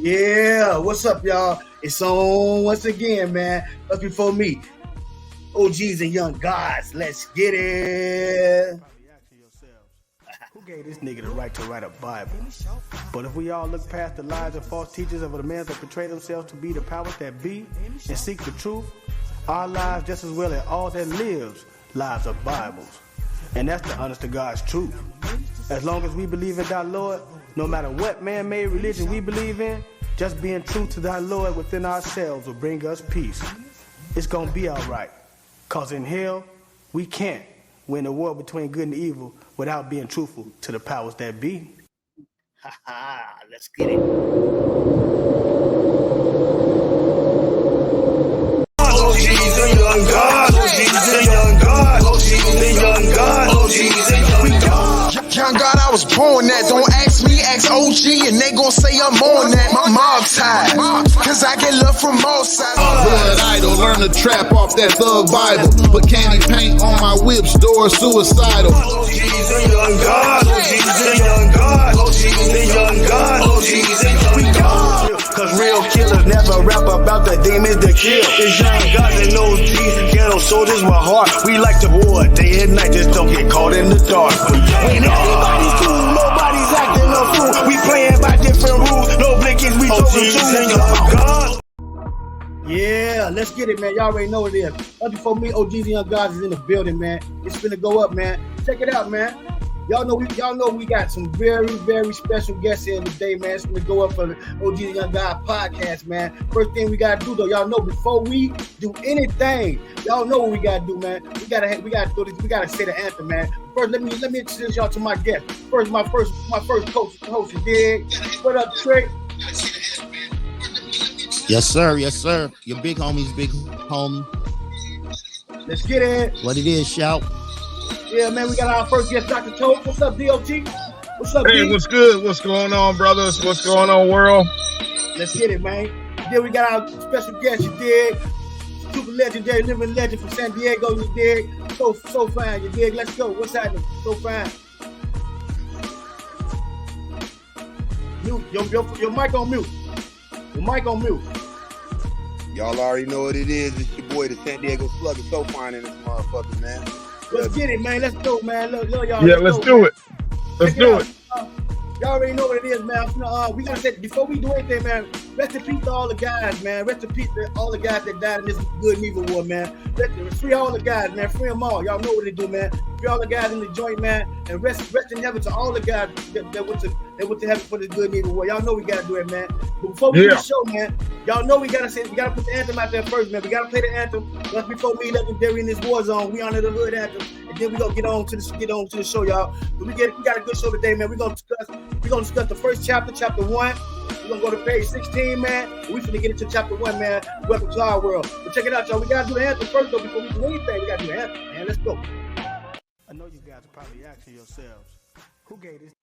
Yeah, what's up, y'all? It's on once again, man. Up before me, OGz and YoungGodz. Let's get it. Who gave this nigga the right to write a Bible? But if we all look past the lies and false teachers of the men that portray themselves to be the powers that be and seek the truth, our lives just as well as all that lives lives are Bibles. And that's the honest to God's truth. As long as we believe in thy Lord, no matter what man-made religion we believe in, just being true to thy Lord within ourselves will bring us peace. It's gonna be all right. Cause in hell, we can't win the war between good and evil without being truthful to the powers that be. Let's get it. OGz and YoungGodz, OGz and YoungGodz, OGz and YoungGodz, OGz and YoungGodz. Young God, I was born that. Don't ask me, ask OG, and they gon' say I'm on that. My mom's tired, cause I get love from all sides. Blood idol, learn to trap off that thug Bible. But candy paint on my whip's door, suicidal. OGz and YoungGodz, OGz and YoungGodz, OGz and YoungGodz, OGz and YoungGodz. Cause real killers never rap about the demons that kill. It's YoungGodz and OGz, ghetto soldiers with heart. We like to war day and night, just don't get caught in the dark. When everybody's cool, nobody's acting a fool. We playing by different rules, no blinkers, we OGz and YoungGodz. Yeah, let's get it, man. Y'all already know what it is. Up before me, OGz and YoungGodz is in the building, man. It's finna go up, man. Check it out, man. Y'all know we got some very, very special guests here today, man. It's gonna go up for the OGz and YoungGodz podcast, man. First thing we gotta do, though, y'all know before we do anything, y'all know what we gotta do, man. We gotta do this. We gotta say the anthem, man. First, let me introduce y'all to my guest. First, my first host, you dig? What up, Trick? Yes, sir. Yes, sir. Your big homie's big homie. Let's get it. What it is, shout. Yeah, man, we got our first guest, Dr. Tokes. What's up, DOT? What's up, Hey, D? what's good? What's going on, brothers? What's going on, world? Let's get it, man. Then we got our special guest, you dig? Super legendary, living legend from San Diego, you dig? So fine, you dig? Let's go. What's happening? So fine. Mute. Your mic on mute. Your mic on mute. Y'all already know what it is. It's your boy, the San Diego Slugger, SOPHYNE in this motherfucker, man. Let's get it, man. Let's go, man. Look, y'all. Yeah, let's do it. Let's do it. Y'all already know what it is, man. We gotta say, before we do anything, man, rest in peace to all the guys, man. Rest in peace to all the guys that died in this good and evil war, man. Free all the guys, man. Free them all. Y'all know what they do, man. Free all the guys in the joint, man. And rest in heaven to all the guys that went to heaven for this good and evil war. Y'all know we gotta do it, man. But before we do the show, man, y'all know we gotta put the anthem out there first, man. We gotta play the anthem. Once before me, legendary in this war zone, we honor the hood anthem, and then we gonna get on to the show, y'all. But we got a good show today, man. We're gonna discuss the first chapter 1. We're gonna go to page 16, man. And we finna get into chapter 1, man. Welcome to our world. But check it out, y'all. We gotta do the anthem first, though. Before we do anything, we gotta do the anthem, man. Let's go. I know you guys are probably asking yourselves, who gave this?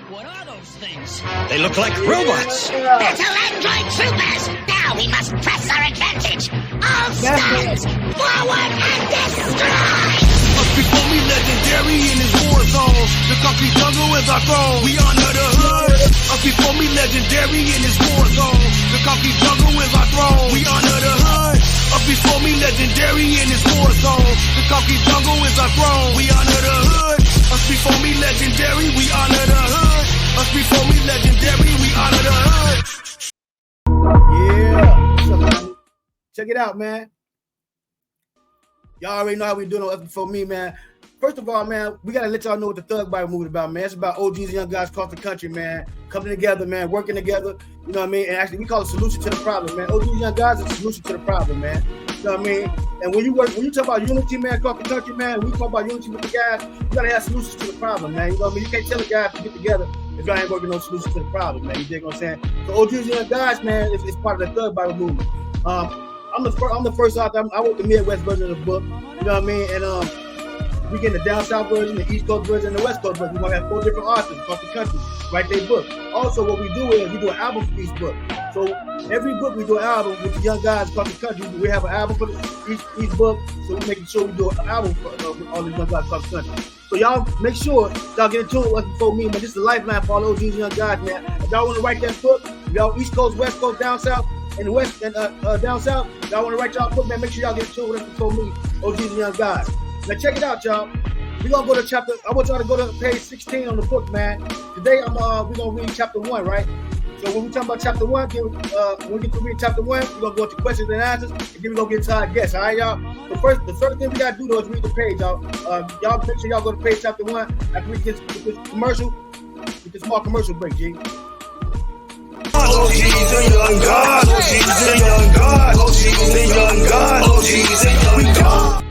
What are those things? They look like robots. Battle android troopers! Now we must press our advantage! All stands! Forward and destroy! Up before me, legendary in his war zone. The country jungle is our throne. We honor the hood. Up before me, legendary in his war zone. The country jungle is our throne. We honor the hood. Up before me, legendary in his war zone. The country jungle is our throne. We honor the hood. Us before me, legendary. We honor the hood. Us before me, legendary. We honor the hood. Yeah. Check it out, man. Y'all already know how we doing on Us Before Me, man. First of all, man, we gotta let y'all know what the Thug Bible movie is about, man. It's about OGz YoungGodz across the country, man. Coming together, man, working together. You know what I mean? And actually, we call it solution to the problem, man. OGz YoungGodz is a solution to the problem, man. You know what I mean? And when you talk about unity, man, across the country, man, when you talk about unity with the guys, you gotta have solutions to the problem, man. You know what I mean? You can't tell the guys to get together if y'all ain't working on solutions to the problem, man. You dig what I'm saying? So OGz YoungGodz, man, is part of the Thug Bible movement. I'm the first author. I wrote the Midwest version of the book. You know what I mean? And we get the down south version, the East Coast version, and the West Coast version. We're gonna have 4 different authors across the country write their book. Also, what we do is we do an album for each book. So every book we do an album with the young guys across the country. We have an album for each book. So we're making sure we do an album for all the young guys across the country. So y'all make sure y'all get in tune with Us Before Me, man. This is a lifeline for all OGz YoungGodz, man. If y'all want to write that book, y'all East Coast, West Coast, down south, and west and down south, y'all want to write y'all book, man, make sure y'all get tuned with us before me, OGz YoungGodz. Now check it out, y'all. We're gonna go to chapter. I want y'all to go to page 16 on the book, man. Today we're gonna read chapter 1, right? So when we talk about chapter 1, when we get to read chapter 1, we're gonna go to questions and answers, and then we're gonna get to our guests. All right, y'all. The first thing we gotta do though is read the page, y'all. Y'all make sure y'all go to page chapter 1 after we get this commercial, with this small commercial break, G. OGz YoungGodz, OGz YoungGodz, OGz YoungGodz, OGz YoungGodz.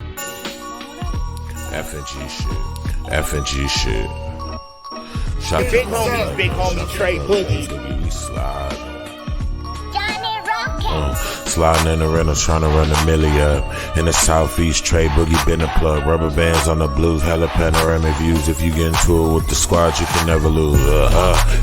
F&G shit. Shout out Big homie Trey Boogie. We slide. Johnny Rocket. Sliding in the rental, trying to run the milli up. In the southeast, Trey Boogie been a plug. Rubber bands on the blues, hella panoramic views. If you get into it with the squad, you can never lose.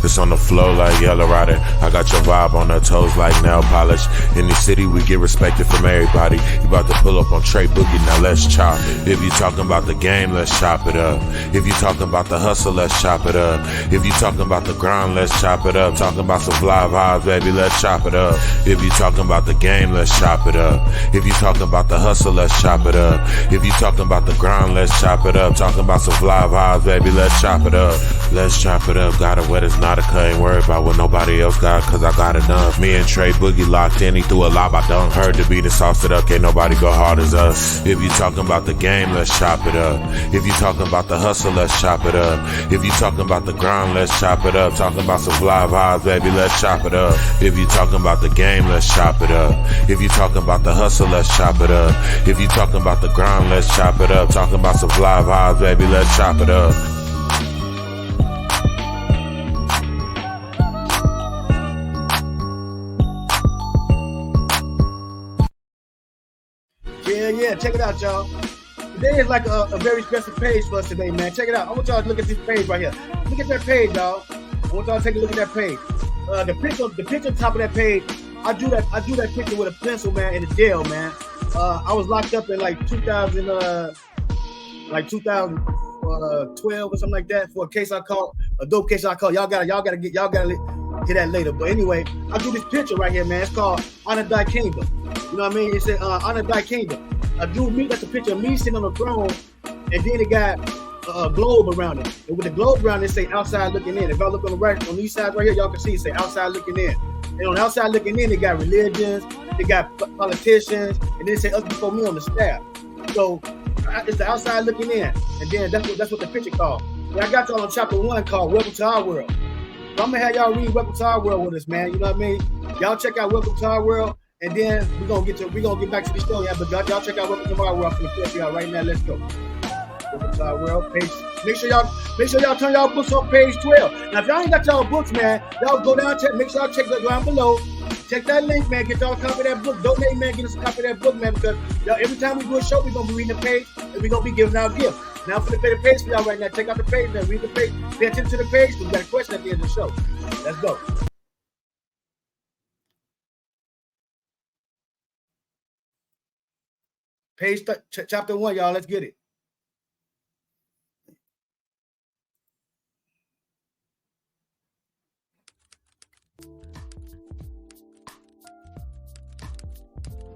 It's on the flow like Yellow Rider. I got your vibe on the toes like nail polish. In the city, we get respected from everybody. You about to pull up on Trey Boogie, now let's chop it. If you talking about the game, let's chop it up. If you talking about the hustle, let's chop it up. If you talking about the grind, let's chop it up. Talking about some fly vibes, baby, let's chop it up. If you talking about the game, let's chop it up. If you talking about the hustle, let's chop it up. If you talking about the grind, let's chop it up. Talking about some fly vibes, baby, let's chop it up. Let's chop it up. Got it wet, it's not a cut. Ain't worried about what nobody else got, cause I got it done. Me and Trey Boogie locked in, he threw a lob, I done. Heard the beat and sauced it up, can't nobody go hard as us. If you talking about the game, let's chop it up. If you talking about the hustle, let's chop it up. If you talking about the grind, let's chop it up. Talking about some fly vibes, baby, let's chop it up. If you talking about the game, let's chop it up. If you talking about the hustle, let's chop it up. If you talking about the grind, let's chop it up. Talking about some fly vibes, baby, let's chop it up. Yeah, check it out, y'all. Today is like a very special page for us today, man. Check it out. I want y'all to look at this page right here. Look at that page, y'all. I want y'all to take a look at that page. The picture on top of that page, I drew that picture with a pencil, man, in the jail, man. I was locked up in like 2012 or something like that for a case I caught, a dope case I caught. Y'all gotta get that later. But anyway, I drew this picture right here, man. It's called Honor Thy Kingdom. You know what I mean? It said Honor Thy Kingdom. I drew me. That's a picture of me sitting on the throne, and then it got a globe around it. And with the globe around it, say outside looking in. If I look on the right, on these sides right here, y'all can see it say outside looking in. And on the outside looking in, they got religions, they got politicians, and then say us before me on the staff. So it's the outside looking in, and then that's what the picture called. And I got y'all on chapter 1 called Welcome to Our World. So I'm gonna have y'all read Welcome to Our World with us, man. You know what I mean? Y'all check out Welcome to Our World, and then we're gonna get back to the story. Yeah, but y'all check out Welcome to Our World. I'm gonna put y'all right now. Let's go. Welcome to Our World page. Make sure y'all turn y'all books on page 12. Now, if y'all ain't got y'all books, man, y'all go down, make sure y'all check the down below. Check that link, man. Get y'all a copy of that book. Donate, man. Get us a copy of that book, man, because y'all, every time we do a show, we're gonna be reading the page and we're gonna be giving out gifts. Now, I'm gonna play the page for y'all right now. Check out the page, man. Read the page. Pay attention to the page because we got a question at the end of the show. Let's go. Page chapter 1, y'all. Let's get it.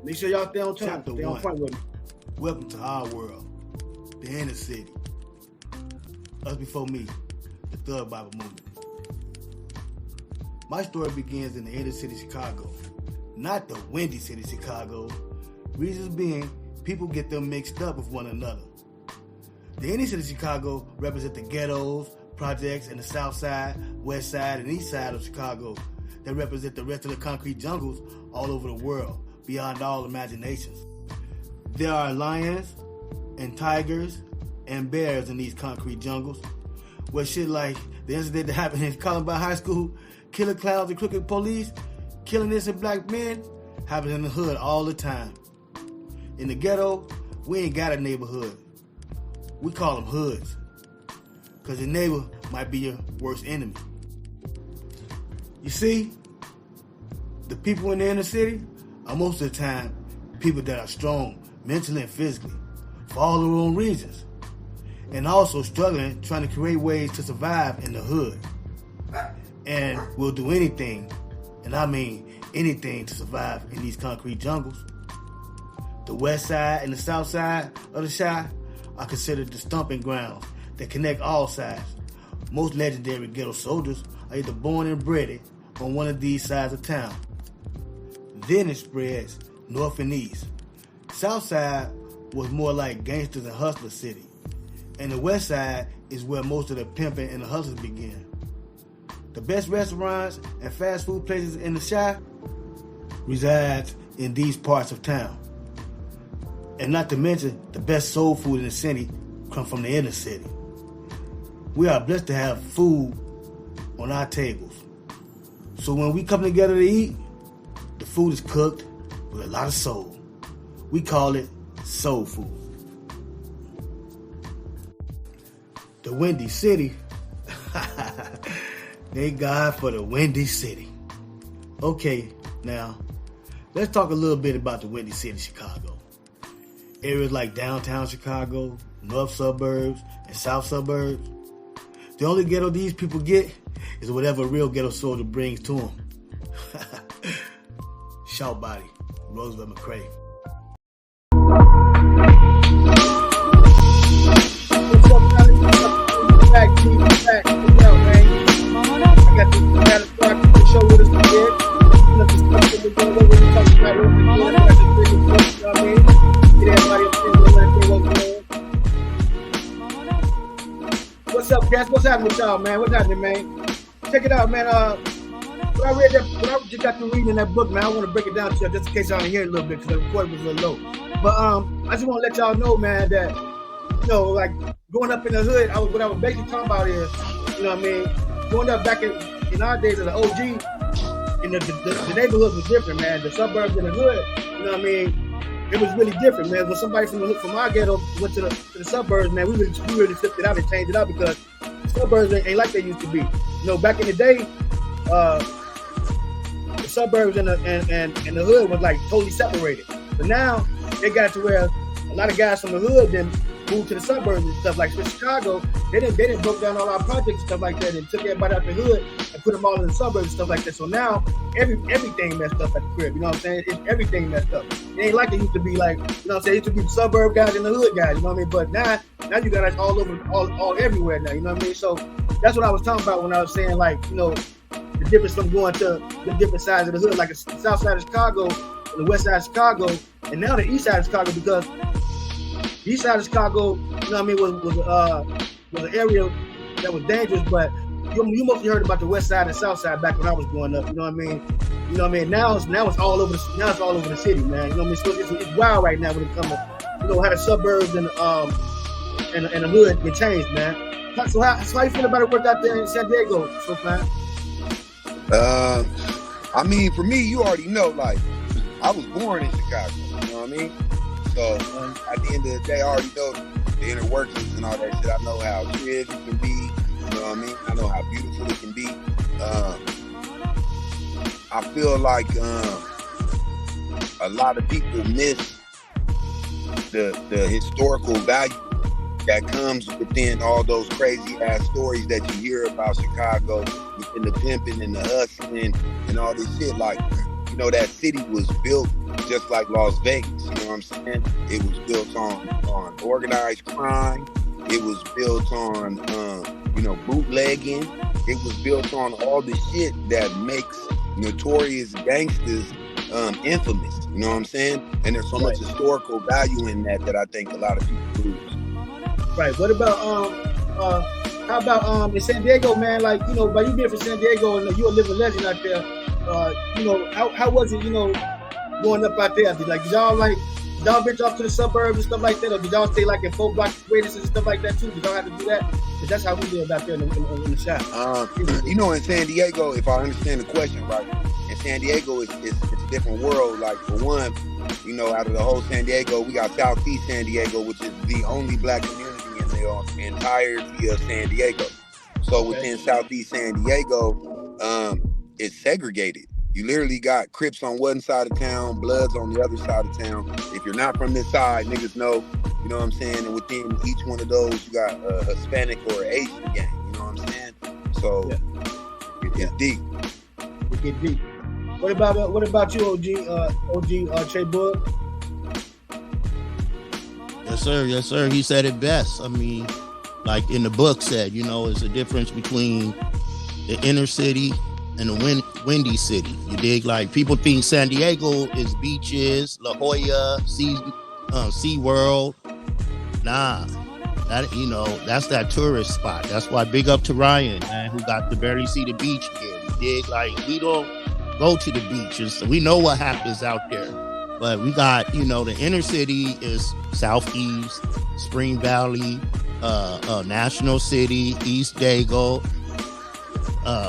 Make sure y'all stay on time. Stay on point with me. Welcome to our world, the inner city. Us before me, the Thug Bible movement. My story begins in the inner city Chicago, not the Windy City Chicago. Reasons being, people get them mixed up with one another. The inner city Chicago represent the ghettos, projects, and the south side, west side, and east side of Chicago that represent the rest of the concrete jungles all over the world, beyond all imaginations. There are lions and tigers and bears in these concrete jungles, where shit like the incident that happened in Columbine High School, killer clowns and crooked police, killing innocent black men, happens in the hood all the time. In the ghetto, we ain't got a neighborhood. We call them hoods, because your neighbor might be your worst enemy. You see, the people in the inner city are most of the time people that are strong mentally and physically for all their own reasons, and also struggling trying to create ways to survive in the hood, and will do anything and I mean anything to survive in these concrete jungles. The west side and the south side of the Chi are considered the stomping grounds that connect all sides. Most legendary ghetto soldiers are either born and bred on one of these sides of town. Then it spreads north and east. South side was more like gangsters and hustler city, and the west side is where most of the pimping and the hustles begin. The best restaurants and fast food places in the Chi resides in these parts of town. And not to mention, the best soul food in the city comes from the inner city. We are blessed to have food on our tables. So when we come together to eat, the food is cooked with a lot of soul. We call it soul food. The Windy City. Thank God for the Windy City. Okay, now, let's talk a little bit about the Windy City, Chicago. Areas like downtown Chicago, north suburbs, and south suburbs. The only ghetto these people get is whatever a real ghetto soldier brings to them. Shout body, Roosevelt McCray. What's up, back, back. What's up, man? I got this Canibus to show with us again. Look, this stuff that we're doing, what we're talking about, what we're doing. I just really want, you know what I mean? Get everybody up there, let them know what's going on. What's up, guys? What's happening with y'all, man? What's happening, man? Check it out, man. When I just got through reading that book, man, I want to break it down to you just in case y'all can hear it a little bit because the recording was a little low. But I just want to let y'all know, man, that you know, like growing up in the hood, what I was basically talking about is, you know what I mean, growing up back in our days as an OG, and the neighborhood was different, man. The suburbs and the hood, you know what I mean, it was really different, man. When somebody from our ghetto went to the suburbs, man, we really flipped it out and changed it out because the suburbs ain't like they used to be. You know, back in the day, the suburbs and the hood was like totally separated. But now they got to where a lot of guys from the hood then moved to the suburbs and stuff like Chicago. They didn't broke down all our projects and stuff like that and took everybody out the hood and put them all in the suburbs and stuff like that. So now everything messed up at the crib. You know what I'm saying? Everything messed up. It ain't like it used to be like, you know what I'm saying? It used to be the suburb guys and the hood guys. You know what I mean? But now you got us all over, all everywhere now. You know what I mean? So that's what I was talking about when I was saying, like, you know, the difference from going to the different sides of the hood, like the south side of Chicago and the west side of Chicago, and now the east side of Chicago, because the east side of Chicago, you know what I mean, was an area that was dangerous, but you mostly heard about the west side and south side back when I was growing up. You know what I mean? You know what I mean? Now it's all over the city, man. You know what I mean? So it's wild right now when it comes to, you know, how the suburbs and the hood get changed, man. So how you feel about it work out there in San Diego so far? I mean, for me, you already know, like, I was born in Chicago, you know what I mean? So, at the end of the day, I already know the inner workings and all that shit. I know how creative it can be, you know what I mean? I know how beautiful it can be. I feel like a lot of people miss the historical value that comes within all those crazy ass stories that you hear about Chicago, within the pimping and the hustling and all this shit. Like, you know, that city was built just like Las Vegas, you know what I'm saying? It was built on organized crime. It was built on, you know, bootlegging. It was built on all the shit that makes notorious gangsters infamous, you know what I'm saying? And there's so much historical value in that I think a lot of people lose. Right. What about how about in San Diego, man? Like, you know, by you being from San Diego and you're a living legend out there, you know, how was it, you know, growing up out there? Did y'all venture off to the suburbs and stuff like that, or did y'all stay like in 4 block radius and stuff like that too? Did y'all have to do that? Because that's how we lived out there in the shop. You know, in San Diego, if I understand the question right, in San Diego it's a different world. Like, for one, you know, out of the whole San Diego, we got Southeast San Diego, which is the only black community in the entirety of San Diego. So within Southeast San Diego, it's segregated. You literally got Crips on one side of town, Bloods on the other side of town. If you're not from this side, niggas know, you know what I'm saying? And within each one of those, you got a Hispanic or Asian gang, you know what I'm saying? So it's deep. It get deep. What about you, OG Che Bud? Yes, sir. Yes, sir. He said it best. I mean, like in the book said, you know, it's a difference between the inner city and the windy city. You dig? Like people think San Diego is beaches, La Jolla, Sea World. Nah, that, you know, that's that tourist spot. That's why big up to Ryan, man, who got to barely see the beach here. You dig? Like we don't go to the beaches, so we know what happens out there. But we got, you know, the inner city is Southeast, Spring Valley, National City, East Dago,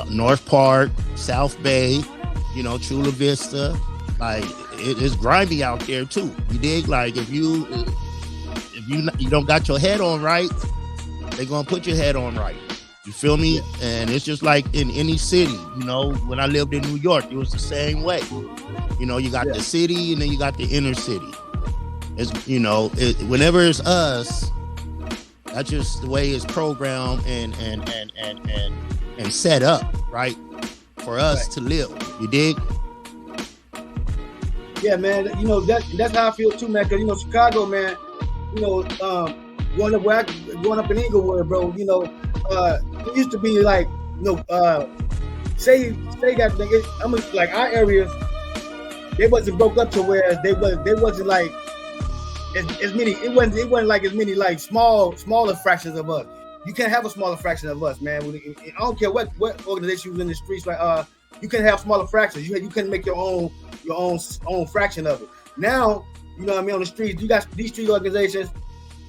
North Park, South Bay, you know, Chula Vista. Like it's grimy out there too. You dig? Like if you don't got your head on right, they're gonna put your head on right. You feel me? Yeah. And it's just like in any city, you know, when I lived in New York, it was the same way. You know, you got the city and then you got the inner city. It's, you know, whenever it's us, that's just the way it's programmed and set up, right? For us to live. You dig? Yeah, man. You know, that's how I feel too, man. Cause you know, Chicago, man, you know, growing up in Inglewood, bro, you know, it used to be like, you know, say that I mean, like our areas, they wasn't broke up to where they wasn't like as many. It wasn't like as many like smaller fractions of us. You can't have a smaller fraction of us, man. I don't care what organization was in the streets. Like you can have smaller fractions. You can make your own fraction of it. Now, you know what I mean, on the streets, you got these street organizations.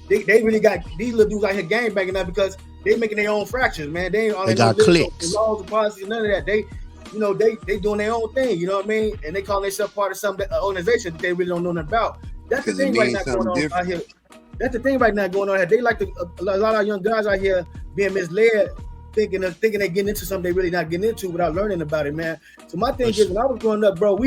They really got these little dudes out here gang banging up because they making their own fractions, man. They got cliques. Laws and policies, none of that. They, you know, they doing their own thing. You know what I mean? And they call themselves part of some organization that they really don't know nothing about. That's the thing right now going on out here. That's the thing right now going on here. They like a lot of young guys out here being misled, thinking they're getting into something they really not getting into without learning about it, man. So my thing is, when I was growing up, bro,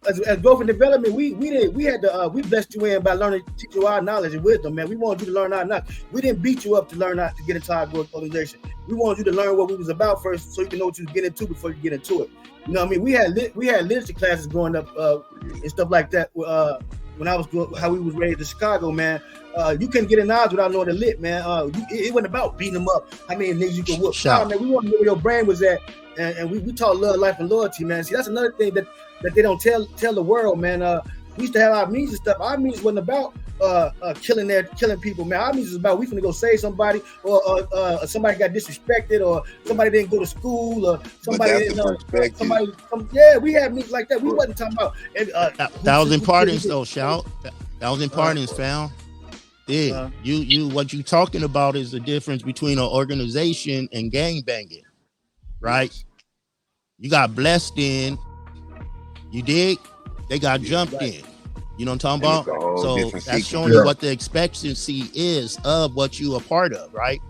as growth and development, we blessed you in by teach you our knowledge and wisdom, man. We wanted you to learn our knowledge. We didn't beat you up to learn how to get into our growth organization. We wanted you to learn what we was about first, so you can know what you get into before you get into it. You know what I mean? We had literature classes growing up and stuff like that. When I was how we was raised in Chicago, man, you couldn't get in knowledge without knowing the lit, man. It wasn't about beating them up. How many niggas you could whoop? Nah, man, we wanted to know where your brain was at, and we taught love, life, and loyalty, man. See, that's another thing that they don't tell the world, man. We used to have our means and stuff. Our means wasn't about killing people, man. Our means was about we finna go save somebody, or somebody got disrespected, or somebody didn't go to school, or somebody didn't we had means like that. We wasn't talking about that was in partings though, shout. That was in partings, fam. Yeah, what you talking about is the difference between an organization and gang banging, right? You got blessed in. You dig? They got jumped in. You know what I'm talking about? So that's showing you what the expectancy is of what you a part of, right?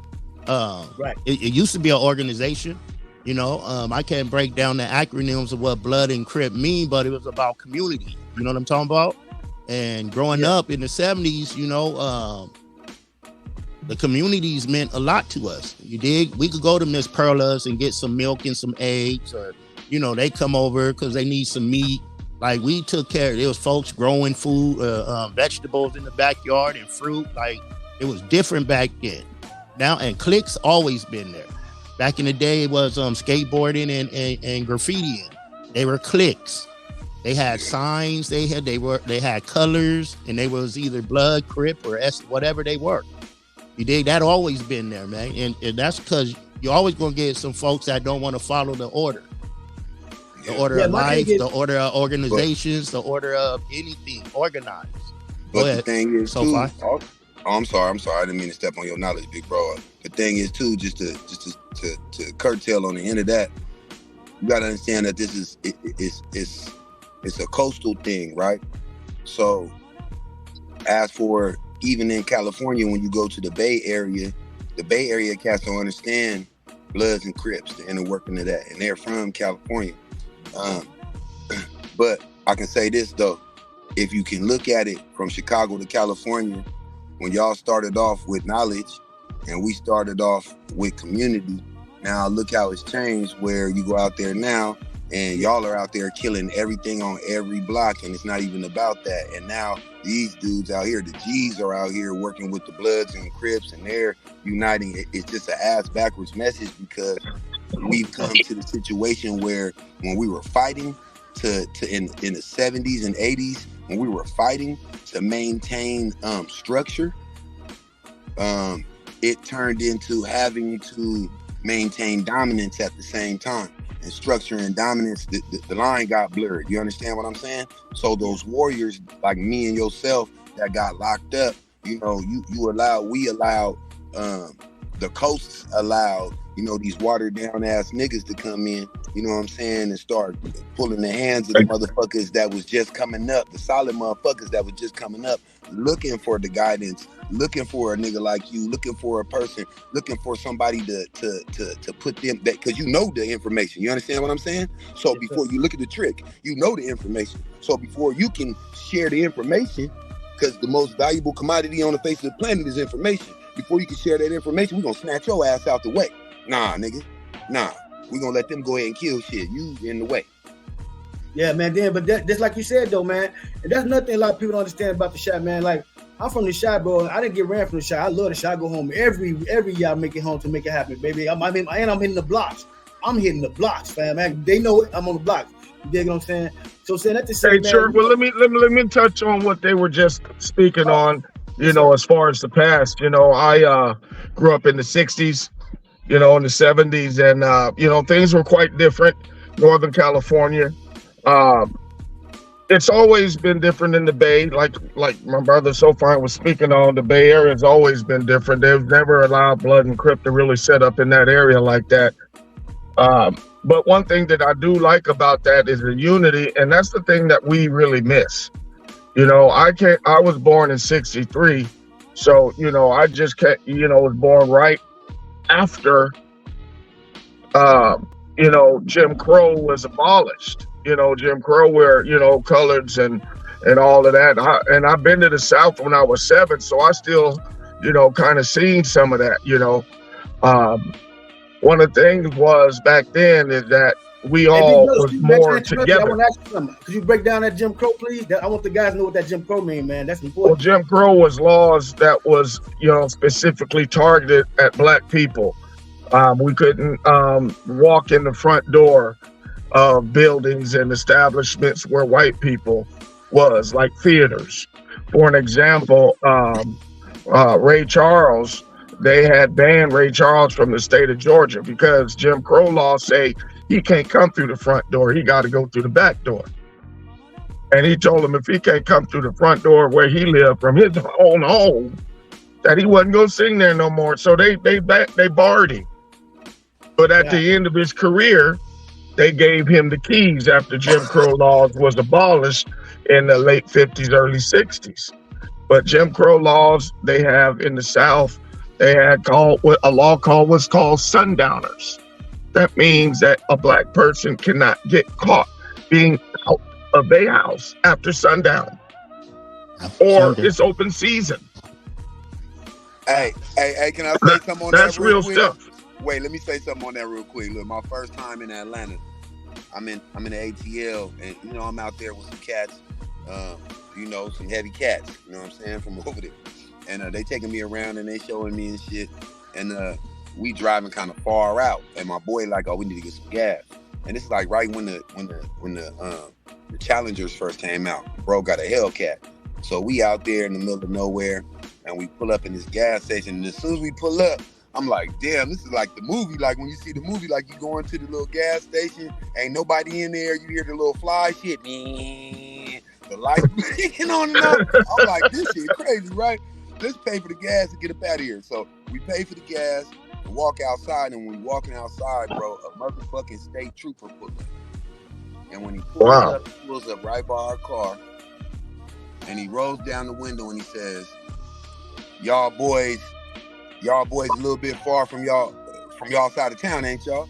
Right. It used to be an organization. You know, I can't break down the acronyms of what Blood and Crip mean, but it was about community. You know what I'm talking about? And growing up in the 70s, you know, the communities meant a lot to us. You dig? We could go to Miss Perla's and get some milk and some eggs, or you know, they come over because they need some meat. Like we took care. There was folks growing food, vegetables in the backyard and fruit. Like it was different back then. Now and cliques always been there. Back in the day, it was skateboarding and graffitiing. They were cliques. They had signs. They had colors, and they was either Blood, Crip, or S, whatever they were. You dig? That always been there, man. And that's because you're always gonna get some folks that don't want to follow the order. The order of life, the order of organizations, the order of anything organized. But the thing is, too, I'm sorry. I didn't mean to step on your knowledge, big bro. The thing is, too, just to curtail on the end of that, you gotta understand that this is it's a coastal thing, right? So, as for even in California, when you go to the Bay Area cats don't understand Bloods and Crips, the inner working of that, and they're from California. But I can say this though, if you can look at it from Chicago to California, when y'all started off with knowledge and we started off with community, now look how it's changed, where you go out there now and y'all are out there killing everything on every block, and it's not even about that. And now these dudes out here, the G's are out here working with the Bloods and the Crips, and they're uniting. It's just an ass backwards message, because we've come to the situation where when we were fighting in the 70s and 80s, when we were fighting to maintain structure, it turned into having to maintain dominance at the same time. And structure and dominance, the line got blurred. You understand what I'm saying? So those warriors like me and yourself that got locked up, you know, we allowed the coasts allowed, you know, these watered down ass niggas to come in, you know what I'm saying, and start pulling the hands of the motherfuckers that was just coming up, the solid motherfuckers that was just coming up, looking for the guidance, looking for a nigga like you, looking for a person, looking for somebody to put them, that, because you know the information. You understand what I'm saying? So before you look at the trick, you know the information. So before you can share the information, because the most valuable commodity on the face of the planet is information. Before you can share that information, we're gonna snatch your ass out the way. Nah, nigga. Nah. We're gonna let them go ahead and kill shit. You in the way. Yeah, man. Then, but just like you said though, man, and that's nothing a lot of people don't understand about the shot, man. Like, I'm from the shot, bro. I didn't get ran from the shot. I love the shot. I go home every year. I make it home to make it happen, baby. I'm hitting the blocks. I'm hitting the blocks, fam. Man, they know it. I'm on the blocks. You dig what I'm saying? So saying that to say, hey, sure. Well, let me touch on what they were just speaking on. You know, as far as the past, you know, I grew up in the 60s, you know, in the 70s, and, you know, things were quite different. Northern California. It's always been different in the Bay. Like my brother SOPHYNE was speaking on, the Bay Area has always been different. They've never allowed Blood and Crip to really set up in that area like that. But one thing that I do like about that is the unity, and that's the thing that we really miss. You know, I was born in 63, so, you know, I just was born right after, you know, Jim Crow was abolished. You know, Jim Crow, where, you know, coloreds and all of that. And I've been to the South when I was 7, so I still, you know, kind of seen some of that, you know. One of the things was back then is that we all was more together. I want to ask you something. Could you break down that Jim Crow, please? I want the guys to know what that Jim Crow mean, man. That's important. Well, Jim Crow was laws that was, you know, specifically targeted at Black people. We couldn't walk in the front door of buildings and establishments where white people was, like theaters. For an example, Ray Charles, they had banned Ray Charles from the state of Georgia because Jim Crow laws say he can't come through the front door. He got to go through the back door. And he told him if he can't come through the front door where he lived from his own home, that he wasn't going to sing there no more. So they barred him. But at the end of his career, they gave him the keys after Jim Crow laws was abolished in the late 50s, early 60s. But Jim Crow laws they have in the South, they had a law was called sundowners. That means that a Black person cannot get caught being out of their house after sundown, or it's open season. Hey, can I say something on that? That's real stuff. Wait, let me say something on that real quick. Look, my first time in Atlanta, I'm in the ATL, and you know I'm out there with some cats, you know, some heavy cats, you know what I'm saying, from over there, and they taking me around and they showing me and shit, and we driving kind of far out, and my boy like, oh, we need to get some gas, and it's like right when the Challengers first came out, bro got a Hellcat, so we out there in the middle of nowhere, and we pull up in this gas station, and as soon as we pull up, I'm like, damn, this is like the movie. Like when you see the movie, like you go into the little gas station, ain't nobody in there. You hear the little fly shit, the lights blinking on and off. I'm like, this shit crazy, right? Let's pay for the gas and get up out of here. So we pay for the gas and walk outside. And when we walking outside, bro, a motherfucking state trooper pulls up. And when he pulls up right by our car, and he rolls down the window and he says, y'all boys a little bit far from y'all side of town, ain't y'all?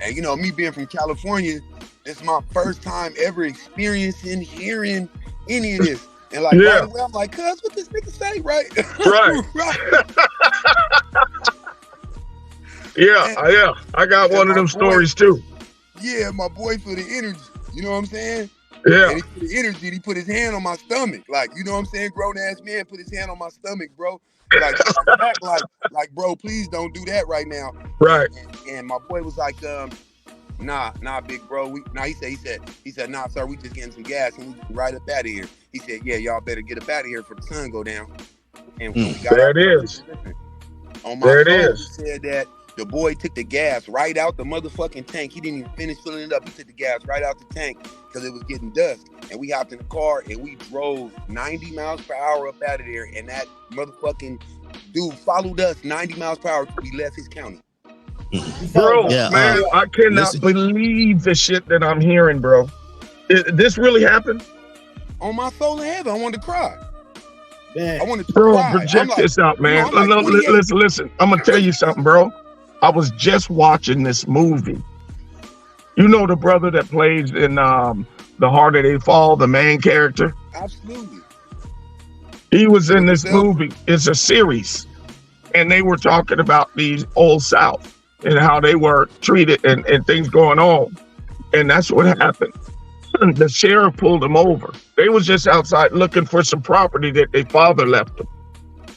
And you know, me being from California, this is my first time ever experiencing hearing any of this. And like right away, I'm like, cuz, what this nigga say, right? Right. Yeah. I got one of them stories too. Yeah, my boy for the energy. You know what I'm saying? Yeah. And he put the energy, he put his hand on my stomach. Like, you know what I'm saying? Grown ass man put his hand on my stomach, bro. Like, bro, please don't do that right now. Right. And my boy was like, nah, big bro. He said, nah, sir, we just getting some gas and we get right up out of here. He said, yeah, y'all better get up out of here before the sun go down. And when we got there it is. On my phone, he said that the boy took the gas right out the motherfucking tank. He didn't even finish filling it up. He took the gas right out the tank because it was getting dusk. And we hopped in the car and we drove 90 miles per hour up out of there. And that motherfucking dude followed us 90 miles per hour till we left his county. Bro, man, I cannot believe the shit that I'm hearing, bro. This really happened? On my soul in heaven, I wanted to cry. Man. I wanted to cry. Bro, project this out, man. Listen, I'm going to tell you something, bro. I was just watching this movie. You know the brother that plays in The Harder They Fall, the main character? Absolutely. He was in this movie. It's a series. And they were talking about the Old South and how they were treated and things going on. And that's what happened. The sheriff pulled them over. They was just outside looking for some property that their father left them.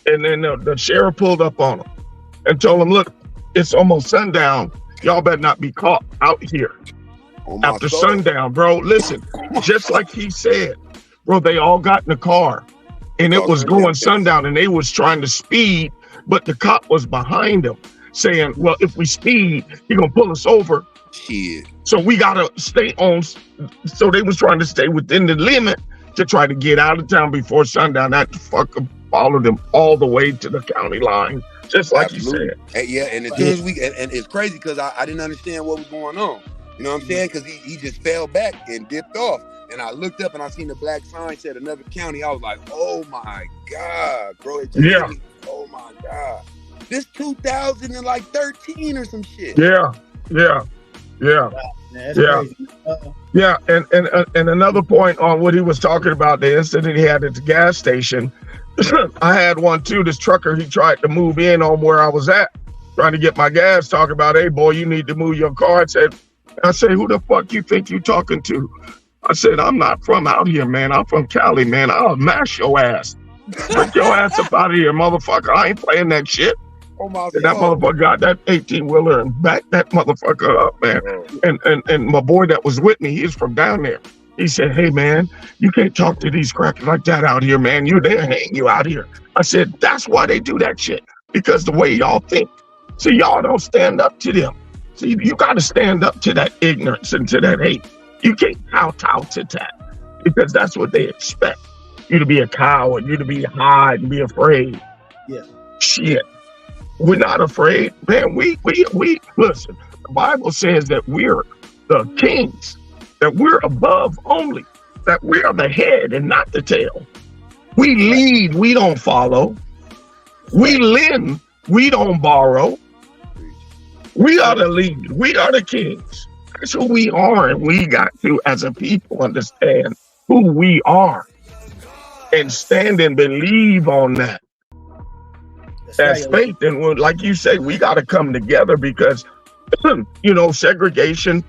And then the sheriff pulled up on them and told them, look, it's almost sundown. Y'all better not be caught out here after sundown, bro. Listen, just like he said, bro, they all got in the car and it was going sundown and they was trying to speed, but the cop was behind them saying, well, if we speed, he gonna pull us over. Shit. So we gotta stay on. So they was trying to stay within the limit to try to get out of town before sundown. That fucker followed them all the way to the county line. Just like you said. Yeah, and as soon as and it's crazy because I didn't understand what was going on. You know what I'm saying? Because he just fell back and dipped off. And I looked up and I seen the black sign said another county. I was like, oh my God, bro. It just hit me. Oh my God. This 2013 or some shit. Yeah. And another point on what he was talking about, the incident he had at the gas station. I had one too. This trucker, he tried to move in on where I was at, trying to get my gas, talking about, hey boy, you need to move your car. I said, who the fuck you think you talking to? I said, I'm not from out here, man. I'm from Cali, man. I'll mash your ass. Take your ass up out of here, motherfucker. I ain't playing that shit. And that motherfucker got that 18-wheeler and backed that motherfucker up, man. And my boy that was with me, he's from down there. He said, hey, man, you can't talk to these crackers like that out here, man. They hang you out here. I said, that's why they do that shit, because the way y'all think. See, y'all don't stand up to them. See, you got to stand up to that ignorance and to that hate. You can't kowtow to that, because that's what they expect. You to be a coward, you to be hide and be afraid. Yeah. Shit. We're not afraid, man. We listen. The Bible says that we're the kings, that we're above only, that we are the head and not the tail. We lead, we don't follow. We lend, we don't borrow. We are the lead. We are the kings. That's who we are, and we got to, as a people, understand who we are and stand and believe on that. That's faith. And like you say, we got to come together because, you know, segregation,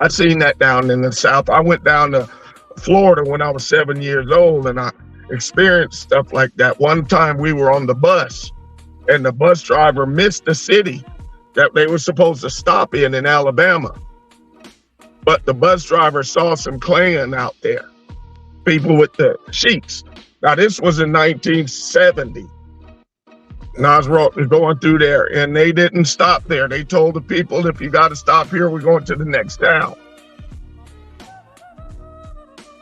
I seen that down in the South. I went down to Florida when I was 7 years old and I experienced stuff like that. One time we were on the bus and the bus driver missed the city that they were supposed to stop in Alabama. But the bus driver saw some Klan out there, people with the sheets. Now this was in 1970. And I was going through there and they didn't stop there. They told the people, if you got to stop here, we're going to the next town.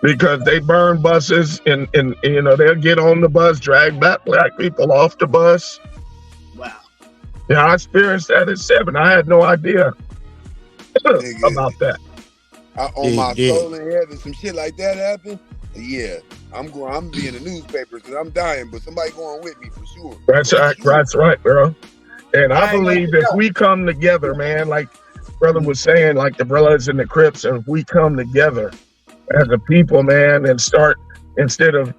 Because they burn buses and you know, they'll get on the bus, drag back black people off the bus. Wow. Yeah, I experienced that at 7. I had no idea about that. On my soul in heaven, some shit like that happened. Yeah, I'm be in the newspapers because I'm dying, but somebody going with me for sure. That's right, bro. And I believe if we come together, man, like brother was saying, like the brothers and the Crips, and if we come together as a people, man, and start instead of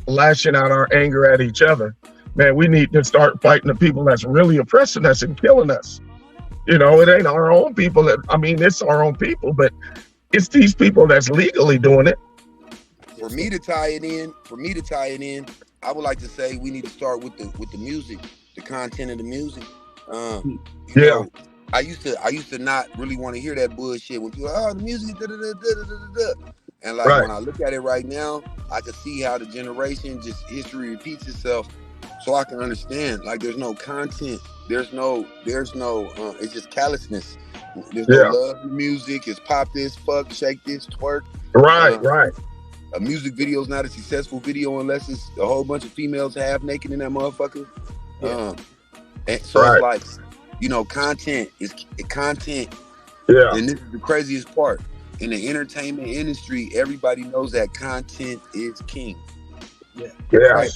lashing out our anger at each other, man, we need to start fighting the people that's really oppressing us and killing us. You know, it ain't our own people. I mean, it's our own people, but it's these people that's legally doing it. For me to tie it in, I would like to say we need to start with the music, the content of the music. You know, I used to not really want to hear that bullshit when people, the music, da da da da da da. And like when I look at it right now, I can see how the generation just history repeats itself, so I can understand. Like there's no content, there's no, it's just callousness. There's no love in music. It's pop this, fuck, shake this, twerk. Right. A music video is not a successful video unless it's a whole bunch of females half naked in that motherfucker. And so it's like, you know, content is content. Yeah. And this is the craziest part. In the entertainment industry, everybody knows that content is king. Right?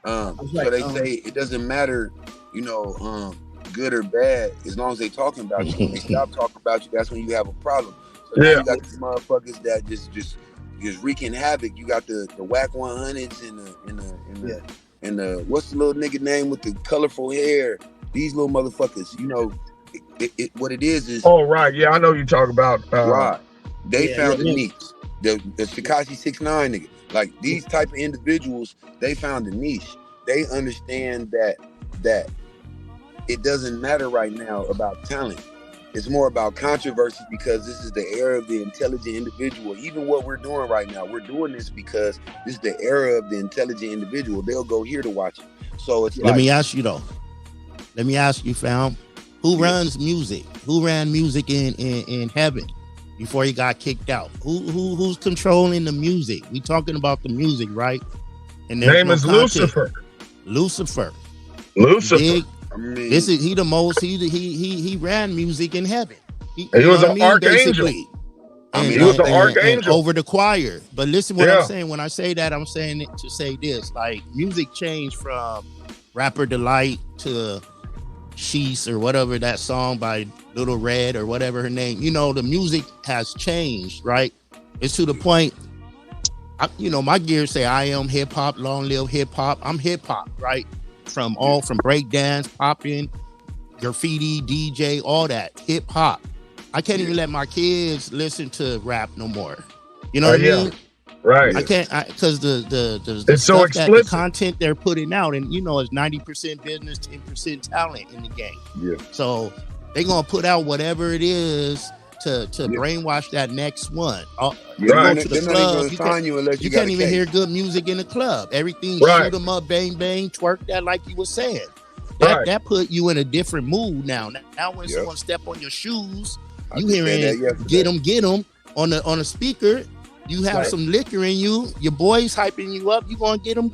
So they say it doesn't matter, you know, good or bad, as long as they talking about you. When they stop talking about you, that's when you have a problem. So now you got these motherfuckers that just wreaking havoc. You got the whack 100s and the what's the little nigga name with the colorful hair? These little motherfuckers, you know, what it is. Oh right, yeah, I know you talk about. Right, they found the niche. The Tekashi 6ix9ine nigga, like these type of individuals, they found a niche. They understand that it doesn't matter right now about talent. It's more about controversy because this is the era of the intelligent individual. Even what we're doing right now, we're doing this because this is the era of the intelligent individual. They'll go here to watch it. So it's Let me ask you though. Let me ask you, fam. Who runs music? Who ran music in heaven before he got kicked out? Who's controlling the music? We talking about the music, right? And name is Lucifer. Lucifer. Big, this is he the most. He ran music in heaven. He was an archangel. He was an archangel over the choir. But listen, what I'm saying when I say that, I'm saying it to say this: like music changed from Rapper Delight to She's or whatever that song by Little Red or whatever her name. You know, the music has changed, right? It's to the point. My gears say I am hip hop, long live hip hop. I'm hip hop, right? From breakdance, popping, graffiti, DJ, all that hip hop. I can't even let my kids listen to rap no more. You know what I mean? Right. I can't because the it's so explicit. The content they're putting out, and you know, it's 90% business, 10% talent in the game. Yeah. So they're gonna put out whatever it is to brainwash that next one. You go to the club, you can't even hear good music in the club. Everything shoot 'em up, bang bang, twerk that, like you were saying. That put you in a different mood now. Now when someone step on your shoes, you hearing get 'em on a speaker. You have some liquor in you. Your boys hyping you up. You gonna get them.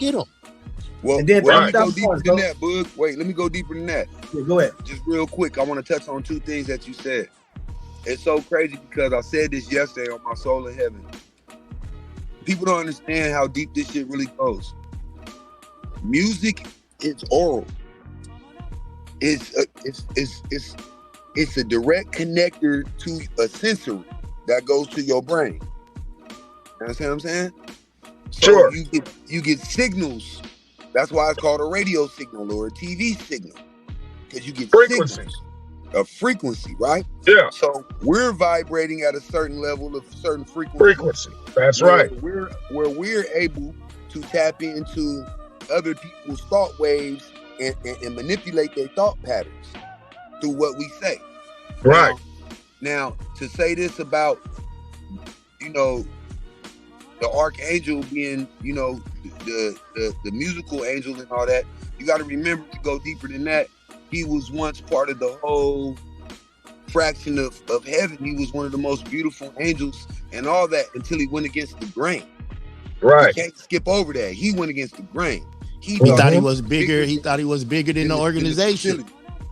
Well, let me go deeper than that, Bug. Wait, let me go deeper than that. Yeah, go ahead. Just real quick, I want to touch on two things that you said. It's so crazy because I said this yesterday on my Soul in Heaven. People don't understand how deep this shit really goes. Music is oral. It's a direct connector to a sensory that goes to your brain. You understand what I'm saying? So you get signals. That's why it's called a radio signal or a TV signal. Because you get signals. A frequency, right? Yeah. So we're vibrating at a certain level of certain frequency. That's right. Where we're able to tap into other people's thought waves and manipulate their thought patterns through what we say. Right. Now to say this about, you know, the archangel being, you know, the musical angel and all that, you got to remember to go deeper than that. He was once part of the whole fraction of heaven. He was one of the most beautiful angels and all that until he went against the grain. Right. You can't skip over that. He went against the grain. He thought he was bigger. He thought he was bigger than the organization.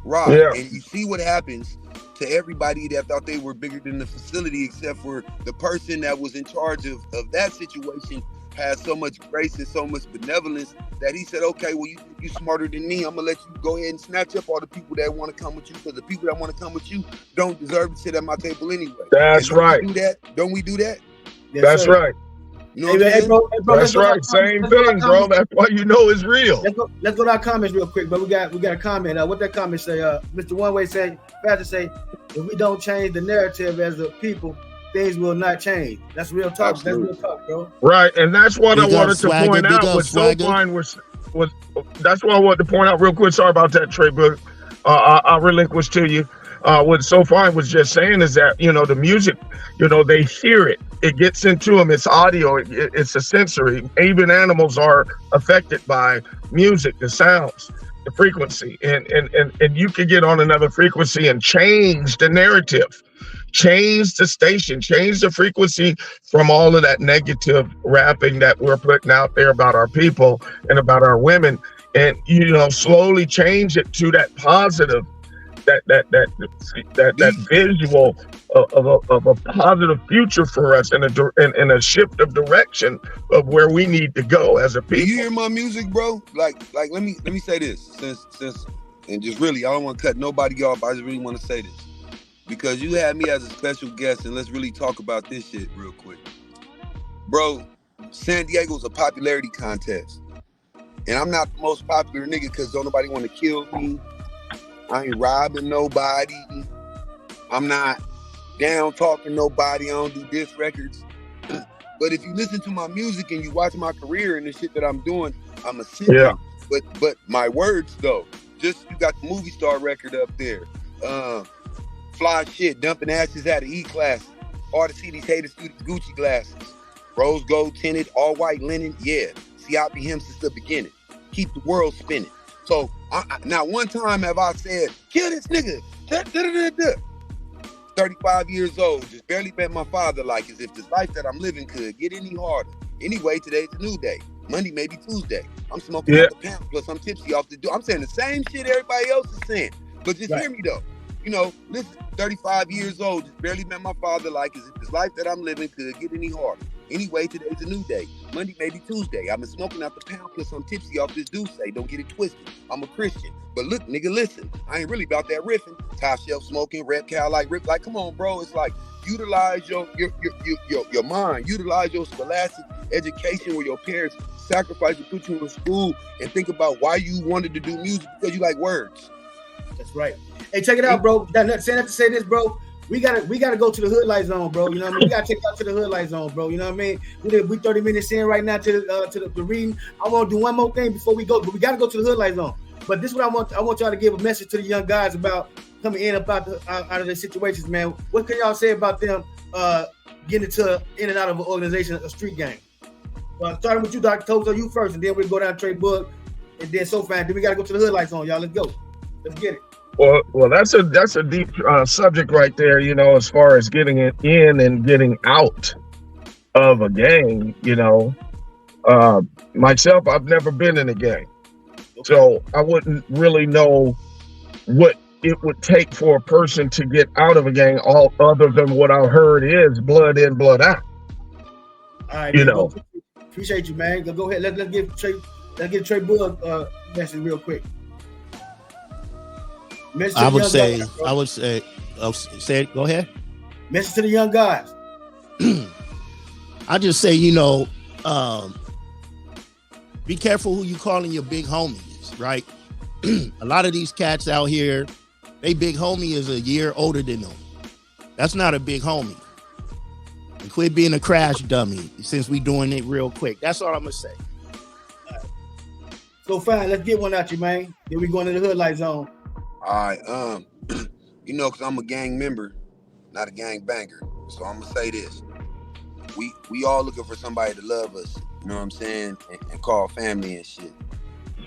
Right. Yeah. And you see what happens to everybody that thought they were bigger than the facility, except for the person that was in charge of that situation had so much grace and so much benevolence that he said, okay, well, you think you smarter than me. I'm gonna let you go ahead and snatch up all the people that want to come with you, because the people that want to come with you don't deserve to sit at my table anyway. That's right. Don't we do that? Yes, that's right. You know what I'm saying? Bro, That's right. Same thing, bro. That's why you know it's real. Let's go to our comments real quick, but we got a comment. What that comment say? Mr. One Way say, Pastor say, if we don't change the narrative as a people, things will not change. That's real talk. Absolutely. That's real talk, bro. Right, and that's what I wanted to Swagger, point out. What SOPHYNE was that's what I wanted to point out real quick. Sorry about that, Trey, but I'll relinquish to you. What SOPHYNE was just saying is that, you know, the music, you know, they hear it. It gets into them. It's audio. It's a sensory. Even animals are affected by music, the sounds, the frequency. And you can get on another frequency and change the narrative, change the station, change the frequency from all of that negative rapping that we're putting out there about our people and about our women. And, you know, slowly change it to that positive, that visual of a positive future for us and a shift of direction of where we need to go as a people. Do you hear my music, bro? Like let me say this, since and just really, I don't want to cut nobody off. I just really want to say this because you had me as a special guest, and let's really talk about this shit real quick, bro. San Diego's a popularity contest, and I'm not the most popular nigga because don't nobody want to kill me. I ain't robbing nobody. I'm not down talking nobody. I don't do diss records. But if you listen to my music and you watch my career and the shit that I'm doing, I'm a sinner. Yeah. But my words though, just you got the movie star record up there. Fly shit, dumping ashes out of E-class. All the CDs hated students, Gucci glasses. Rose gold tinted, all white linen. Yeah. See, I'll be him since the beginning. Keep the world spinning. So now one time have I said, kill this nigga. 35 years old, just barely met my father like as if this life that I'm living could get any harder. Anyway, today's a new day. Monday, maybe Tuesday. I'm smoking out the pound, plus I'm tipsy off the door. I'm saying the same shit everybody else is saying. But just hear me though. You know, listen, 35 years old, just barely met my father like as if this life that I'm living could get any harder. Anyway, today's a new day. Monday, maybe Tuesday. I've been smoking out the pound, plus I'm tipsy off this Douce. Don't get it twisted. I'm a Christian. But look, nigga, listen. I ain't really about that riffing. Top shelf smoking, rep cow like rip. Like, come on, bro. It's like utilize your mind. Utilize your scholastic education where your parents sacrificed to put you in school, and think about why you wanted to do music because you like words. That's right. Hey, check it out, bro. Saying that to say this, bro. We gotta go to the hood light zone, bro. You know what I mean? We gotta take out to the hood light zone, bro. You know what I mean? We 30 minutes in right now to the reading. I want to do one more thing before we go, but we gotta go to the hood light zone. But this is what I want. I want y'all to give a message to the young guys about coming in out of their situations, man. What can y'all say about them getting in and out of an organization, a street gang? Starting with you, Dr. Tokes, you first, and then we'll go down to Trey Book, and then SOPHYNE. Then we gotta go to the hood light zone, y'all. Let's go. Let's get it. Well, that's a deep subject right there, you know, as far as getting it in and getting out of a gang, you know. Myself, I've never been in a gang, so I wouldn't really know what it would take for a person to get out of a gang, all other than what I heard is blood in, blood out. All right, you man, know. Appreciate you, man. Go ahead. Let's give Trey Book message real quick. I would say, say it, go ahead. Message to the young guys. I just say, you know, be careful who you calling your big homies, right? A lot of these cats out here, they big homie is a year older than them. That's not a big homie. And quit being a crash dummy since we doing it real quick. That's all I'm gonna say. All right. So fine, let's get one out you, man. Then we going to the hood light zone. All right, you know, because I'm a gang member, not a gang banger. So I'm going to say this. We all looking for somebody to love us, you know what I'm saying, and call family and shit.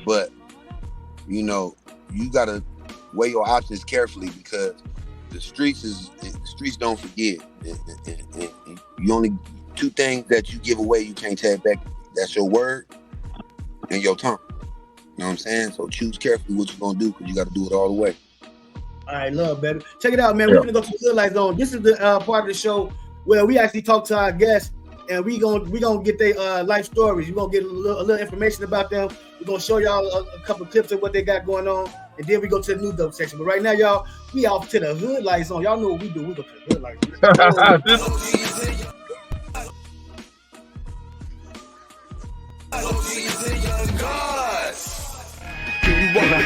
But, you know, you got to weigh your options carefully because the streets don't forget. And you only two things that you give away you can't take back. That's your word and your tongue. You know what I'm saying? So choose carefully what you're gonna do because you got to do it all the way. All right, love, baby. Check it out, man. We're gonna go to the hood light zone. This is the part of the show where we actually talk to our guests and we gonna get their life stories. We're gonna get a little information about them. We're gonna show y'all a couple of clips of what they got going on, and then we go to the new dope section. But right now, y'all, we off to the hood light zone. Y'all know what we do. We go to the hood light zone.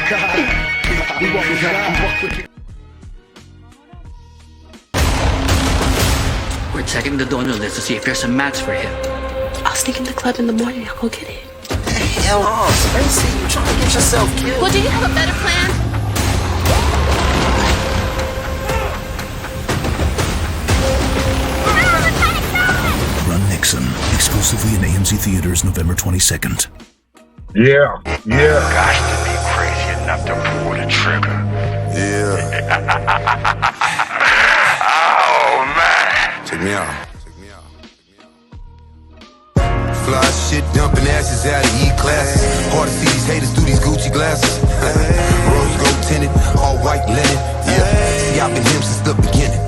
We walk with God. We're checking the donor list to see if there's a match for him. I'll sneak in the club in the morning. I'll go get it. Hell no, Spacey, you trying to get yourself killed. Well, do you have a better plan? Run Nixon, exclusively in AMC Theaters November 22nd. Yeah. Got to be crazy enough to pull the trigger. Yeah. Oh, man. Check me out. Fly shit, dumping ashes out of E-classes. Hard to see these haters through these Gucci glasses. Rose gold tinted, all white linen. Yeah, see I've been him since the beginning.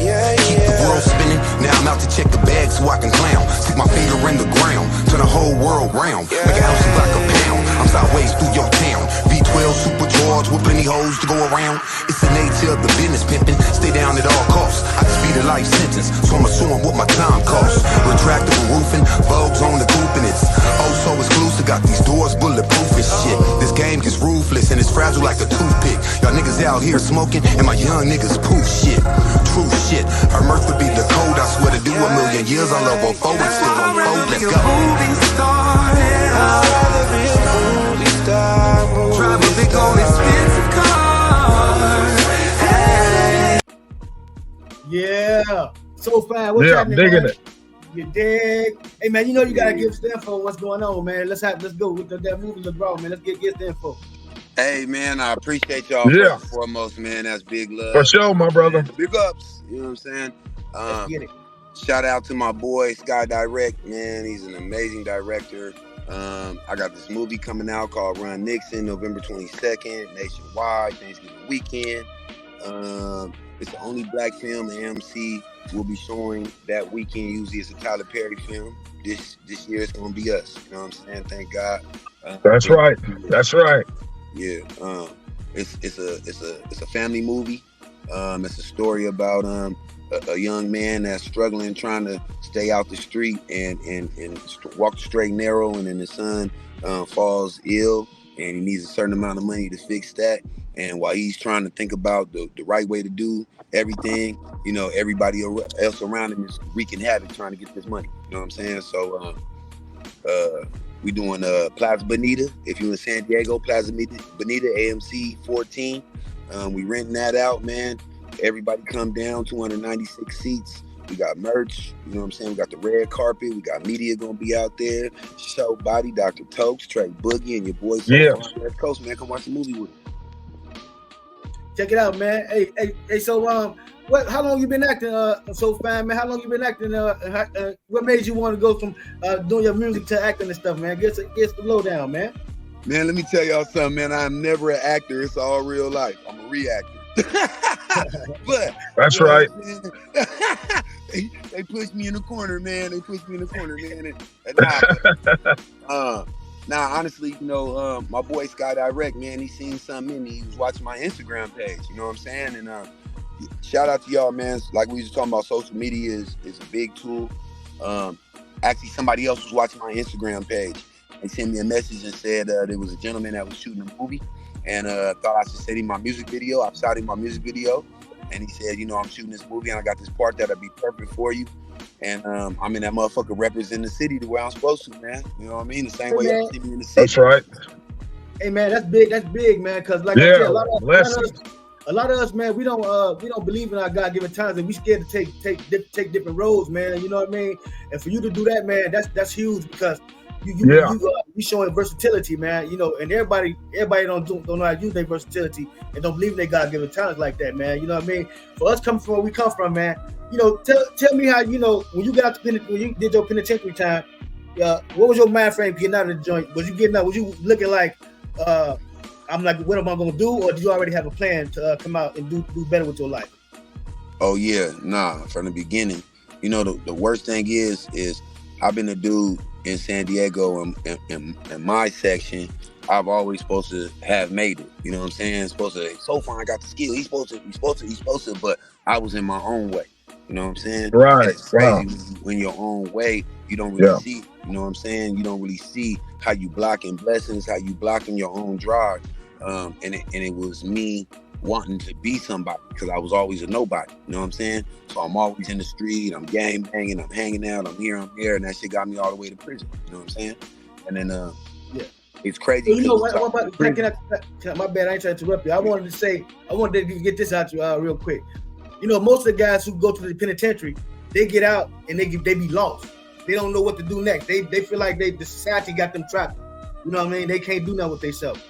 Keep the world spinning, now I'm out to check the bag so I can clown. Stick my finger in the ground, turn the whole world round. Make an ounce like a pound, I'm sideways through your town. V12 supercharged with plenty hoes to go around. It's the nature of the business pimping, stay down at all costs. I just beat a life sentence, so I'ma show 'em what my time costs. Retractable roofing, bugs on the coupe and it's oh so exclusive. Got these doors bulletproof and shit. This game gets ruthless and it's fragile like a toothpick. Y'all niggas out here smoking and my young niggas poof shit. True shit, her mirth would be the code. I swear to do a million years. I love her forward, still on fold. Let's go. Drive a big old expensive car. Yeah. So fine. What's Yeah, happening, digging man? it. You dig? Hey man, you know you gotta give the info on what's going on, man. Let's go with that movie LeBron, man. Let's get the info. Hey man, I appreciate y'all Yeah. first and foremost, man. That's big love. For sure, my brother. Big ups. You know what I'm saying? Let's get it. Shout out to my boy Sky Direct, man. He's an amazing director. I got this movie coming out called Run Nixon, November 22nd, nationwide, Thanksgiving weekend. It's the only black film AMC will be showing that weekend. Usually it's a Tyler Perry film. This year it's gonna be us. You know what I'm saying? Thank God. That's right. That's right. Yeah. It's a family movie. It's a story about a young man that's struggling, trying to stay out the street and walk the straight and narrow, and then his son falls ill and he needs a certain amount of money to fix that. And while he's trying to think about the right way to do everything, you know, everybody else around him is wreaking havoc trying to get this money. You know what I'm saying? So we doing Plaza Bonita. If you're in San Diego, Plaza Bonita, AMC 14. We renting that out, man. Everybody come down, 296 seats. We got merch, you know what I'm saying? We got the red carpet. We got media gonna be out there. Show Body, Dr. Tokes, Trey Boogie, and your boy on West Coast, man. Come watch the movie with me. Check it out, man. Hey. So how long you been acting? So fine, man. How long you been acting? What made you want to go from doing your music to acting and stuff, man? Get the lowdown, man. Man, let me tell y'all something, man. I'm never an actor. It's all real life. I'm a reactor. But that's right. They pushed me in the corner, man. Nah, honestly, you know, my boy Sky Direct, man, he seen something in me. He was watching my Instagram page, you know what I'm saying? And shout out to y'all, man. Like we was talking about, social media is a big tool. Actually, somebody else was watching my Instagram page. They sent me a message and said there was a gentleman that was shooting a movie and thought I should send him my music video. I shot him my music video. And he said, you know, I'm shooting this movie and I got this part that'll be perfect for you. And I'm in that motherfucker representing the city the way I'm supposed to, man. You know what I mean? The same way you see me in the city. That's right. Hey man, that's big, man. Cause like I said, a lot of us, man, we don't believe in our God-given talents, and we scared to take different roads, man. You know what I mean? And for you to do that, man, that's huge, because you showing versatility, man. You know, and everybody don't know how to use their versatility and don't believe in their God-given talents like that, man. You know what I mean? For us coming from where we come from, man, you know, tell me how, you know, when you got when you did your penitentiary time, what was your mind frame getting out of the joint? Was you looking like, I'm like, what am I gonna do, or did you already have a plan to come out and do better with your life? Oh yeah, nah. From the beginning, you know, the worst thing is I've been a dude in San Diego and in my section. I've always supposed to have made it. You know what I'm saying? Supposed to, SOPHYNE got the skill. He's supposed to, but I was in my own way. You know what I'm saying? Right. It's crazy when your own way, you don't really see. You know what I'm saying? You don't really see how you blocking blessings, how you blocking your own drive. and it was me wanting to be somebody because I was always a nobody. You know what I'm saying? So I'm always in the street. I'm gang banging. I'm hanging out. I'm here. And that shit got me all the way to prison. You know what I'm saying? And then it's crazy. You know what? My bad. I ain't trying to interrupt you. I wanted to get this out to you real quick. You know, most of the guys who go to the penitentiary, they get out and they be lost. They don't know what to do next. They feel like the society got them trapped. You know what I mean? They can't do nothing with themselves.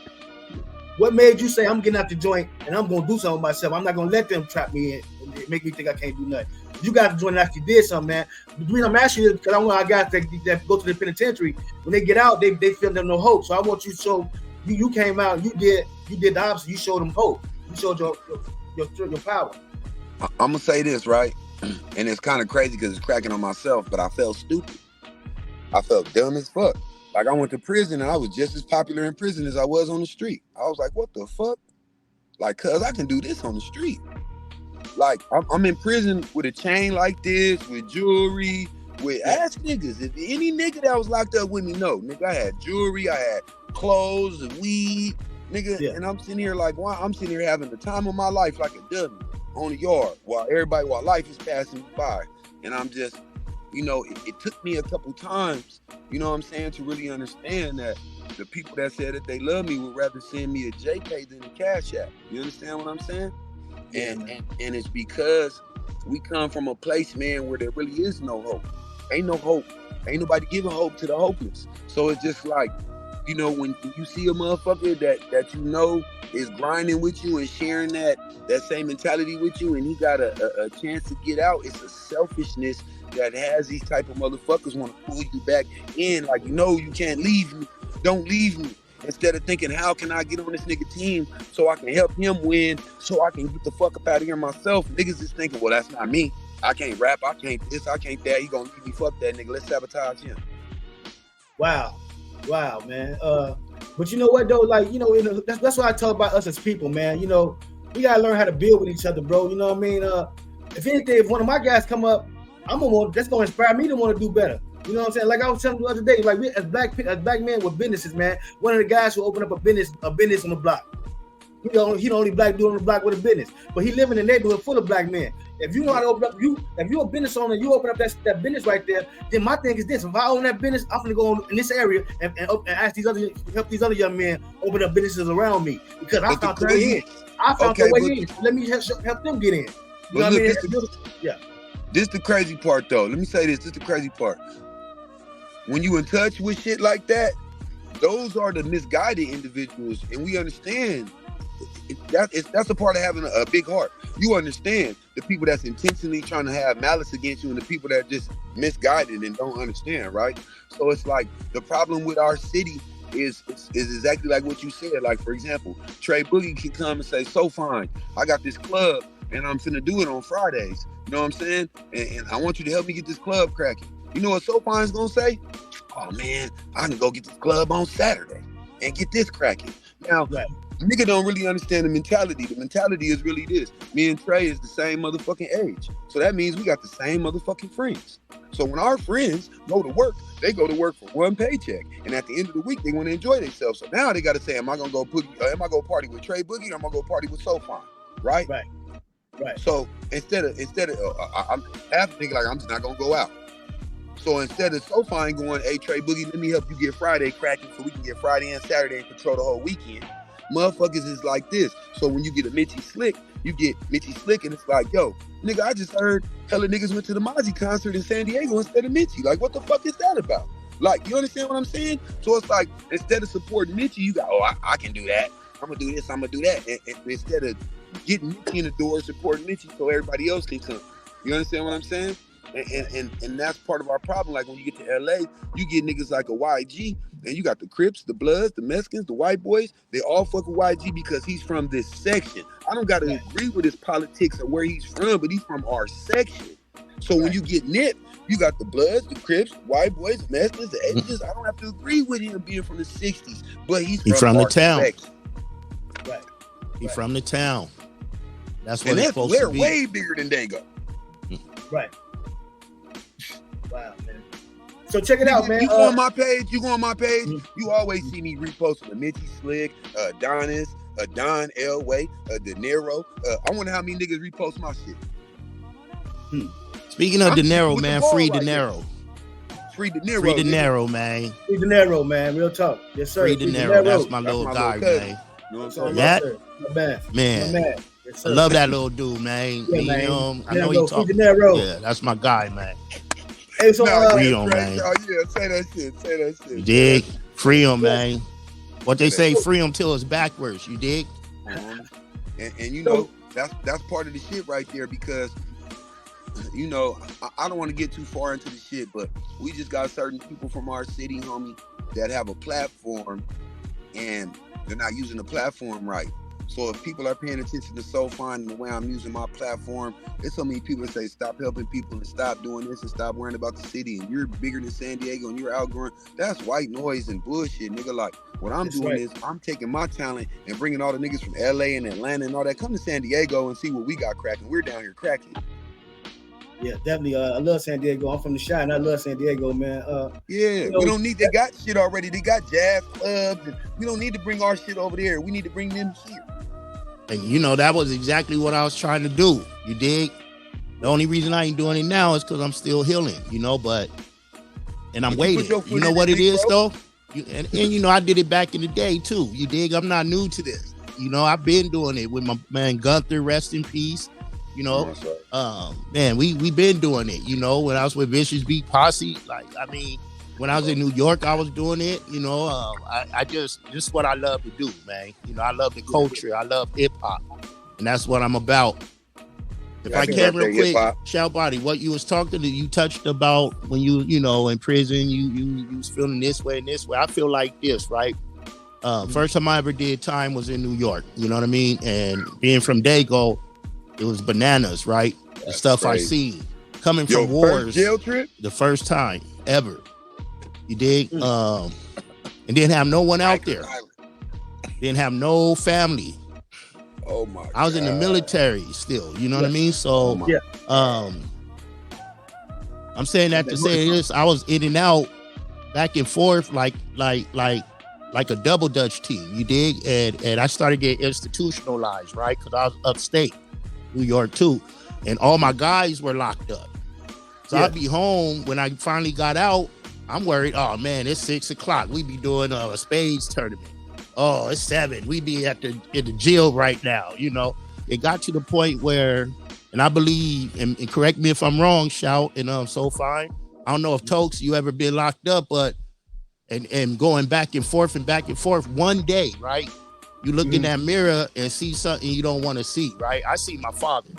What made you say I'm getting out the joint and I'm gonna do something with myself? I'm not gonna let them trap me in and make me think I can't do nothing. You got to join and actually did something, man. The reason I'm asking you is because I want our guys that go to the penitentiary, when they get out, they feel them no hope. So I want you to show you came out, you did the opposite. You showed them hope. You showed your power. I'm gonna say this, right? And it's kind of crazy because it's cracking on myself, but I felt stupid. I felt dumb as fuck. Like I went to prison and I was just as popular in prison as I was on the street. I was like, what the fuck? Like, cuz I can do this on the street. Like I'm in prison with a chain like this, with jewelry, with ask niggas. If any nigga that was locked up with me, no, nigga, I had jewelry, I had clothes and weed, nigga, and I'm sitting here like, why? I'm sitting here having the time of my life like a dummy on the yard while life is passing by. And I'm just, you know, it took me a couple times, you know what I'm saying, to really understand that the people that said that they love me would rather send me a JK than a Cash App. You understand what I'm saying? And it's because we come from a place, man, where there really is no hope. Ain't no hope. Ain't nobody giving hope to the hopeless. So it's just like, you know, when you see a motherfucker that you know is grinding with you and sharing that same mentality with you, and he got a chance to get out, it's a selfishness that has these type of motherfuckers want to pull you back in. Like, you know, you can't leave me. Don't leave me. Instead of thinking, how can I get on this nigga team so I can help him win, so I can get the fuck up out of here myself? Niggas is thinking, well, that's not me. I can't rap. I can't this. I can't that. He gonna leave me. Fuck that nigga. Let's sabotage him. Wow, man. But you know what though? Like, you know, that's why I talk about us as people, man. You know, we gotta learn how to build with each other, bro. You know what I mean? If anything, if one of my guys come up, that's gonna inspire me to want to do better. You know what I'm saying? Like I was telling you the other day, like we as black men with businesses, man. One of the guys who opened up a business on the block. He the only black dude on the block with a business, but he live in a neighborhood full of black men. If you know how to open up, if you're a business owner, you open up that business right there. Then my thing is this: if I own that business, I'm gonna go in this area and ask help these other young men open up businesses around me because I found the way in. I found the way in. Let me help them get in. You know what I mean? This is the crazy part, though. Let me say this. This is the crazy part. When you in touch with shit like that, those are the misguided individuals, and we understand. That's a part of having a big heart. You understand the people that's intentionally trying to have malice against you and the people that are just misguided and don't understand, right? So it's like the problem with our city is exactly like what you said. Like, for example, Trey Boogie can come and say, SOPHYNE, I got this club and I'm finna do it on Fridays. You know what I'm saying? And I want you to help me get this club cracking. You know what SOPHYNE's gonna say? Oh man, I can go get this club on Saturday and get this cracking. Now, nigga don't really understand the mentality. The mentality is really this. Me and Trey is the same motherfucking age. So that means we got the same motherfucking friends. So when our friends go to work, they go to work for one paycheck. And at the end of the week, they want to enjoy themselves. So now they got to say, am I going to party with Trey Boogie or am I going to party with SOPHYNE? Right? Right. So instead of I'm half thinking like I'm just not going to go out. So instead of SOPHYNE going, hey, Trey Boogie, let me help you get Friday cracking so we can get Friday and Saturday and control the whole weekend. Motherfuckers is like this. So when you get a Mitchie Slick, you get Mitchie Slick and it's like, yo, nigga, I just heard hella niggas went to the Mozzie concert in San Diego instead of Mitchie. Like, what the fuck is that about? Like, you understand what I'm saying? So it's like, instead of supporting Mitchie, you got, I can do that. I'm gonna do this, I'm gonna do that. And instead of getting Mitchie in the door, supporting Mitchie so everybody else can come. You understand what I'm saying? And that's part of our problem. Like when you get to LA, you get niggas like a YG, and you got the Crips, the Bloods, the Mexicans, the white boys. They all fuck with YG because he's from this section. I don't gotta agree with his politics or where he's from, but he's from our section. So when you get Nip, you got the Bloods, the Crips, white boys, the Mexicans, the Edges. I don't have to agree with him being from the 60s, but he's from the town. Section. Right. He's from the town. That's what and it's supposed to be. They're way bigger than Dago. Right. Wow, man. So check it out, man. You go on my page. You always see me reposting a Mitchie Slick, Adonis, Don Elway, De Niro. I wonder how many niggas repost my shit. Speaking of De Niro, man, free De Niro. Free De Niro. Free De Niro, man. Free De Niro, man. Real talk. Yes, sir. Free De Niro. That's my little guy, man. You know what I'm saying? That man. Man. Yes, I love that little dude, man. Yeah, You man. know, I Yeah, know bro, he talking. Free De Niro. Yeah, that's my guy, man. Hey, so free him, man. Oh, yeah, say that shit. You dig? Free him, man. What they say, free him till it's backwards. You dig? And you know, that's part of the shit right there, because you know, I don't want to get too far into the shit, but we just got certain people from our city, homie, that have a platform and they're not using the platform right. So if people are paying attention to SOPHYNE and the way I'm using my platform, there's so many people that say stop helping people and stop doing this and stop worrying about the city, and you're bigger than San Diego and you're outgrowing. That's white noise and bullshit, nigga. Like, what I'm doing is I'm taking my talent and bringing all the niggas from LA and Atlanta and all that, come to San Diego and see what we got cracking. We're down here cracking. Yeah, definitely. I love San Diego. I'm from the Chi, and I love San Diego, man. We don't need. They got shit already. They got jazz clubs, and we don't need to bring our shit over there. We need to bring them here. And you know, that was exactly what I was trying to do. You dig? The only reason I ain't doing it now is because I'm still healing, you know, and I'm waiting. You know what it is, though? And you know, I did it back in the day, too. You dig? I'm not new to this. You know, I've been doing it with my man Gunther, rest in peace. You know, man, we been doing it. You know, when I was with Vicious Beat Posse, like, I mean, when I was in New York, I was doing it. You know, I just what I love to do, man. You know, I love the culture. I love hip hop, and that's what I'm about. If I can real quick, Shout Body, what you was talking to, you touched about when you know, in prison, you was feeling this way and this way. I feel like this, right? First time I ever did time was in New York. You know what I mean? And being from Dago, it was bananas, right? The stuff crazy. I seen coming from wars. First jail trip? The first time ever. You dig? And didn't have no one out there. Didn't have no family. Oh my! I was in the military still. You know what I mean? So, I'm saying that to say this. I was in and out, back and forth, like a double Dutch team. You dig? And I started getting institutionalized, right? Because I was upstate, New York too, and all my guys were locked up. So I'd be home when I finally got out. I'm worried. Oh man, it's 6 o'clock. We be doing a spades tournament. Oh, it's 7. We be in the jail right now. You know, it got to the point where, and I believe, and correct me if I'm wrong, Shout and SOPHYNE. I don't know if Tokes, you ever been locked up, but and going back and forth. One day, right? You look in that mirror and see something you don't want to see, right? I see my father.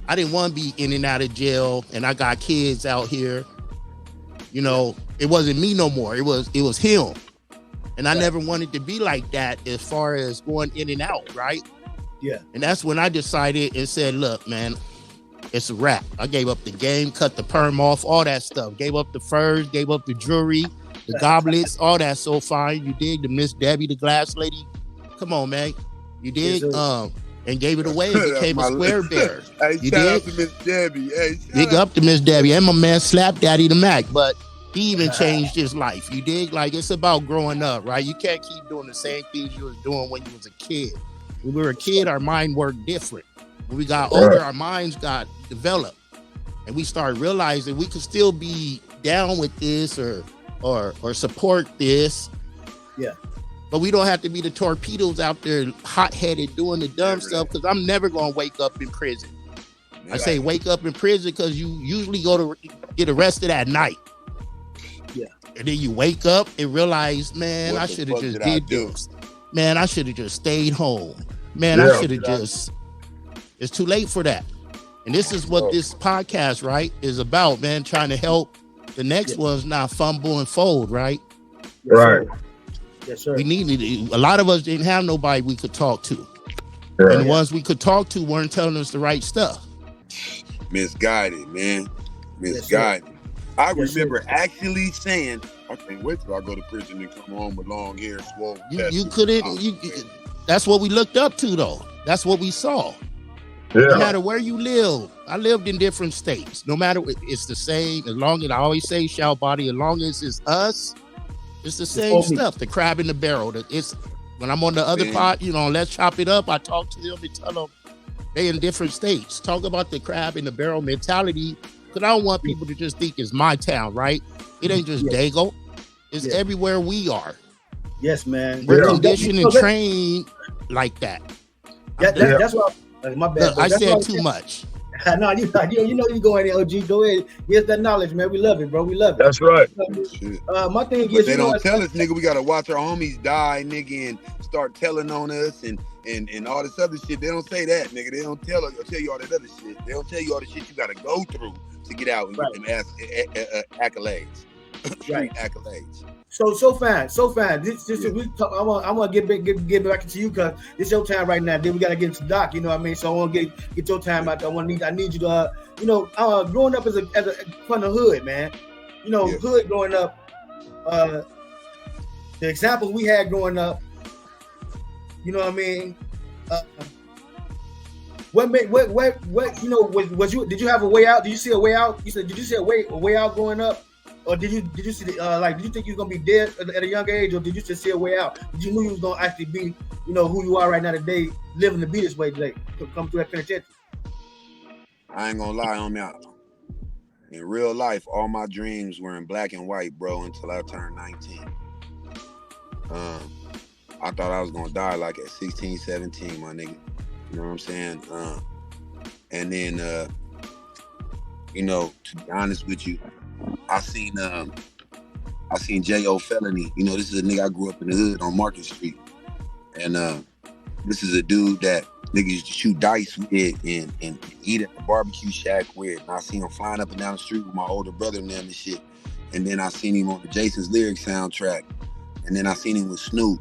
I didn't want to be in and out of jail, and I got kids out here. You know, it wasn't me no more. It was him. And I never wanted to be like that as far as going in and out, right? Yeah. And that's when I decided and said, look, man, it's a wrap. I gave up the game, cut the perm off, all that stuff. Gave up the furs, gave up the jewelry, the goblets, all that SOPHYNE. You dig? The Miss Debbie, the glass lady. Come on, man. You dig? And gave it away and became a square bear. Hey, you shout dig? out to Miss Debbie. Hey, Big up to Miss Debbie and my man Slap Daddy the Mac, but he even changed his life. You dig? Like, it's about growing up, right? You can't keep doing the same things you was doing when you was a kid. When we were a kid, our mind worked different. When we got older, our minds got developed, and we started realizing we could still be down with this or support this. Yeah. But we don't have to be the torpedoes out there hot-headed doing the dumb stuff, because I'm never going to wake up in prison. I say wake up in prison because you usually go to get arrested at night. Yeah. And then you wake up and realize, man, I should have just did this. Man, I should have just stayed home. Man, I should have just... It's too late for that. And this is what this podcast, right, is about, man, trying to help the next ones not fumble and fold, right? Right. Yes, sir. We needed, a lot of us didn't have nobody we could talk to. And the ones we could talk to weren't telling us the right stuff. Misguided, man. Misguided. I remember actually saying, I can't wait till I go to prison and come home with long hair, swollen. You couldn't, that's what we looked up to, though. That's what we saw. No matter where you live, I lived in different states. No matter, it's the same. As long as I always say, shout body, as long as it's us, it's the same stuff. The crab in the barrel. It's when I'm on the other pot, you know, let's chop it up. I talk to them and tell them they in different states. Talk about the crab in the barrel mentality, because I don't want people to just think it's my town, right? It ain't just Dago. It's everywhere we are. Yes, man. We're conditioned and trained like that. That's what. My bad. Look, I said too much. No, you know you go in there, OG. Go ahead. Get that knowledge, man. We love it, bro. We love it. That's right. My thing But is, they don't tell us, nigga. We gotta watch our homies die, nigga, and start telling on us and all this other shit. They don't say that, nigga. They don't tell you all that other shit. They don't tell you all the shit you gotta go through to get out and get them accolades, street accolades. So fine. This we talk, I want to get back to you because it's your time right now. Then we gotta get into Doc. You know what I mean? So I want to get your time out there. I need you to, growing up as a from the hood, man. You know, hood growing up. The examples we had growing up. You know what I mean? What you know? Was you? Did you have a way out? Did you see a way out? You said, did you see a way out growing up? Or did you see did you think you was gonna be dead at a young age, or did you just see a way out? Did you know you was gonna actually be, who you are right now today, living to be this way today, to come through that penitentiary? I ain't gonna lie on me. In real life, all my dreams were in black and white, bro, until I turned 19. I thought I was gonna die like at 16, 17, my nigga. You know what I'm saying? And then to be honest with you, I seen J.O. Felony. This is a nigga I grew up in the hood on Market Street. And this is a dude that niggas used to shoot dice with and eat at the barbecue shack with. And I seen him flying up and down the street with my older brother and them and shit. And then I seen him on the Jason's Lyrics soundtrack. And then I seen him with Snoop.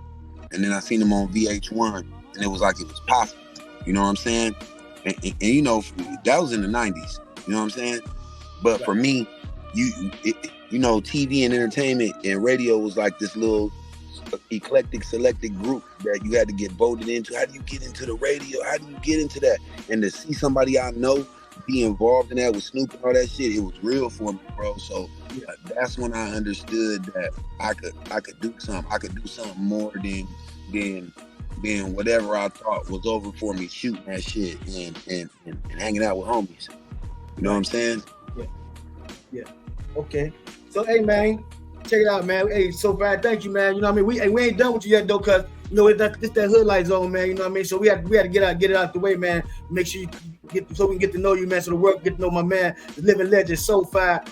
And then I seen him on VH1. And it was like it was possible. You know what I'm saying? And that was in the 90s. You know what I'm saying? But for me, TV and entertainment and radio was like this little eclectic selected group that you had to get voted into. How do you get into the radio? How do you get into that? And to see somebody I know be involved in that with Snoop and all that shit, it was real for me, bro. So that's when I understood that I could do something. I could do something more than whatever I thought was over for me, shooting that shit and hanging out with homies. You know what I'm saying? Yeah. Okay. So, hey, man, check it out, man. Hey, SOPHYNE, thank you, man. You know what I mean? We ain't done with you yet, though, because, it's that hood light zone, man. You know what I mean? So we had to get it out the way, man. Make sure so we can get to know you, man. So the world get to know my man, the living legend, SOPHYNE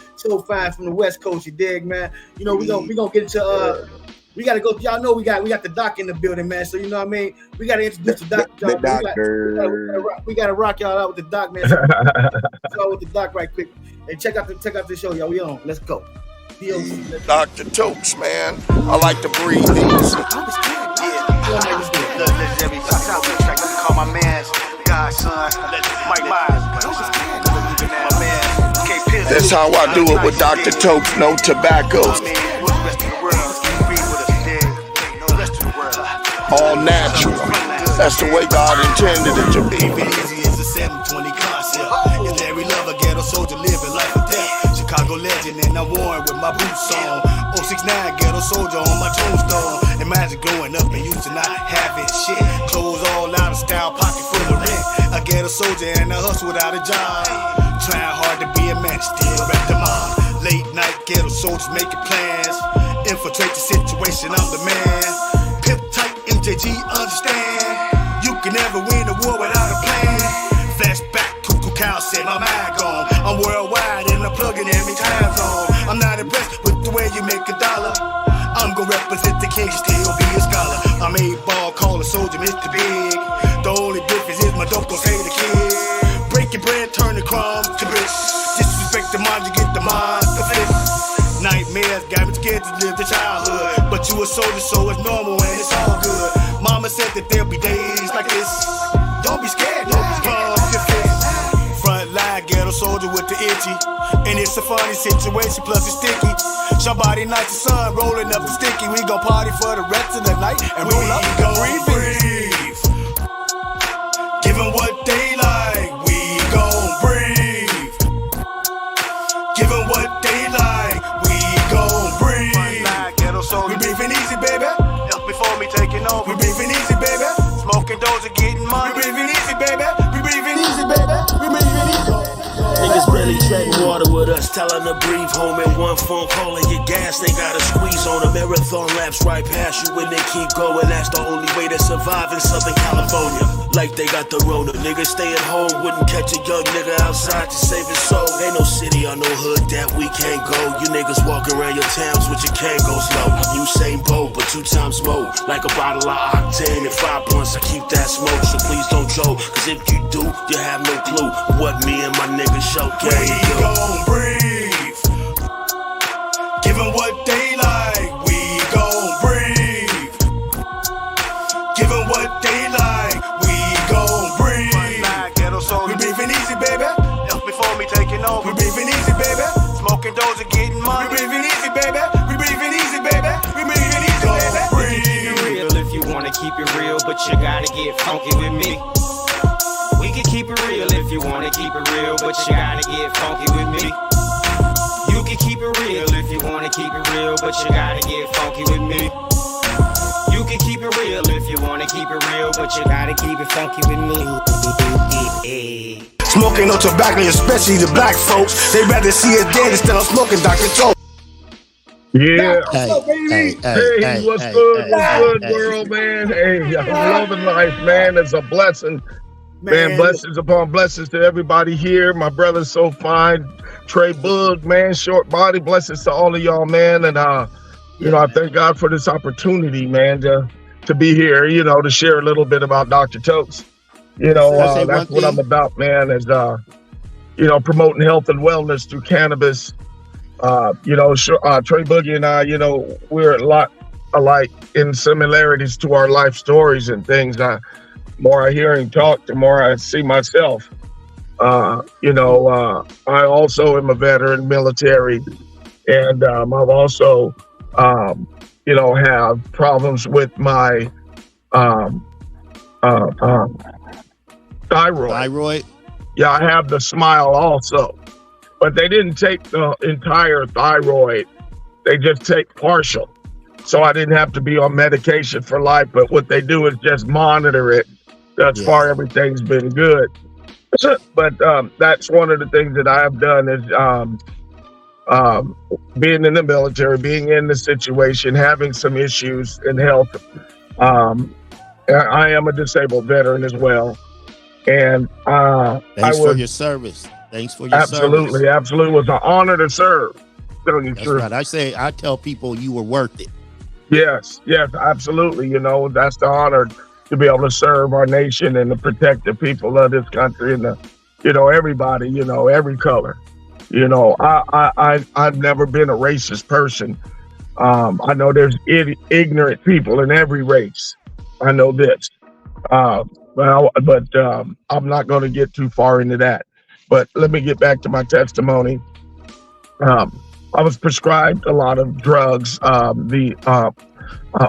from the West Coast, you dig, man? We gonna get into we gotta go. Y'all know we got the doc in the building, man. So you know what I mean. We gotta introduce the doc. The doctor. We gotta rock y'all out with the doc, man. So start with the doc right quick. And check out the show, y'all. We on. Let's go. Dr. Tokes, man. I like to breathe these. Let me call my man, godson, Mike Myers. That's how I do it with Dr. Tokes, no tobacco. All natural. That's the way God intended it to be. It's a 720 concept. It's every lover, ghetto soldier living life or death. Chicago legend, and I'm worn with my boots on. 069 ghetto soldier on my tombstone. Imagine growing up and used to not having shit. Clothes all out of style, pocket full of rent. A ghetto soldier and a hustle without a job. Trying hard to be a man, still rep the mob. Late night ghetto soldiers making plans. Infiltrate the situation, I'm the man. Pip tight, MJG, understand. You can never win a war without a plan. Flashback, Cuckoo Cow said my mind gone. I'm worldwide and I'm plugging every time zone. I'm not impressed with the way you make a dollar. I'm gonna represent the king, still be a scholar. I'm A-ball, call a soldier Mr. Big. The only difference is my dope gon' say the kid. Breaking bread, turn the crumbs to bricks. Disrespect the mind, you get the mind to flip. Nightmares got me scared to live the childhood. But you a soldier, so it's normal and it's all good. Mama said that there'll be days like this. Don't be scared, don't be scared. Your fist. Frontline ghetto soldier with the itchy. And it's a funny situation, plus it's sticky. Somebody night the sun rolling up the sticky. We gon' party for the rest of the night and roll up and breathe. Give them what they like. Give them what they like, we gon' breathe. Frontline, Ghetto Soulja. We breathing easy, baby. Help before me taking over. We breathing easy, baby. Smoking those and getting money. We breathing easy, baby. We breathing easy, baby. We breathing easy. Niggas barely treading water with us, telling to breathe home in one phone call and get gas. They gotta squeeze on a marathon laps right past you and they keep going. That's the only way to survive in Southern California. Like they got the Rona. Niggas stay at home, wouldn't catch a young nigga outside to save his soul. Ain't no city or no hood that we can't go. You niggas walk around your towns with your can go slow. You same boat, but 2 times more. Like a bottle of octane and 5 blunts, I keep that smoke. So please don't joke, cause if you do, you have no clue what me and my niggas show can we gon' breathe. Give them what they like, we gon' breathe. Give them what they like, we gon' breathe. Frontline, Ghetto Soulja. We breathing easy, baby. Help before me taking over. We breathing easy, baby. Smoking those and getting money. We breathing easy, baby. We breathing easy, baby. We breathing easy, baby. Keep it real if you wanna keep it real, but you gotta get funky with me. We can keep it real if you wanna keep it real, but you gotta get funky with me. You can keep it real if you wanna keep it real, but you gotta get funky with me. You can keep it real if you wanna keep it real, but you gotta keep it funky with me. Smoking no tobacco, especially the black folks. They rather see us dead instead of smoking Dr. Tokes. Yeah. Hey, what's good? What's good, world, man? Hey, I'm loving life, man. It's a blessing. Man, blessings upon blessings to everybody here. My brother SOPHYNE, Trey Boog, man, short body. Blessings to all of y'all, man. And you know, I thank God for this opportunity, man, to be here, you know, to share a little bit about Dr. Tokes. You know, that's what I'm about, man, is you know, promoting health and wellness through cannabis. You know, Trey Boogie and I, you know, we're a lot alike in similarities to our life stories and things. The more I hear him talk, the more I see myself. You know, I also am a veteran military, and I've also, you know, have problems with my thyroid. Yeah, I have the smile also. But they didn't take the entire thyroid. They just take partial. So I didn't have to be on medication for life. But what they do is just monitor it. Thus far, everything's been good. But that's one of the things that I have done is being in the military, being in the situation, having some issues in health. I am a disabled veteran as well. And thanks for your service. Thanks for your service. Absolutely. It was an honor to serve. That's right. I tell people you were worth it. Yes, absolutely. You know, that's the honor to be able to serve our nation and to protect the people of this country and you know, everybody, you know, every color. You know, I've never been a racist person. I know there's ignorant people in every race. I know this. But I'm not going to get too far into that. But let me get back to my testimony. I was prescribed a lot of drugs, the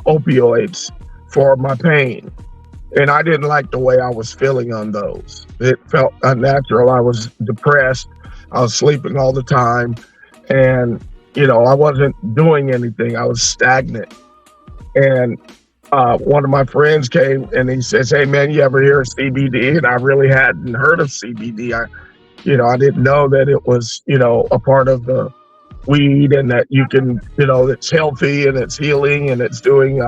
opioids for my pain. And I didn't like the way I was feeling on those. It felt unnatural. I was depressed. I was sleeping all the time. And, you know, I wasn't doing anything. I was stagnant. And one of my friends came and he says, "Hey, man, you ever hear of CBD?" And I really hadn't heard of CBD. I didn't know that it was, you know, a part of the weed and that you can, you know, it's healthy and it's healing and it's doing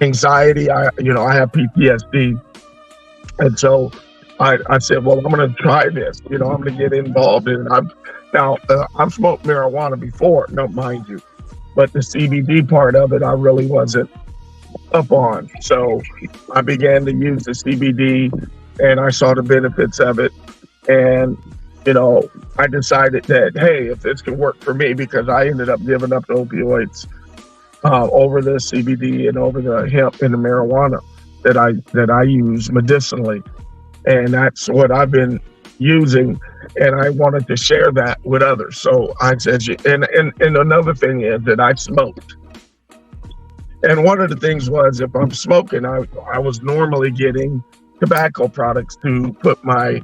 anxiety. I have PTSD. And so I said, well, I'm going to try this. You know, I'm going to get involved in it. I've smoked marijuana before, don't mind you. But the CBD part of it, I really wasn't up on. So I began to use the CBD and I saw the benefits of it. And, you know, I decided that, hey, if this can work for me, because I ended up giving up the opioids over the CBD and over the hemp and the marijuana that I use medicinally. And that's what I've been using. And I wanted to share that with others. So I said, and another thing is that I smoked. And one of the things was, if I'm smoking, I was normally getting tobacco products to put my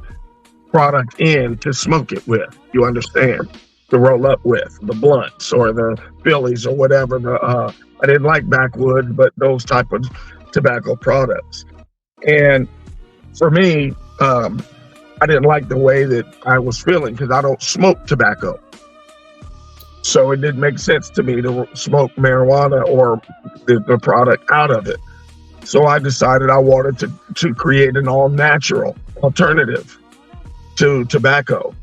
product in to smoke it with. You understand? roll up with, the blunts or the Phillies or whatever. I didn't like backwoods, but those type of tobacco products. And for me, I didn't like the way that I was feeling because I don't smoke tobacco. So it didn't make sense to me to smoke marijuana or the product out of it. So I decided I wanted to create an all-natural alternative to tobacco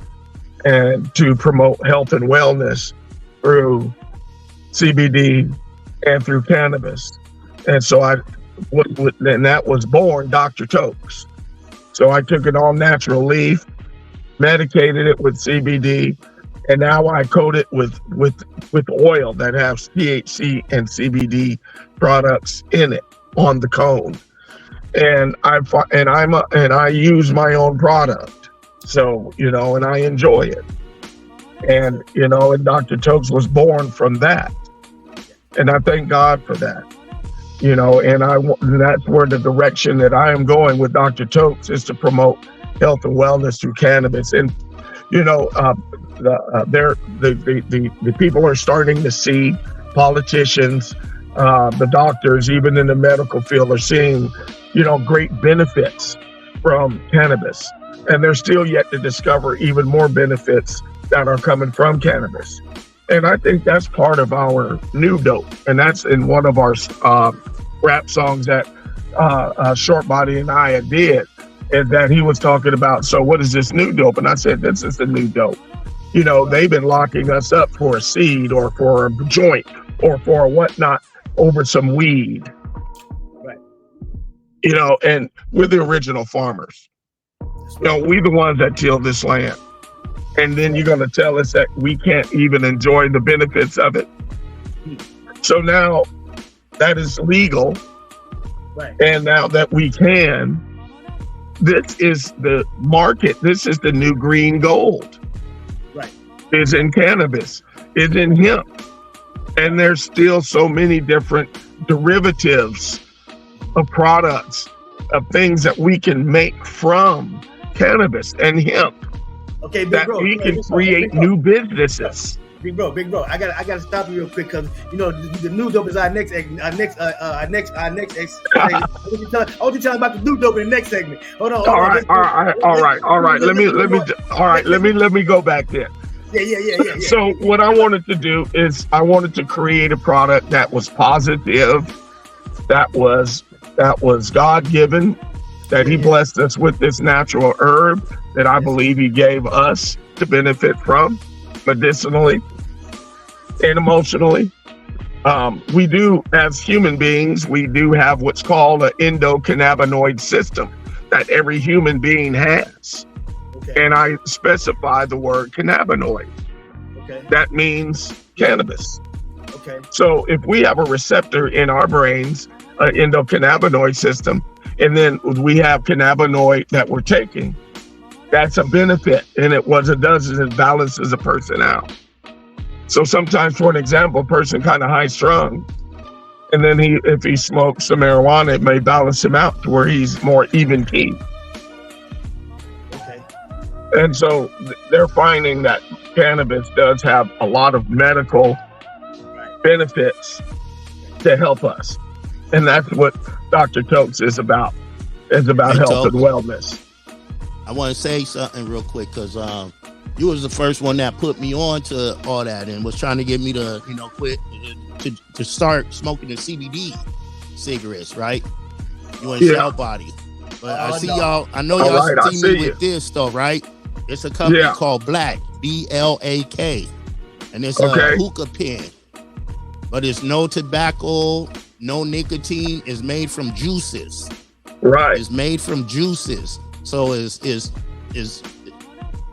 and to promote health and wellness through CBD and through cannabis. And so and that was born Dr. Tokes. So I took an all-natural leaf, medicated it with CBD, and now I coat it with oil that has THC and CBD products in it on the cone. And I use my own product. So, and I enjoy it. And, and Dr. Tokes was born from that. And I thank God for that. And that's where the direction that I am going with Dr. Tokes is to promote health and wellness through cannabis. And, the people are starting to see, politicians, the doctors, even in the medical field, are seeing, great benefits from cannabis. And they're still yet to discover even more benefits that are coming from cannabis. And I think that's part of our new dope. And that's in one of our rap songs that Short Body and I did, is that he was talking about, so what is this new dope? And I said, this is the new dope. They've been locking us up for a seed or for a joint or for a whatnot over some weed. Right. And we're the original farmers. We the ones that till this land. And then you're going to tell us that we can't even enjoy the benefits of it. So now that is legal. Right. And now that we can, this is the market. This is the new green gold. Right. Is in cannabis, is in hemp. And there's still so many different derivatives of products, of things that we can make from cannabis and hemp. Okay, Big that Bro, we can create new businesses. Big Bro, I gotta stop you real quick because the new dope is our next. I want you to tell about the new dope in the next segment. Hold on. All right. Let me go back there. Yeah. So what I wanted to do is I wanted to create a product that was positive, that was God-given, that he blessed us with this natural herb that I believe he gave us to benefit from medicinally and emotionally. We do, as human beings, we do have what's called an endocannabinoid system that every human being has. Okay. And I specify the word cannabinoid. Okay. That means cannabis. Okay. So if we have a receptor in our brains, an endocannabinoid system, and then we have cannabinoid that we're taking, that's a benefit. And what it does is it balances a person out. So sometimes, for an example, a person kind of high strung, and then if he smokes some marijuana, it may balance him out to where he's more even key. Okay. And so they're finding that cannabis does have a lot of medical benefits to help us. And that's what Dr. Tokes is about. It's about health and wellness. I want to say something real quick because you was the first one that put me on to all that and was trying to get me to, quit to start smoking the CBD cigarettes, right? You and Shout Body. But I see y'all, I know y'all see me with this stuff, right? It's a company called Black, BLAK. And it's a hookah pen. But it's no tobacco, no nicotine. It's made from juices. Right. It's made from juices. So is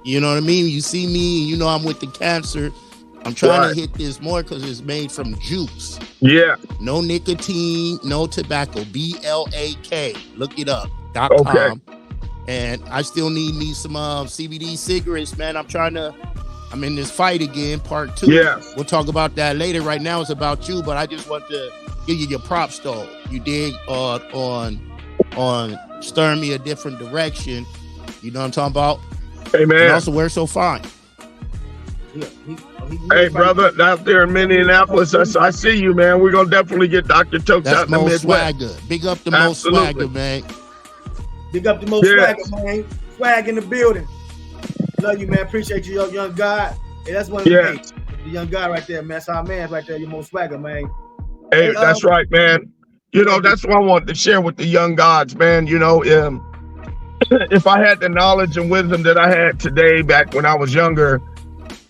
you know what I mean? You see me, I'm with the cancer. I'm trying to hit this more because it's made from juice. Yeah. No nicotine, no tobacco. BLAK. Look it up. .com. And I still need me some CBD cigarettes, man. I'm in this fight again, part 2. Yeah. We'll talk about that later. Right now it's about you, but I just want to give you your props though. You dig on stirring me a different direction. You know what I'm talking about? Hey man. And also, we're so fine. Yeah, Hey, brother, out there in Minneapolis, I see you, man. We're going to definitely get Dr. Tokes out in the Midwest. Swagger. Big up the most swagger, man. Big up the most swagger, man. Swag in the building. Love you, man. Appreciate you, young God. Hey, that's one of the young God right there, man. That's our man right there. Your most swagger, man. Hey, that's right, man. You know, that's what I wanted to share with the young gods, man. You know, if I had the knowledge and wisdom that I had today back when I was younger,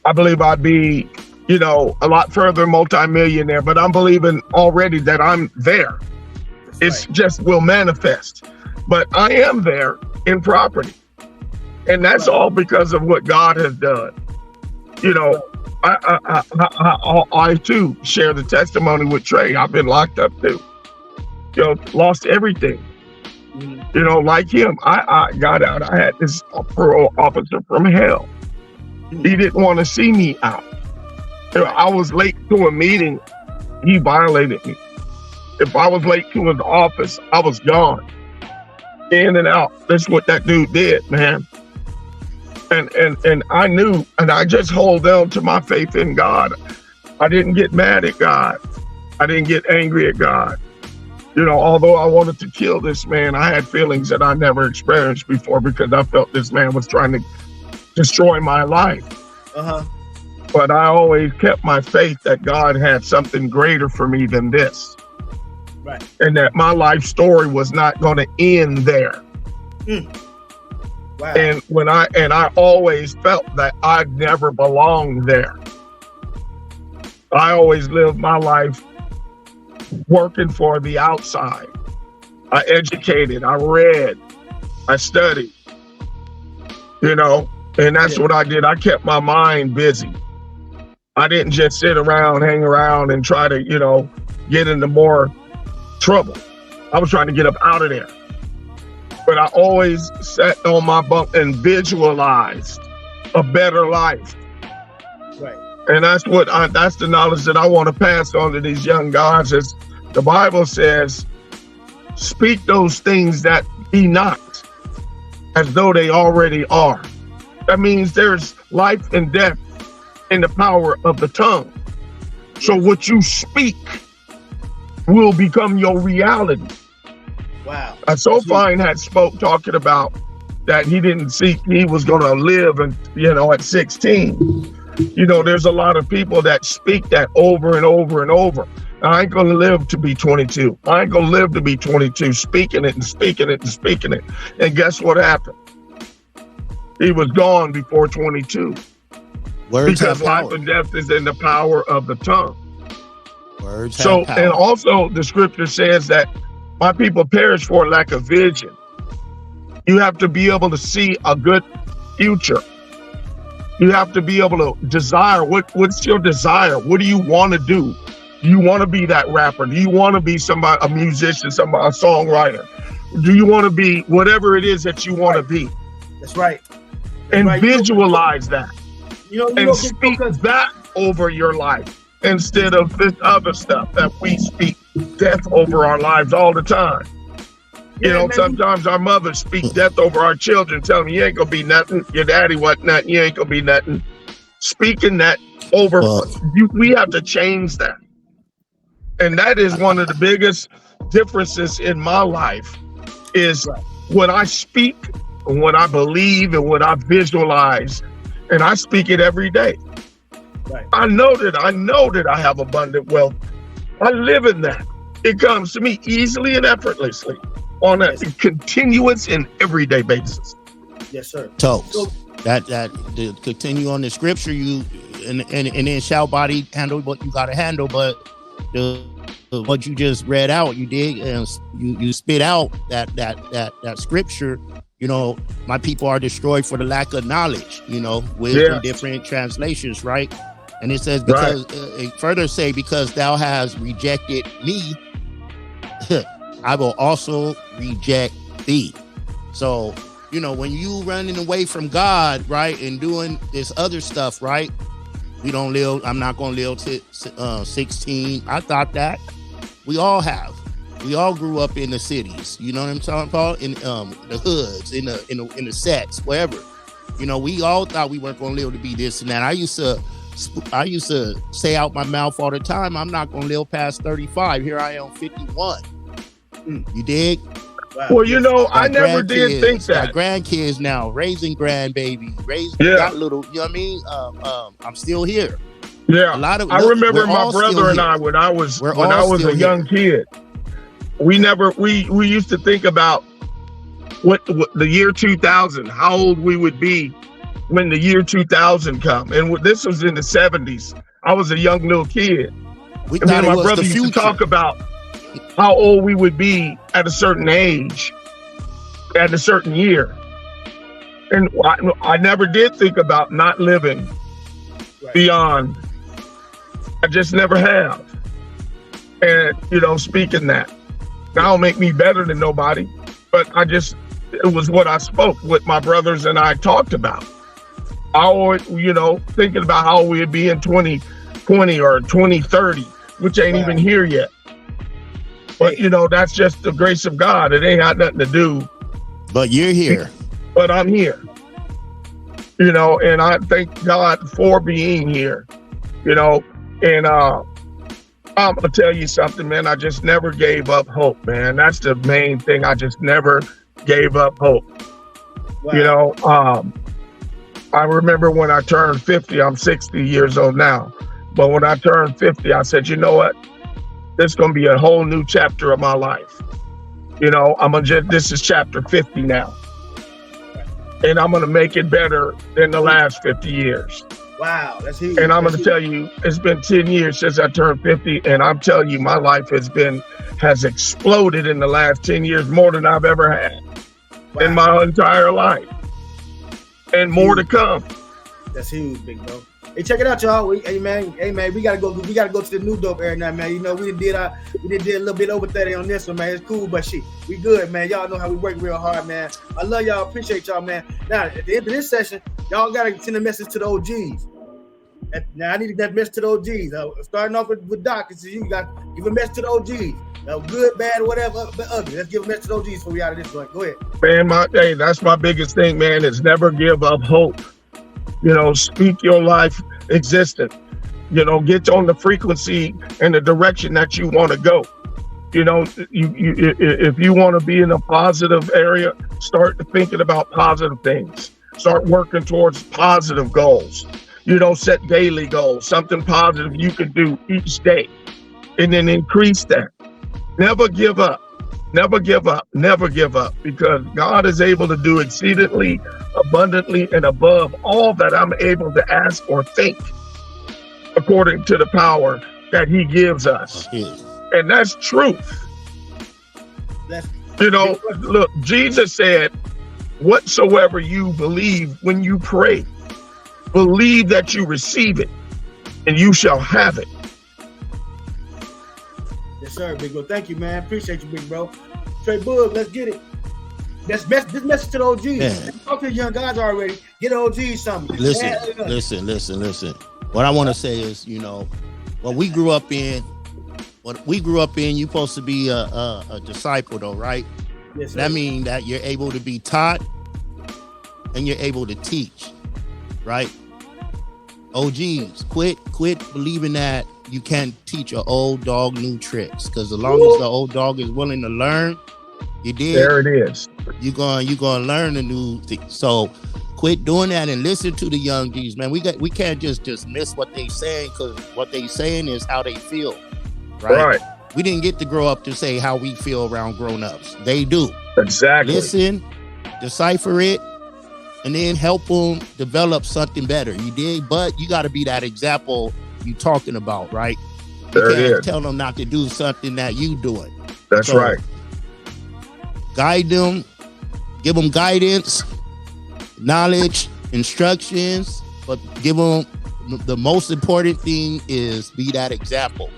I believe I'd be, you know, a lot further multimillionaire, but I'm believing already that I'm there. It's just will manifest, but I am there in property. And that's all because of what God has done. You know, I too share the testimony with Trey. I've been locked up too. You know, lost everything. You know, like him, I got out. I had this parole officer from hell. He didn't want to see me out. You know, I was late to a meeting. He violated me. If I was late to his office, I was gone. In and out. That's what that dude did, man. And I knew, and I just hold on to my faith in God. I didn't get mad at God. I didn't get angry at God. You know, although I wanted to kill this man, I had feelings that I never experienced before because I felt this man was trying to destroy my life. But I always kept my faith that God had something greater for me than this. Right. And that my life story was not going to end there. Wow. And I always felt that I never belonged there. I always lived my life working for the outside. I educated, I read, I studied, you know, and that's what I did. I kept my mind busy. I didn't just sit around, hang around and try to, you know, get into more trouble. I was trying to get up out of there. But I always sat on my bunk and visualized a better life. Right. And that's that's the knowledge that I want to pass on to these young gods. Is the Bible says, speak those things that be not as though they already are. That means there's life and death in the power of the tongue. So what you speak will become your reality. Wow. SOPHYNE had spoke talking about that he didn't see he was going to live, and you know, at 16. You know, there's a lot of people that speak that over and over and over. I ain't going to live to be 22. I ain't going to live to be 22, speaking it and speaking it and speaking it. And guess what happened? He was gone before 22. Words because have power. life and death is in the power of the tongue. Words So, have power. and also the scripture says that my people perish for lack of vision. You have to be able to see a good future. You have to be able to desire. What's your desire? What do you want to do? Do you want to be that rapper? Do you want to be somebody, a musician, somebody, a songwriter? Do you want to be whatever it is that you want to be? That's right. And visualize that. And speak that over your life instead of this other stuff that we speak death over our lives all the time. You know, sometimes our mothers speak death over our children, telling them you ain't gonna be nothing. Your daddy wasn't nothing. You ain't gonna be nothing. Speaking that over, we have to change that. And that is one of the biggest differences in my life is what I speak and what I believe and what I visualize. And I speak it every day. Right. I know that I have abundant wealth. I live in that. It comes to me easily and effortlessly on a continuous and everyday basis. Yes, sir. Tokes. That to continue on the scripture, you and then shout body handle what you gotta handle, but what you just read out, you did, and you spit out that scripture. You know, my people are destroyed for the lack of knowledge. You know, with different translations, right? And it says because it further say because thou hast rejected me, I will also reject thee. So, you know, when you running away from God, right, and doing this other stuff, right? We don't live. I'm not going to live to 16. I thought that we all have. We all grew up in the cities. You know what I'm talking about? In the hoods, in the sets, wherever. You know, we all thought we weren't going to live to be this and that. I used to say out my mouth all the time, I'm not gonna live past 35. Here I am, 51. You dig? Wow. Well, you know, I never did think that. Got grandkids now, raising grandbaby, got little. You know what I mean? I'm still here. Yeah, I remember my brother and I when I was a young kid. We used to think about what the year 2000, how old we would be when the year 2000 come, and this was in the 70s. I was a young little kid. We and thought me and it my was brother the used future. to talk about how old we would be at a certain age, at a certain year. And I never did think about not living beyond. I just never have. And, you know, speaking that, don't make me better than nobody, but it was what I spoke, what my brothers and I talked about. I always, you know, thinking about how we'd be in 2020 or 2030, which ain't even here yet. But, you know, that's just the grace of God. It ain't got nothing to do. But you're here. But I'm here. You know, and I thank God for being here, you know. And I'm going to tell you something, man. I just never gave up hope, man. That's the main thing. I just never gave up hope. Wow. You know, I remember when I turned 50, I'm 60 years old now. But when I turned 50, I said, you know what? This is going to be a whole new chapter of my life. You know, this is chapter 50 now. And I'm going to make it better than the last 50 years. Wow, that's huge. And I'm going to tell you, it's been 10 years since I turned 50. And I'm telling you, my life has exploded in the last 10 years more than I've ever had in my entire life. And more to come. That's huge, big bro. Hey, check it out, y'all. Hey man, we gotta go to the new dope era now, man. You know, we did a little bit over 30 on this one, man. It's cool, but shit, we good, man. Y'all know how we work real hard, man. I love y'all, appreciate y'all, man. Now, at the end of this session, y'all gotta send a message to the OGs. Now I need that message to the OGs. Starting off with Doc, you got to give a message to the OGs. Good, bad, whatever, but ugly. Let's give a message to the OGs before we out of this one. Go ahead. Man, that's my biggest thing, man, is never give up hope. You know, speak your life existent. You know, get on the frequency and the direction that you want to go. You know, if you want to be in a positive area, start thinking about positive things. Start working towards positive goals. You know, set daily goals, something positive you can do each day, and then increase that. Never give up. Never give up. Never give up, because God is able to do exceedingly, abundantly, and above all that I'm able to ask or think, according to the power that He gives us. And that's truth. You know, look, Jesus said, whatsoever you believe when you pray, believe that you receive it, and you shall have it. Yes, sir, big bro. Thank you, man. Appreciate you, big bro. Trey Boog, let's get it. This message to the OGs. Yeah. Talk to the young guys already. Get the OGs something. Listen. What I want to say is, you know, what we grew up in, you're supposed to be a disciple, though, right? Yes, sir. That means that you're able to be taught and you're able to teach, right? OGs, quit believing that you can't teach an old dog new tricks, because as long as the old dog is willing to learn, there it is. You're gonna learn a new thing. So quit doing that and listen to the young G's, man. We can't just dismiss what they saying, because what they saying is how they feel, right? We didn't get to grow up to say how we feel around grown-ups. They do. Exactly. Listen, decipher it, and then help them develop something better. You dig? But you got to be that example you talking about, right? You can't tell them not to do something that you doing. That's right. Guide them, give them guidance, knowledge, instructions, but give them the most important thing is be that example.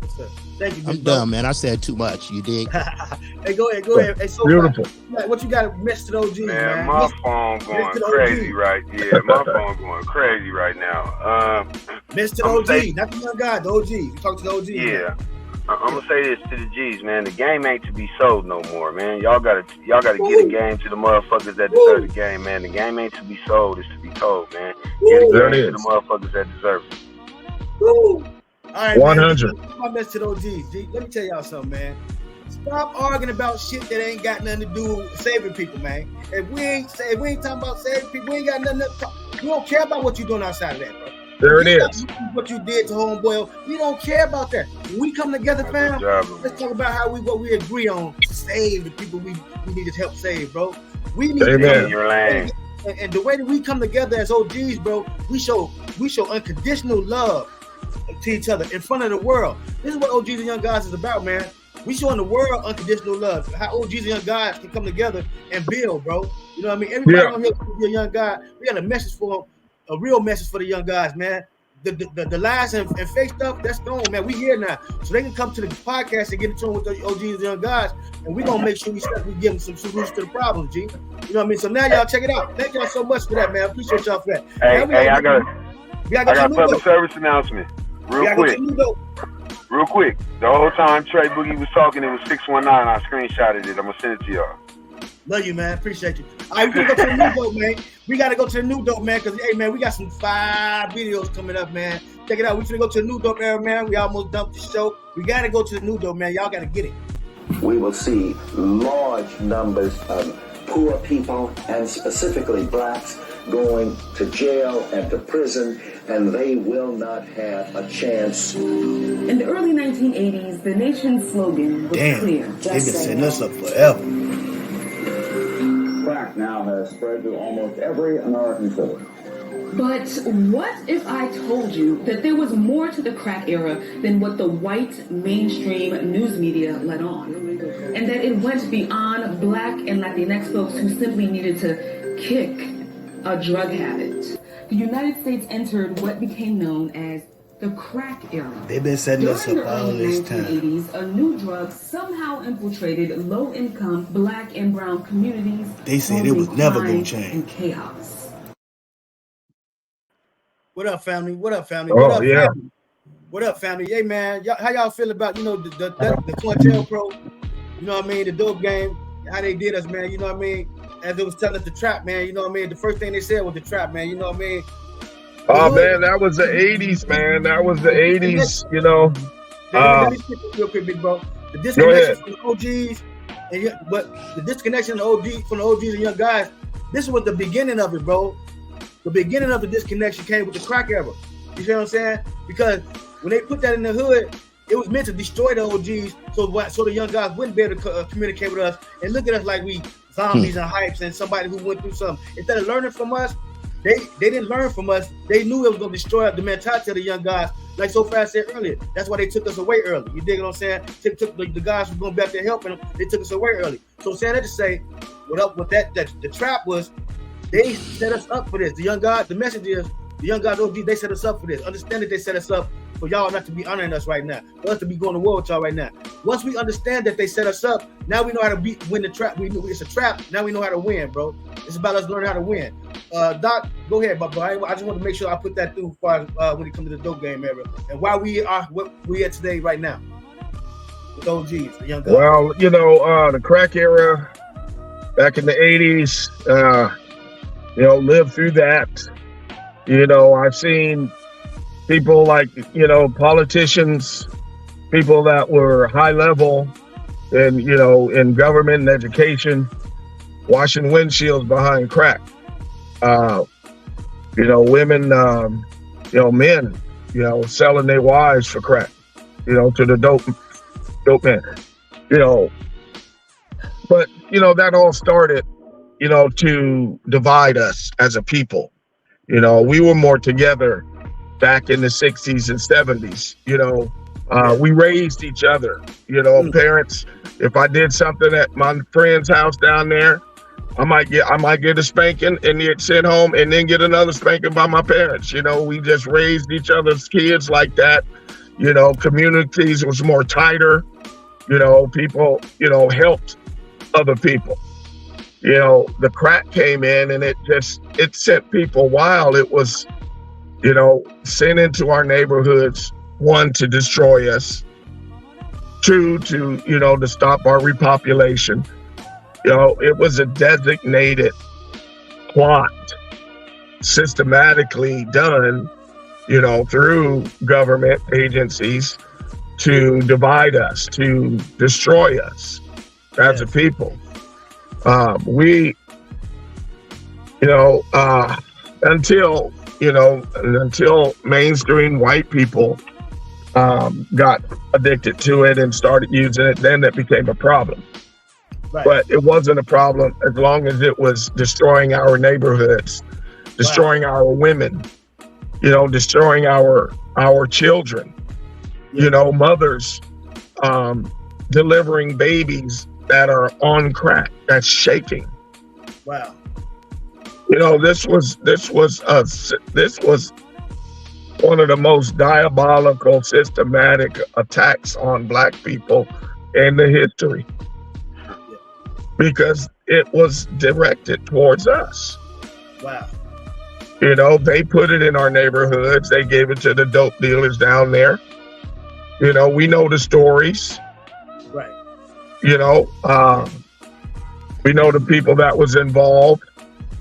Yes, sir. Thank you. I'm done, man. I said too much. You dig? Hey, go ahead. Hey, so beautiful. What you got to miss to the OGs, man? My phone going crazy right. Yeah, my phone going crazy right now. Miss to the OGs, not the young guy, the OGs. You talk to the OGs. Yeah. I'm gonna say this to the G's, man. The game ain't to be sold no more, man. Y'all gotta get the game to the motherfuckers that deserve the game, man. The game ain't to be sold, it's to be told, man. Get the game to the motherfuckers that deserve it. All right, 100. Man, my best to the OGs. G, let me tell y'all something, man. Stop arguing about shit that ain't got nothing to do with saving people, man. If we ain't talking about saving people, we ain't got nothing to talk. We don't care about what you're doing outside of that, bro. There it is. What you did to homeboy, we don't care about that. When we come together, fam, let's talk about what we agree on to save the people we need to help save, bro. We need to and the way that we come together as OGs, bro, we show unconditional love to each other in front of the world. This is what OGz and YoungGodz is about, man. We showing the world unconditional love. How OGz and YoungGodz can come together and build, bro. You know what I mean? Everybody on here can be a young guy. We got a message for them. A real message for the young guys, man. The lies and fake stuff, that's gone, man. We here now. So they can come to the podcast and get in tune with the OGz and YoungGodz, and we're going to make sure we give them some solutions to the problems, G. You know what I mean? So now y'all check it out. Thank y'all so much for that, man. I appreciate y'all for that. Hey, I got a public service announcement. Real quick. The whole time Trey Boogie was talking, it was 619. I screenshotted it. I'm going to send it to y'all. Love you, man. Appreciate you. All right, we gotta go to the new dope, man. We gotta go to the new dope, man, because, hey, man, we got some 5 videos coming up, man. Check it out. We finna go to the new dope era, man. We almost dumped the show. We gotta go to the new dope, man. Y'all gotta get it. We will see large numbers of poor people, and specifically blacks, going to jail and to prison, and they will not have a chance. In the early 1980s, the nation's slogan was clear. They've been setting us up forever. Crack now has spread to almost every American city. But what if I told you that there was more to the crack era than what the white mainstream news media let on? And that it went beyond black and Latinx folks who simply needed to kick a drug habit. The United States entered what became known as the crack era. They've been setting us up all this time. During the 1980s, a new drug somehow infiltrated low-income black and brown communities. They said it was never going to change. And chaos. What up, family? What up, family? Oh, what up, yeah. family? What up, family? Hey, man, how y'all feel about, the Cartel Pro? You know what I mean? The dope game, how they did us, man. You know what I mean? As it was telling us the trap, man. You know what I mean? The first thing they said was the trap, man. You know what I mean? Oh, man, that was the 80s, man. That was the 80s, you know. Real quick, big bro. The disconnection from the OGs, but the disconnection from the OGs and YoungGodz, this was the beginning of it, bro. The beginning of the disconnection came with the crack era. You see what I'm saying? Because when they put that in the hood, it was meant to destroy the OGs so the YoungGodz wouldn't be able to communicate with us and look at us like we zombies and hypes and somebody who went through something. Instead of learning from us, they didn't learn from us. They knew it was going to destroy the mentality of the YoungGodz, like SOPHYNE said earlier. That's why they took us away early. You dig what I'm saying? Took the guys who were going back there helping them. They took us away early. So saying that to say, the trap was, they set us up for this. The YoungGodz, the message is, the YoungGodz OG, they set us up for this. Understand that they set us up for y'all not to be honoring us right now, for us to be going to war with y'all right now. Once we understand that they set us up, now we know how to win the trap. We know it's a trap. Now we know how to win, bro. It's about us learning how to win. Doc, go ahead, but I just want to make sure I put that through as far as when it comes to the dope game era and why we are what we are today right now with OGs, the YoungGodz. Well, the crack era back in the 80s, lived through that. I've seen people like, politicians, people that were high level and, in government and education, washing windshields behind crack. Women, men, selling their wives for crack, to the dope man, But, that all started, to divide us as a people. We were more together back in the 60s and 70s. We raised each other, parents. If I did something at my friend's house down there, I might get a spanking and get sent home and then get another spanking by my parents. We just raised each other's kids like that. Communities was more tighter. People, helped other people. The crack came in and it sent people wild. It was, sent into our neighborhoods, one, to destroy us, Two, to, to stop our repopulation. It was a designated plot, systematically done, through government agencies to divide us, to destroy us as a people. Until mainstream white people got addicted to it and started using it, then it became a problem. Right. But it wasn't a problem as long as it was destroying our neighborhoods, destroying our women, destroying our children, mothers delivering babies that are on crack, that's shaking. Wow. This was one of the most diabolical, systematic attacks on Black people in the history, because it was directed towards us. Wow. They put it in our neighborhoods. They gave it to the dope dealers down there. We know the stories. Right. We know the people that was involved,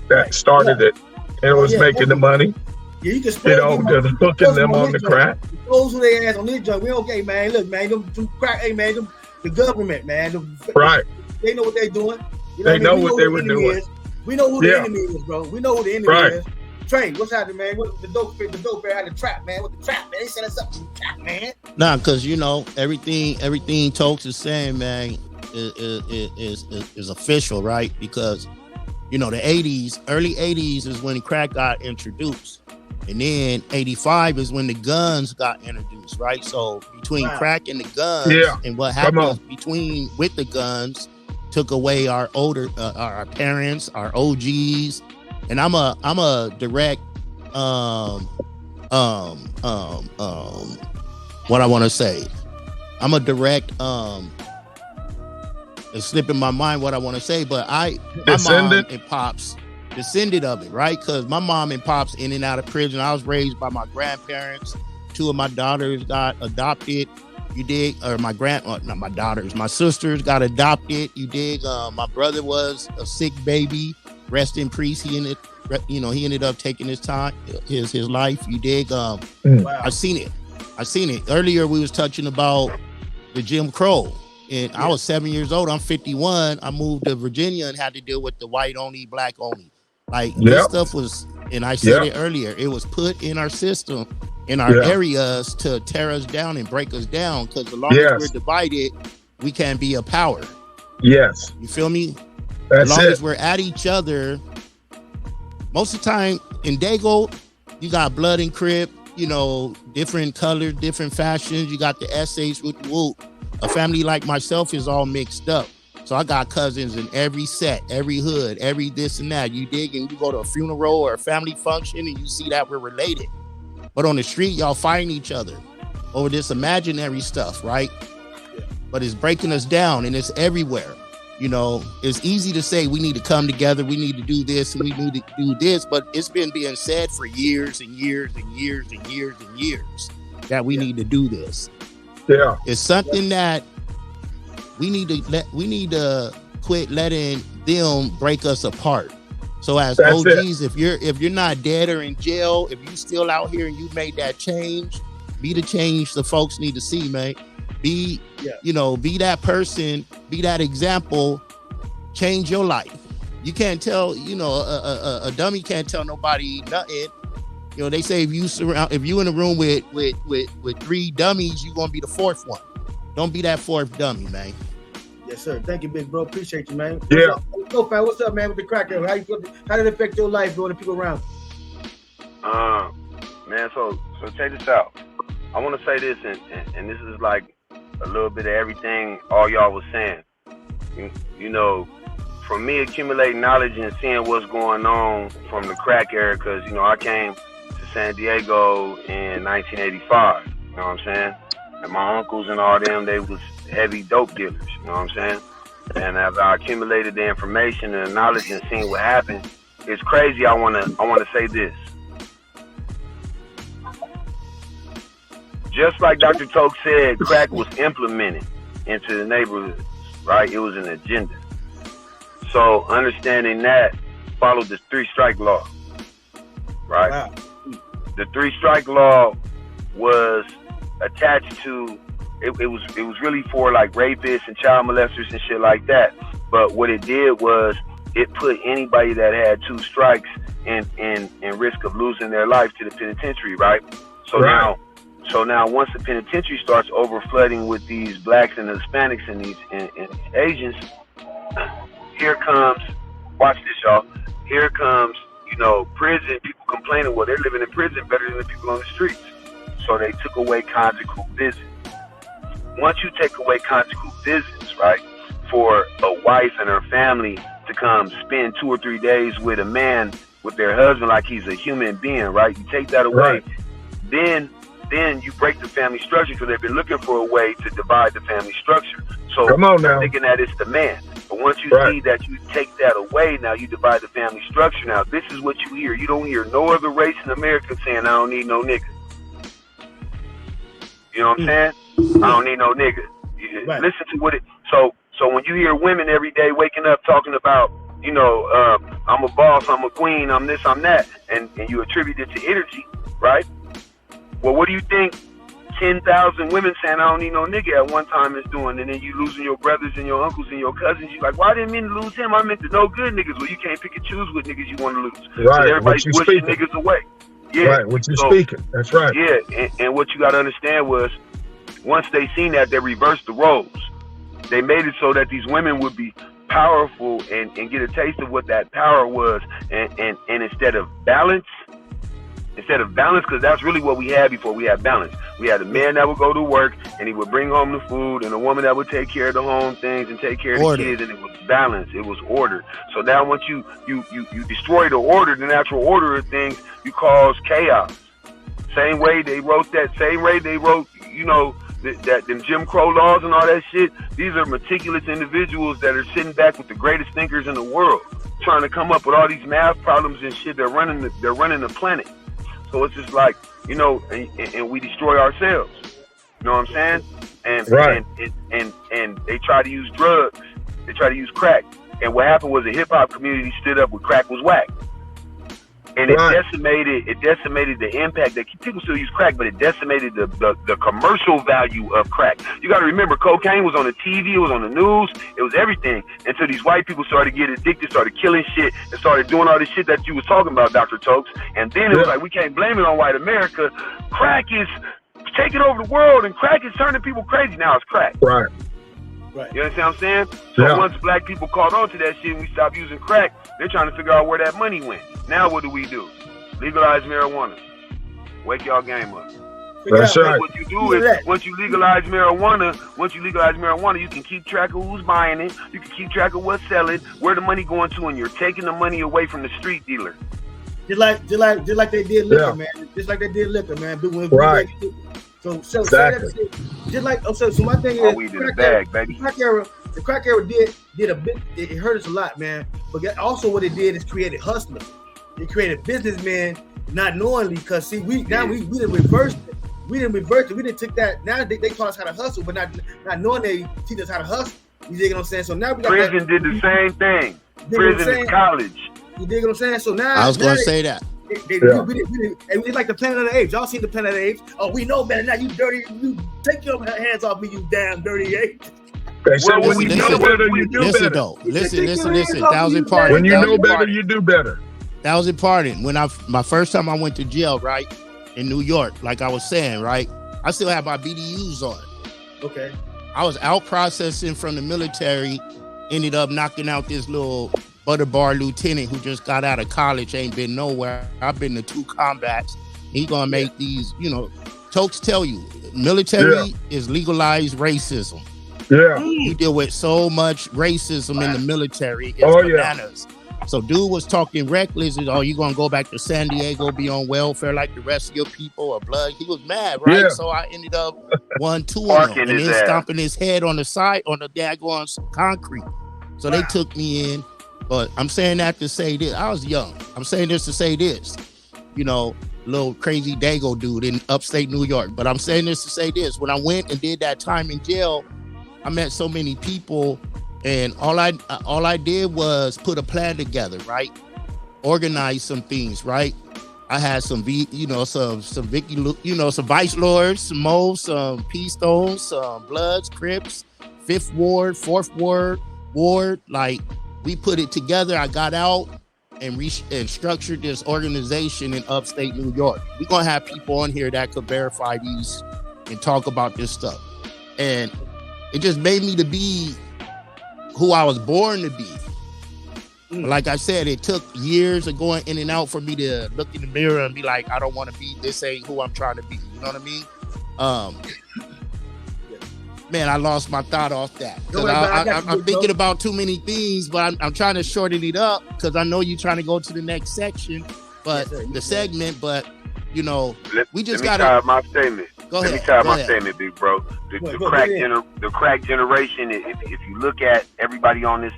that started it, and was making the money. Yeah, you can just hooking them on the crack. Those who they ass on this junk. We okay, man. Look, man, them crack, hey, man, the government, man. Right. They know what they're doing. They know what they were doing. We know who the enemy is, bro. We know who the enemy is. Trey, what's happening, man? What the dope bear had the trap, man? What the trap, man? They set us up to the trap, man. Nah, because everything Tokes is saying, man, is official, right? Because the 80s, early 80s is when crack got introduced. And then 85 is when the guns got introduced, right? So between crack and the guns, and what happened with the guns took away our our parents, our OGs. And I'm a direct what I want to say. I'm a direct it's slipping my mind what I want to say, but my mom and pops descended of it, right? Because my mom and pops in and out of prison. I was raised by my grandparents. 2 of my daughters got adopted. You dig? Or not my daughters, my sisters got adopted. You dig? My brother was a sick baby. Rest in peace. He ended up taking his time, his life. You dig? Wow. I seen it. Earlier we was touching about the Jim Crow. And I was 7 years old. I'm 51. I moved to Virginia and had to deal with the white only, black only. This stuff was, and I said it earlier, it was put in our system, in our areas to tear us down and break us down. Because as long as we're divided, we can't be a power. Yes. You feel me? As long as we're at each other, most of the time in Dago, you got blood and Crip, different colors, different fashions. You got the essays with the whoop. A family like myself is all mixed up. So I got cousins in every set, every hood, every this and that. You dig, and you go to a funeral or a family function and you see that we're related. But on the street, y'all fighting each other over this imaginary stuff, right? But it's breaking us down and it's everywhere. It's easy to say we need to come together, we need to do this, and we need to do this, but it's been being said for years and years and years and years and years that we need to do this. Yeah. It's something that we need to quit letting them break us apart. So as OGs, if you're not dead or in jail, if you still out here and you made that change, be the change the folks need to see, man. Be that person, be that example, change your life. You can't tell, a dummy can't tell nobody nothing. They say if you in a room with 3 dummies, you're gonna be the 4th one. Don't be that 4th dummy, man. Yes, sir. Thank you, big bro. Appreciate you, man. Yeah. What's up, man, with the crack? How did it affect your life, bro, the people around? Man, so check this out. I want to say this, and this is like a little bit of everything all y'all was saying. From me accumulating knowledge and seeing what's going on from the crack era, because, I came to San Diego in 1985, you know what I'm saying? And my uncles and all them, they was heavy dope dealers, you know what I'm saying? And as I accumulated the information and the knowledge and seeing what happened, it's crazy. I wanna say this. Just like Dr. Tokes said, crack was implemented. into the neighborhoods, right? It was an agenda. So understanding that, followed the 3-strike law, right? Wow. The 3-strike law was attached to, it was really for like rapists and child molesters and shit like that. But what it did was it put anybody that had 2 strikes in risk of losing their life to the penitentiary, right? So now once the penitentiary starts overflooding with these blacks and Hispanics and these and Asians, here comes, watch this, y'all. Here comes, prison, people complaining, well, they're living in prison better than the people on the streets. So they took away conjugal visits. Once you take away conjugal visits, right, for a wife and her family to come spend 2 or 3 days with a man, with their husband, like he's a human being, right? You take that away, then you break the family structure, because they've been looking for a way to divide the family structure. So come on now, thinking that it's the man. But once you see that you take that away, now you divide the family structure. Now this is what you hear. You don't hear no other race in America saying, I don't need no nigga. You know what I'm saying? I don't need no nigga. Listen to what it. So when you hear women every day waking up talking about, I'm a boss, I'm a queen, I'm this, I'm that, and you attribute it to energy, right? Well, what do you think 10,000 women saying I don't need no nigga at one time is doing? And then you losing your brothers and your uncles and your cousins. You like, well, I didn't mean to lose him. I meant to no good niggas. Well, you can't pick and choose what niggas you want to lose. Right. So everybody's pushing niggas away. Yeah. Right. What you speaking? That's right. Yeah. And what you got to understand was, once they seen that, they reversed the roles. They made it so that these women would be powerful and get a taste of what that power was. And instead of balance, because that's really what we had before we had balance. We had a man that would go to work and he would bring home the food, and a woman that would take care of the home things and take care of the kids, and it was balance. It was order. So now once you destroy the order, the natural order of things, you cause chaos. Same way they wrote, that them Jim Crow laws and all that shit. These are meticulous individuals that are sitting back with the greatest thinkers in the world, trying to come up with all these math problems and shit. They're running the planet. So it's just like, and we destroy ourselves. You know what I'm saying? And they try to use drugs. They try to use crack. And what happened was the hip hop community stood up when crack was whack. And it decimated the impact that people still use crack, but it decimated the commercial value of crack. You got to remember, cocaine was on the TV, it was on the news, it was everything. Until these white people started getting addicted, started killing shit, and started doing all this shit that you was talking about, Dr. Tokes. And then it was like, we can't blame it on white America. Crack is taking over the world, and crack is turning people crazy. Now it's crack. Right. You understand what I'm saying? So once black people caught on to that shit and we stopped using crack, they're trying to figure out where that money went. Now what do? Legalize marijuana. Wake y'all game up. That's right. What you do is, once you legalize marijuana, you can keep track of who's buying it, you can keep track of what's selling, where the money going to, and you're taking the money away from the street dealer. Just like they did liquor, man. Just like they did liquor, man. Right. So exactly. Just like so my thing is, we did a bag, baby. The crack era did a bit. It hurt us a lot, man. But also what it did is created hustlers. It created businessmen, not knowingly, because see, we didn't reverse it. We didn't take that. Now they taught us how to hustle, but not knowing they teach us how to hustle. You dig what I'm saying? So now we got prison did the same thing. Prison is college. You dig what I'm saying? So now I was going to say that. We like the Planet of the Apes. Y'all seen the Planet of the Apes? Oh, we know better now. You dirty. You take your hands off me, you damn dirty ape. When you know better, you do better. Listen. 1,000 pardon. When you know better, you do better. 1,000 pardon. When my first time I went to jail, right, in New York, like I was saying, right, I still have my BDUs on. Okay. I was out processing from the military, ended up knocking out this little butter bar lieutenant who just got out of college, ain't been nowhere. I've been to 2 combats. He gonna make these, Tokes tell you, military is legalized racism. Yeah. You deal with so much racism in the military. It's bananas. So dude was talking reckless. Oh, you gonna go back to San Diego, be on welfare like the rest of your people or blood? He was mad, right? Yeah. So I ended up 1-2 on him and then stomping his head on the side on the daggone concrete. So they took me in. But I'm saying that to say this. I was young. I'm saying this to say this. Little crazy Dago dude in upstate New York. But I'm saying this to say this. When I went and did that time in jail, I met so many people, and all I did was put a plan together, right? Organize some things, right? I had some some Vice Lords, some Moles, some P Stones, some Bloods, Crips, 5th Ward, 4th Ward. Like, we put it together. I got out and structured this organization in upstate New York. We're gonna have people on here that could verify these and talk about this stuff. And it just made me to be who I was born to be. Like I said, it took years of going in and out for me to look in the mirror and be like, I don't want to be, this ain't who I'm trying to be. You know what I mean? Man, I lost my thought off that. I'm thinking about too many things, but I'm trying to shorten it up because I know you're trying to go to the next section, but the segment, but we just got to. Let me tie my statement. Go ahead. Let me tie my statement, big bro. The crack generation. If you look at everybody on this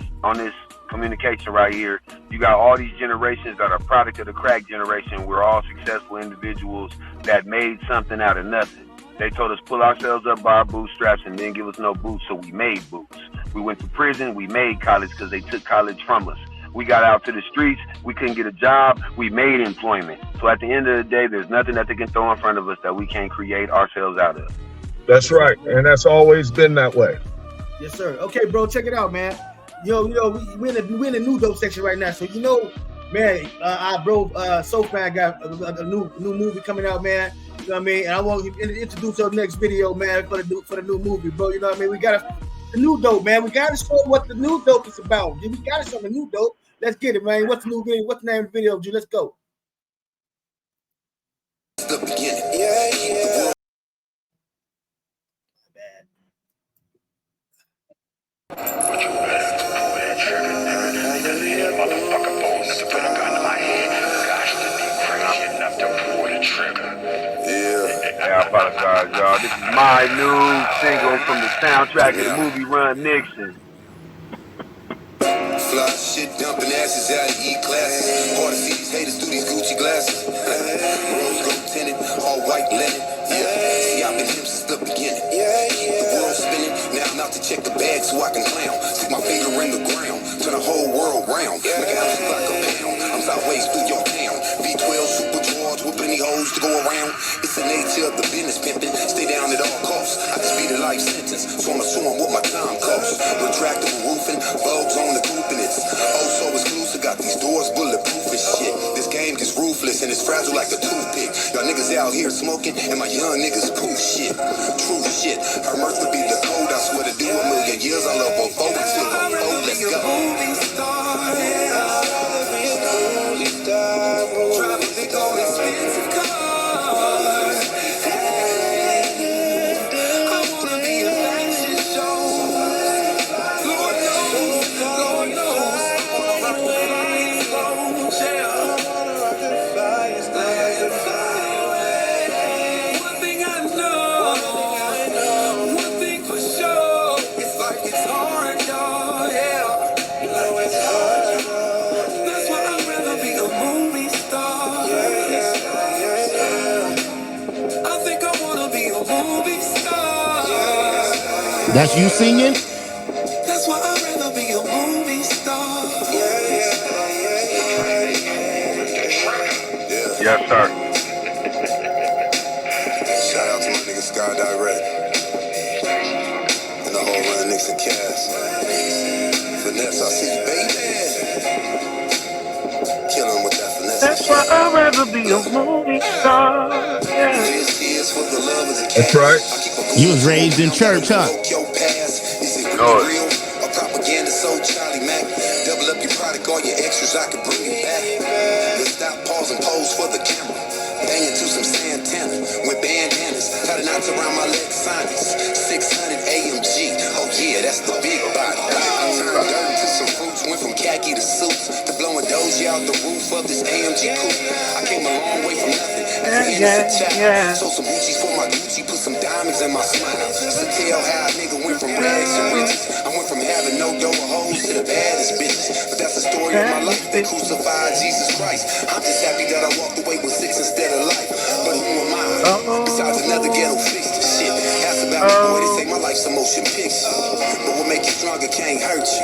communication right here, you got all these generations that are product of the crack generation. We're all successful individuals that made something out of nothing. They told us pull ourselves up by our bootstraps and then give us no boots, so we made boots. We went to prison, we made college because they took college from us. We got out to the streets, we couldn't get a job, we made employment. So at the end of the day, there's nothing that they can throw in front of us that we can't create ourselves out of. That's right, and that's always been that way. Yes, sir. Okay, bro, check it out, man. We're in the new dope section right now, so man, our bro SOPHYNE got a new movie coming out, man. You know what I mean? And I want to introduce our next video, man, for the new movie, bro. You know what I mean? We got the new dope, man. We got to show what the new dope is about. We got to show the new dope. Let's get it, man. What's the new video? What's the name of the video, G? Let's go. The beginning. Yeah. But you better pull that trigger, nigga. Because any motherfucker bold enough to put a gun to my head gosh to be crazy enough to pull the trigger. I apologize, y'all. This is my new single from the soundtrack of the movie Run Nixon. Fly shit, dumping asses out of E-classes. Hard to see these haters through these Gucci glasses. Rose gold tinted, all white linen. See, I've been him since the beginning. The world spinning, now I'm out to check the bag so I can clown. Stick my finger in the ground, turn the whole world round. Make it house like a pound. I'm sideways through your town. V12 super George with plenty hoes to go around. It's the nature of the business pimping. Stay down at all costs. I just beat a life sentence, so I'm assuming what my time costs. Retractable roofing, bugs on the coop and it's oh so exclusive. Got these doors bulletproof and shit. This game gets ruthless and it's fragile like a toothpick. Y'all niggas out here smoking and my young niggas poof shit. True shit. Her mirth would be the code. I swear to do a million years. I love both folks. Let's go. Driving big old expensive cars. I wanna be a fashion show. Lord knows. Wanna rock the flying clothes, yeah. Wanna rock the flying clothes. One thing I know, one thing for sure, it's like it's hard, y'all, yeah. You know it's hard, y'all. That's why I'd rather be a movie star. I think I wanna be a movie star. That's you singing? That's why I'd rather be a movie star. Yes, sir. Shout out to my nigga Sky Direct and the whole Run Nixon cast. Finesse, I see you, baby. Killing with that finesse. That's why I'd rather be a movie star. Yeah. That's right. You was raised in church, huh? No. A propaganda so Charlie Mac. Double up your product, all your extras, I can bring it back. Let's stop, pause, and pose for the camera. Banging to some Santana with bandanas. Tied knots around my leg sinus. 600 AMG. Oh yeah, that's the big body. I turned dirt into some fruits. Went from khaki to suits to blowing dozy out the roof of this AMG coupe. I came a long way from nothing. Sold some Gucci's for my Gucci. Put some diamonds in my smile. So tell how a nigga went from rags to riches. I went from having no dough or hoes to the baddest bitches. But that's the story of my life. They crucified Jesus Christ. I'm just happy that I walked away with 6 instead of life. But who am I? Besides another ghetto fixed shit. Ask about me, boy. They say my life life's a motion picture, but what make you stronger can't hurt you.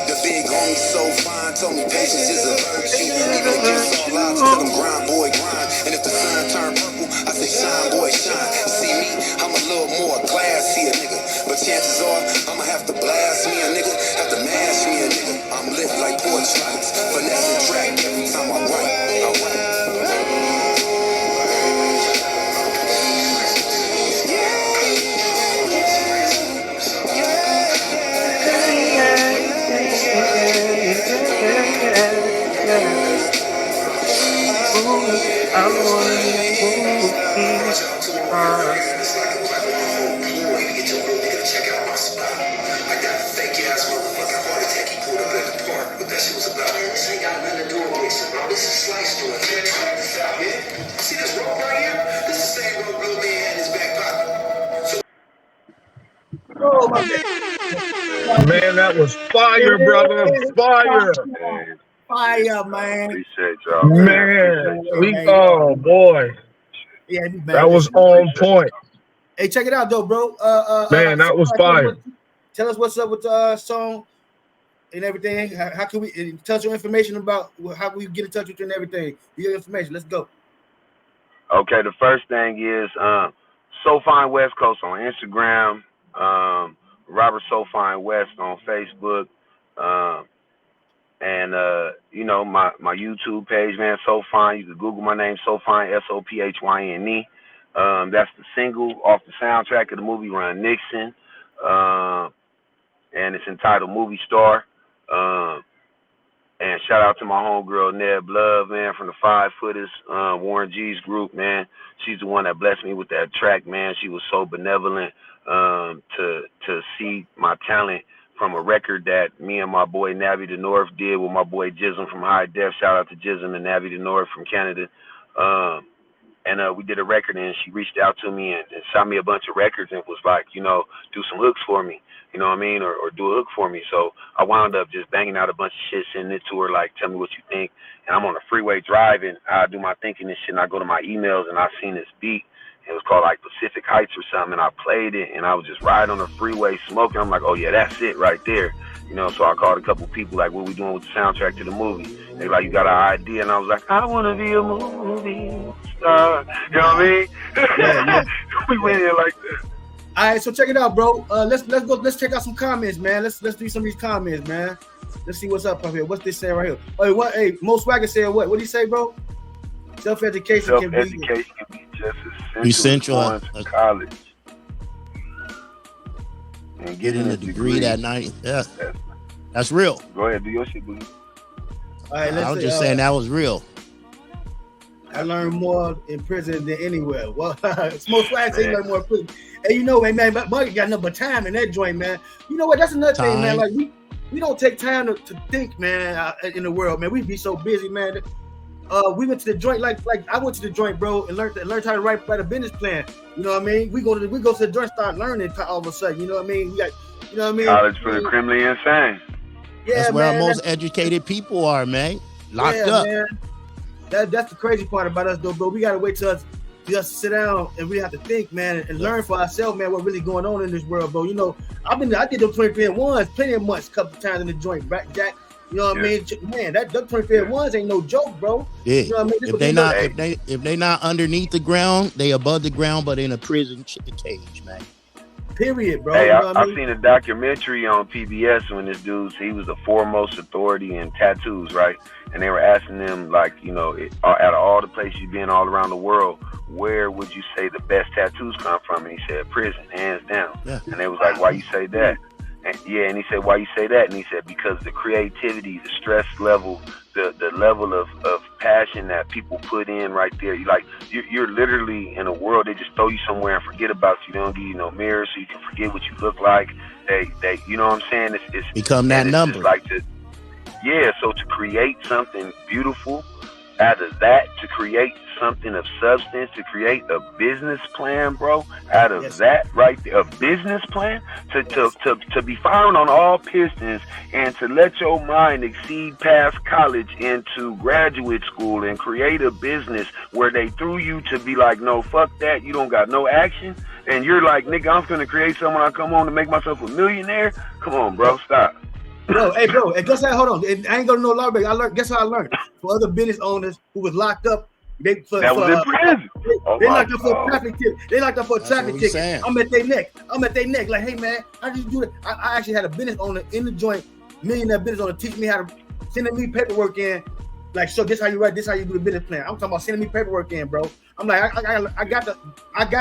The big homie so fine told me patience is a virtue. Even against all odds, tell them grind, boy, grind. And if the sun turn purple, I say shine, boy, shine. You see me, I'm a little more classy, nigga. But chances are, I'ma have to blast me a nigga, have to mash me a nigga. I'm lit like porch lights, finesse and track every time I write. Oh, my bad. Man, that was fire, brother. Fire. Fire, man. Appreciate y'all. Man, oh boy. Yeah, man, that was on point. Hey, check it out though, bro. Man, that was fire. Tell us what's up with the song and everything. How can we touch your information about how we get in touch with you and everything? Your information. Let's go. Okay, the first thing is SOPHYNE West Coast on Instagram, Robert SOPHYNE West on Facebook, and you know, my YouTube page, man, SOPHYNE. You can Google my name, SOPHYNE, SOPHYNE. That's the single off the soundtrack of the movie Run Nixon, and it's entitled Movie Star. And shout out to my homegirl Neb Love, man, from the 5 Footers, Warren G's group, man. She's the one that blessed me with that track, man. She was so benevolent to see my talent from a record that me and my boy Nabby the North did with my boy Jism from High Def. Shout out to Jism and Nabby the North from Canada. And we did a record, and she reached out to me and shot me a bunch of records and was like, you know, do some hooks for me, you know what I mean, or do a hook for me. So I wound up just banging out a bunch of shit, sending it to her, like, tell me what you think. And I'm on the freeway driving. I do my thinking and shit, and I go to my emails, and I seen this beat. It was called, like, Pacific Heights or something, and I played it, and I was just riding on the freeway smoking. I'm like, oh, yeah, that's it right there. You know, so I called a couple people, like, what we doing with the soundtrack to the movie? They like, you got an idea? And I was like, I want to be a movie star. You know what I mean? Yeah. We went in like that. All right, so check it out, bro. Let's go. Let's check out some comments, man. Let's do some of these comments, man. Let's see what's up here. What's this saying right here? Hey, what? Hey, Mo Swagger said what? What did he say, bro? Self-education can be just as essential as going to college and getting a degree that night. Yeah, that's real. Go ahead, do your shit, boo. All right, I was just saying that was real. I learned more in prison than anywhere. Well, Smoke Swag said he learned more in prison. And you know, man, Muggy got nothing but time in that joint, man. You know what? That's another thing, man. Like we don't take time to think, man, in the world, man. We be so busy, man. We went to the joint, like I went to the joint, bro, and learned how to write a business plan. You know what I mean? We go to the joint, start learning all of a sudden. You know what I mean? We got, you know what I mean? College for the criminally insane. Yeah, that's where man, our most educated people are, man. Locked up. Man. That's the crazy part about us, though, bro. We gotta wait till us just sit down and we have to think, man, and learn for ourselves, man, what really going on in this world, bro. You know, I did those 23-1s plenty of months, couple times in the joint, right, Jack? You know what I mean? Man, that 23-1s ain't no joke, bro. Yeah. You know what I mean? If they not underneath the ground, they above the ground, but in a prison cage, man. Period, bro. Hey, you know I seen a documentary on PBS when this dude, he was the foremost authority in tattoos, right? And they were asking them, like, you know, out of all the places you've been all around the world, where would you say the best tattoos come from? And he said, prison, hands down. Yeah. And they was like, why you say that? And he said, why you say that? And he said, because the creativity, the stress level, the level of passion that people put in right there. You're literally in a world, they just throw you somewhere and forget about you. They don't give you no mirror so you can forget what you look like. They you know what I'm saying? It's become that number. So to create something beautiful out of that to create something of substance, to create a business plan, bro. Out of that right there, a business plan to be firing on all pistons and to let your mind exceed past college into graduate school and create a business where they threw you to be like, no, fuck that, you don't got no action. And you're like, nigga, I'm gonna create something when I come home to make myself a millionaire. Come on, bro, stop. Bro, hey, bro, and guess how? Hold on, I ain't gonna know law, but I learned. Guess how I learned? For other business owners who was locked up, they was in prison. They locked up for a traffic tip. They locked up for a traffic ticket. I'm at their neck. Like, hey man, how did you do it? I actually had a business owner in the joint, millionaire business owner, teach me how to sending me paperwork in. Like, so this how you write, this how you do the business plan. I'm talking about sending me paperwork in, bro. I'm like, I got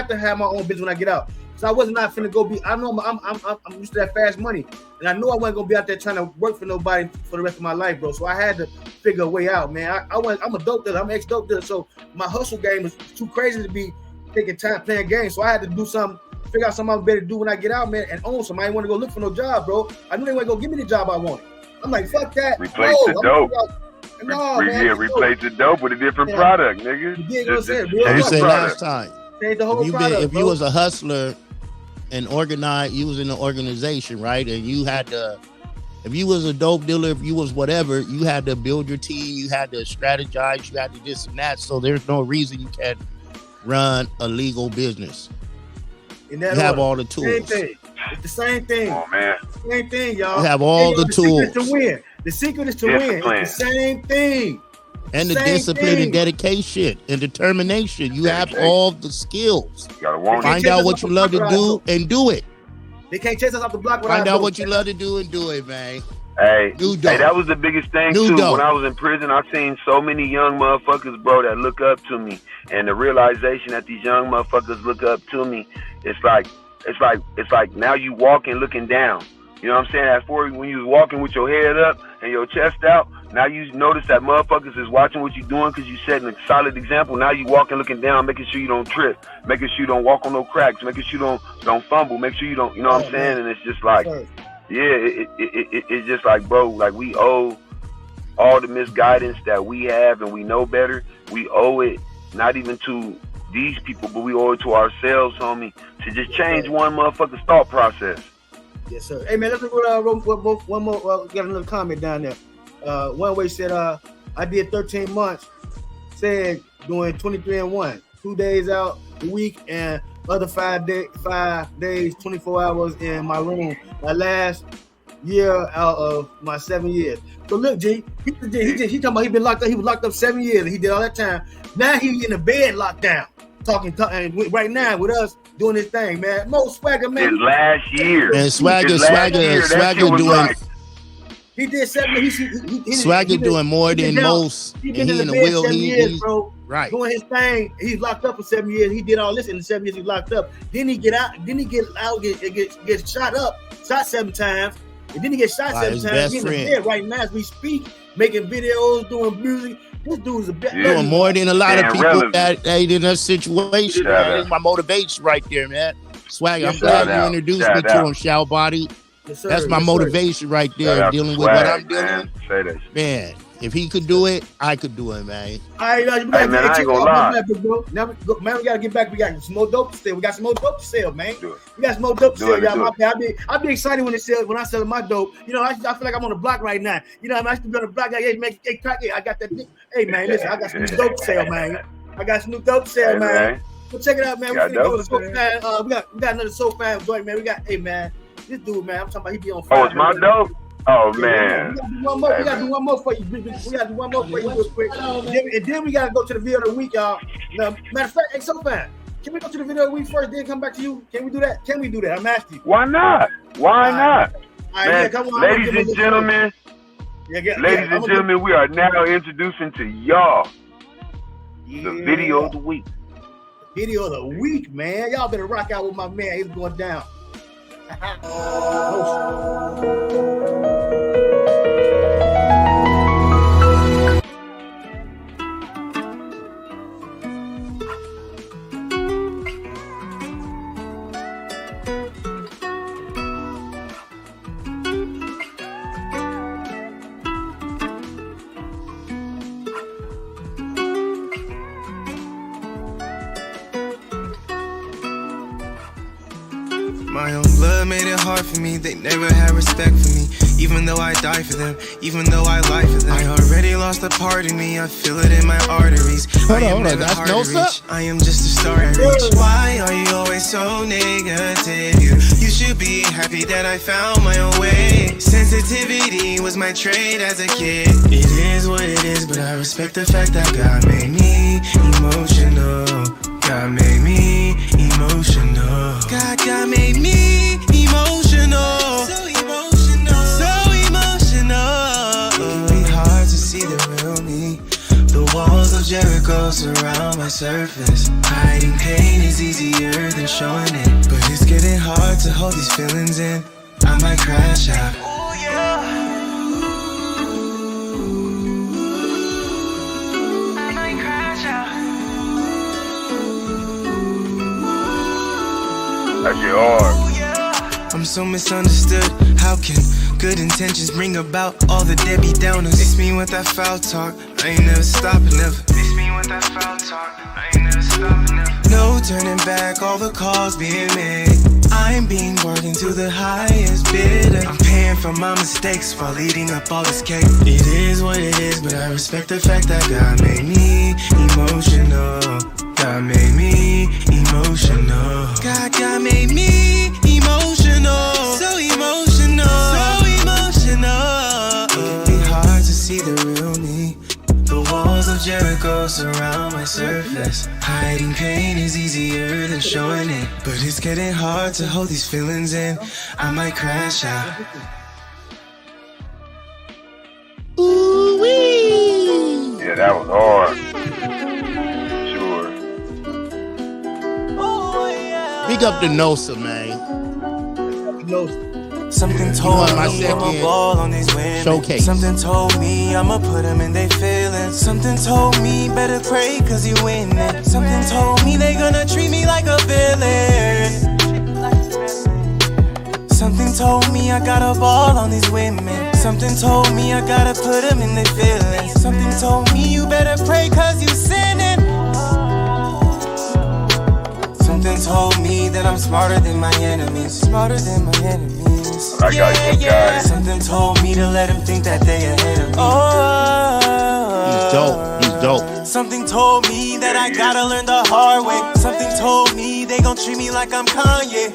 to have my own business when I get out. So I was not finna go be. I know I'm used to that fast money, and I know I wasn't gonna be out there trying to work for nobody for the rest of my life, bro. So I had to figure a way out, man. I'm a dope dealer. I'm an ex-dope dealer, so my hustle game is too crazy to be taking time playing games. So I had to do something, figure out something I better do when I get out, man, and own something. I didn't want to go look for no job, bro. I knew they weren't gonna give me the job I wanted. I'm like, fuck that. Replace the dope. Replace the dope with a different product, nigga. You know what I'm saying? You said last time. If you was a hustler and organized, you was in an organization, right? And you had to, if you was a dope dealer, if you was whatever, you had to build your team, you had to strategize, you had to this and that. So there's no reason you can't run a legal business. You have all the tools. Same thing. It's the same thing. Oh man. Same thing, y'all. You have all the tools. To win. The secret is to win. It's the same thing. And the discipline and dedication and determination. You have all the skills. You gotta want Find out what you love to do and do it. They can't chase us off the block. Find out what you love to do and do it, man. Hey, that was the biggest thing too. When I was in prison, I seen so many young motherfuckers, bro, that look up to me, and the realization that these young motherfuckers look up to me, it's like now you walking looking down. You know what I'm saying? As for when you was walking with your head up and your chest out, now you notice that motherfuckers is watching what you're doing because you setting a solid example. Now you walking looking down, making sure you don't trip, making sure you don't walk on no cracks, making sure you don't fumble, make sure you don't, you know what I'm saying? And it's just like, it's just like, bro, like we owe all the misguidance that we have and we know better. We owe it not even to these people, but we owe it to ourselves, homie, to just change one motherfucker's thought process. Yes, sir. Hey, man, let's look at one more. Got another comment down there. One way said, I did 13 months, said doing 23 and 1, 2 days out a week, and other 5 days, 24 hours in my room. My last year out of my 7 years. So look, G, he talking about he been locked up. He was locked up 7 years, and he did all that time. Now he in the bed locked down, talking right now with us. Doing his thing, man. Mo Swagger, man. His last year. And Swagger doing. Like, he did 7 years. Swagger doing more than most. He been in the bed 7 years, bro. Right. Doing his thing. He's locked up for 7 years. He did all this in the 7 years he's locked up. Then he get out. Then he get shot 7 times. And then he gets shot 7 times. He's in the bed right now as we speak, making videos, doing music. This dude's a bit doing more than a lot of people that in a situation. That's my motivation right there, man. Swagger, I'm glad you introduced me to him, Shout Body. Yes, sir. That's my motivation right there, dealing with what I'm dealing. Man, if he could do it, I could do it, man. Hey, man, I ain't gonna lie. Now, man, we gotta get back. We got some more dope to sell. We got some more dope to sell, man. We got some more dope to sell, y'all. I'll be excited when I sell my dope. You know, I feel like I'm on the block right now. You know, I used to be on the block. Like, hey, I got that. Hey, man, listen, I got some new dope to sell, man. Man. So check it out, man. We finna go to SOPHYNE. We got another SOPHYNE joint, man. We got, hey, man, this dude, man. I'm talking about he be on fire. Oh, it's my dope. Oh man. We gotta do one more for you. We gotta do one more for you real quick. And then we gotta go to the video of the week, y'all. Now, matter of fact, hey, SOPHYNE, can we go to the video of the week first, then come back to you? Can we do that? I'm asking you. Why not? All right, Man, come on, ladies and gentlemen, we are now introducing to y'all the video of the week. Video of the week, man. Y'all better rock out with my man. He's going down. My own blood made it hard for me. They never had respect for me. Even though I die for them, even though I lie for them. I already lost a part of me. I feel it in my arteries. Hold on, that's no reach. I am just a star I reach. Why are you always so negative? You should be happy that I found my own way. Sensitivity was my trait as a kid. It is what it is, but I respect the fact that God made me emotional. God made me emotional. God made me emotional. So emotional. So emotional. It can be hard to see the real me. The walls of Jericho surround my surface. Hiding pain is easier than showing it. But it's getting hard to hold these feelings in. I might crash out. Oh yeah. I might crash out. That shit hard. I'm so misunderstood. How can good intentions bring about all the Debbie Downers? It's me with that foul talk. I ain't never stopping, never. It's me with that foul talk. I ain't never stopping, never. No turning back, all the calls being made. I'm being bargained to the highest bidder. I'm paying for my mistakes while eating up all this cake. It is what it is, but I respect the fact that God made me emotional. God made me emotional. God made me emotional. So emotional. So emotional. It can be hard to see the real me. The walls of Jericho surround my surface. Hiding pain is easier than showing it. But it's getting hard to hold these feelings in. I might crash out. Ooh-wee. Yeah, that was hard. Big up to Nosa, man. Something told me I'ma ball on these women. Showcase. Something told me I'ma put them in they feelings. Something told me better pray cause you winning. Something told me they gonna treat me like a villain. Something told me I gotta ball on these women. Something told me I gotta put them in their feelings. Something told me you better pray cause you sinning. Something told me that I'm smarter than my enemies. Smarter than my enemies. I got you, guys. Something told me to let them think that they ahead of me. He's dope. He's dope. Something told me that I gotta learn the hard way. Something told me they gon' treat me like I'm Kanye.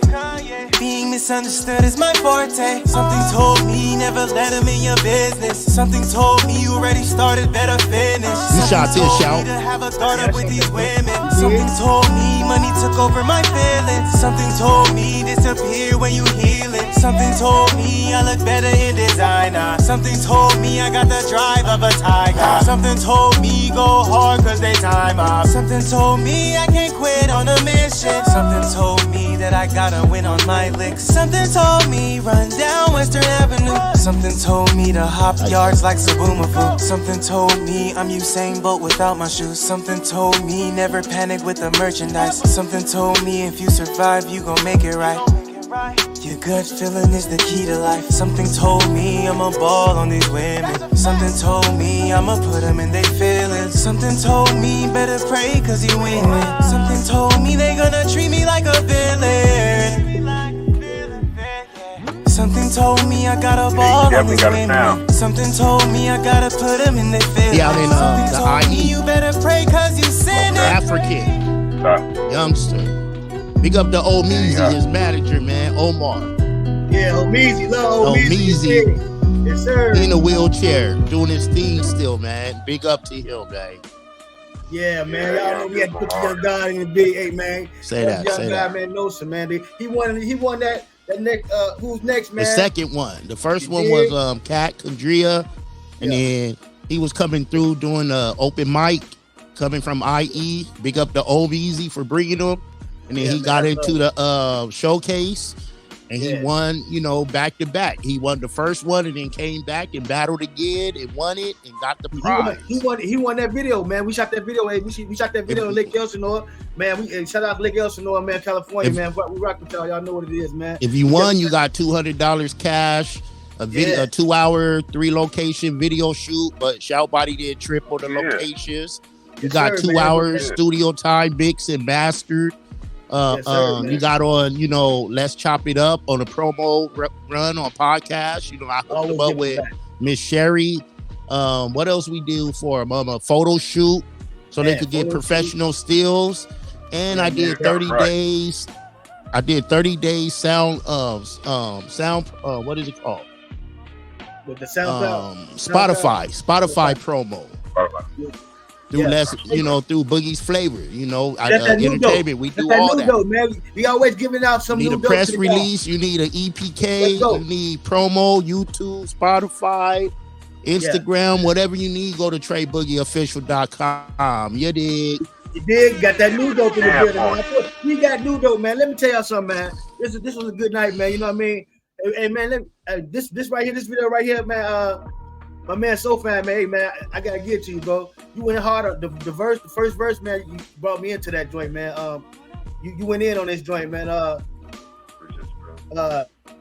Being misunderstood is my forte. Something told me never let them in your business. Something told me you already started, better finish. You shot this, shout. To have a thought up with these women. Something told me money took over my feelings. Something told me disappear when you heal it. Something told me I look better in designer. Something told me I got the drive of a tiger. Something told me go hard cause they time up. Something told me I can't quit on a mission. Something told me that I gotta win on my licks. Something told me run down Western Avenue. Something told me to hop yards like Sabumafu. Something told me I'm Usain Bolt without my shoes. Something told me never panic with the merchandise. Something told me if you survive you gon' make it right. Your gut feeling is the key to life. Something told me I'ma ball on these women. Something told me I'ma put them in their feelings. Something told me better pray cause you winning. Something told me they gonna treat me like a villain. Something told me I gotta ball on these women. Something told me I gotta put them in their feelings. Yeah, I mean, Something told me IE. you better pray cause you sinning. African youngster. Big up to OGz, his manager, man, Omar. Yeah, OGz, love OGz. Yes, sir. In a wheelchair, doing his thing still, man. Big up to him, man. Yeah, man. Y'all know we had to put the young God in the big 8, man. Say that. Young Say God, that. man, Nosa, man. He won that next. Who's next, man? The second one. The first one was Cat Condria, and then he was coming through doing open mic, coming from IE. Big up to OGz for bringing him. And then he got into the showcase, and he won, back to back. He won the first one, and then came back and battled again, and won it, and got the prize. He won that video, man. We shot that video. We shot that video in Lake Elsinore, man. Shout out to Lake Elsinore, man, California, man. We rock with y'all. Y'all know what it is, man. If you won, you got $200 cash, a 2-hour, 3-location video shoot. But Shout Body did triple the locations. You got 2 hours studio time, mixed and mastered. You got on, Let's Chop It Up on a promo run on podcast. I hooked him up with Miss Sherry. What else we do for him? A photo shoot so they could get professional stills. And I did 30 days. I did 30 days sound. What is it called? With the SoundCloud. Spotify promo. Through through Boogie's Flavor, entertainment. We do all that. Dope, man. We always giving out some. You need a press release. You need an EPK. You need promo. YouTube, Spotify, Instagram, whatever you need. Go to TreyBoogieOfficial.com. You dig? You dig? Got that new dope in the building, man. We got new dope, man. Let me tell y'all something, man. This was a good night, man. You know what I mean? Hey, man, this right here, this video right here, man. My man SOPHYNE, man, hey, man, I gotta get it to you, bro. You went hard. The first verse, man, you brought me into that joint, man. You went in on this joint, man.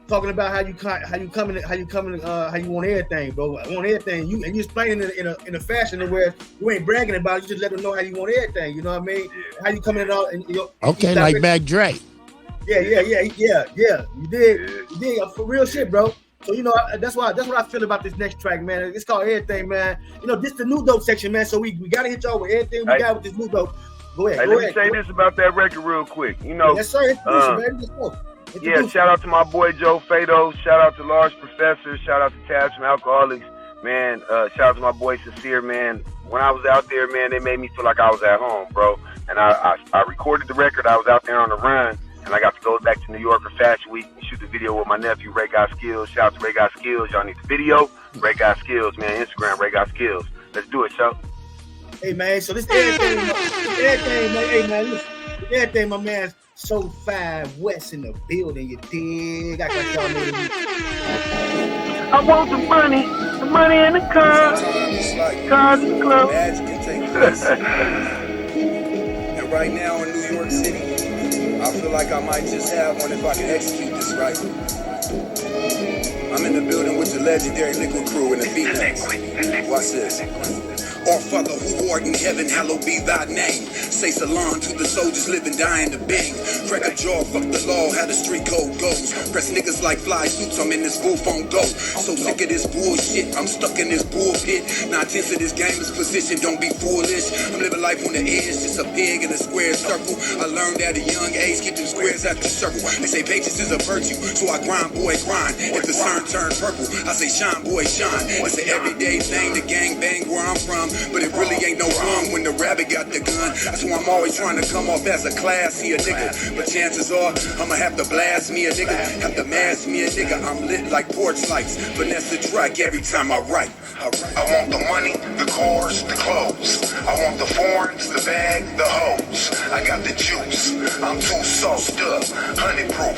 Talking about how you want everything, bro. I want everything. You explaining it in a fashion where you ain't bragging about it. You just let them know how you want everything. You know what I mean? How you coming in all and okay, like Mac Dre. Yeah. You did for real shit, bro. So that's what I feel about this next track, man. It's called Everything, man. This the new dope section, man. So we gotta hit y'all with everything we got with this new dope. Go ahead. Let me say this about that record real quick. Yes, sir. Yeah, shout out to my boy Joe Fado. Shout out to Large Professor. Shout out to Tabs from Alcoholics, man. Shout out to my boy Sincere, man. When I was out there, man, they made me feel like I was at home, bro. And I recorded the record. I was out there on the run. And I got to go back to New York for Fashion Week and shoot the video with my nephew, Ray Got Skills. Shout out to Ray Got Skills. Y'all need the video. Ray Got Skills, man. Instagram, Ray Got Skills. Let's do it, y'all. Hey, man. So this everything, man. Hey, man. Listen, everything, my man. SOPHYNE West in the building, you dig? I got y'all know. I want the money in the car. Cars and clothes. Magic can take place. And right now in New York City, I feel like I might just have one if I can execute this right. I'm in the building with the legendary Liquid Crew and the beat next. Watch this. Our Father who art in heaven, hallowed be thy name. Say salam to the soldiers living, dying to bang. Crack a jaw, fuck the law, how the street code goes. Press niggas like fly suits, I'm in this booth on go. So sick of this bullshit, I'm stuck in this bullpit. 9/10 of this game is position, don't be foolish. I'm living life on the edge, just a pig in a square circle. I learned at a young age, keep them squares at the circle. They say patience is a virtue, so I grind, boy, grind. If the sun turn purple, I say shine, boy, shine. It's an everyday thing, the gang bang where I'm from. But it really ain't no fun when the rabbit got the gun. That's why I'm always trying to come off as a classy nigga. But chances are, I'ma have to blast me a nigga. Have to mask me a nigga. I'm lit like porch lights. Finesse the track every time I write. I want the money, the cars, the clothes. I want the foreigns, the bag, the hoes. I got the juice. I'm too sauced up, honeyproof.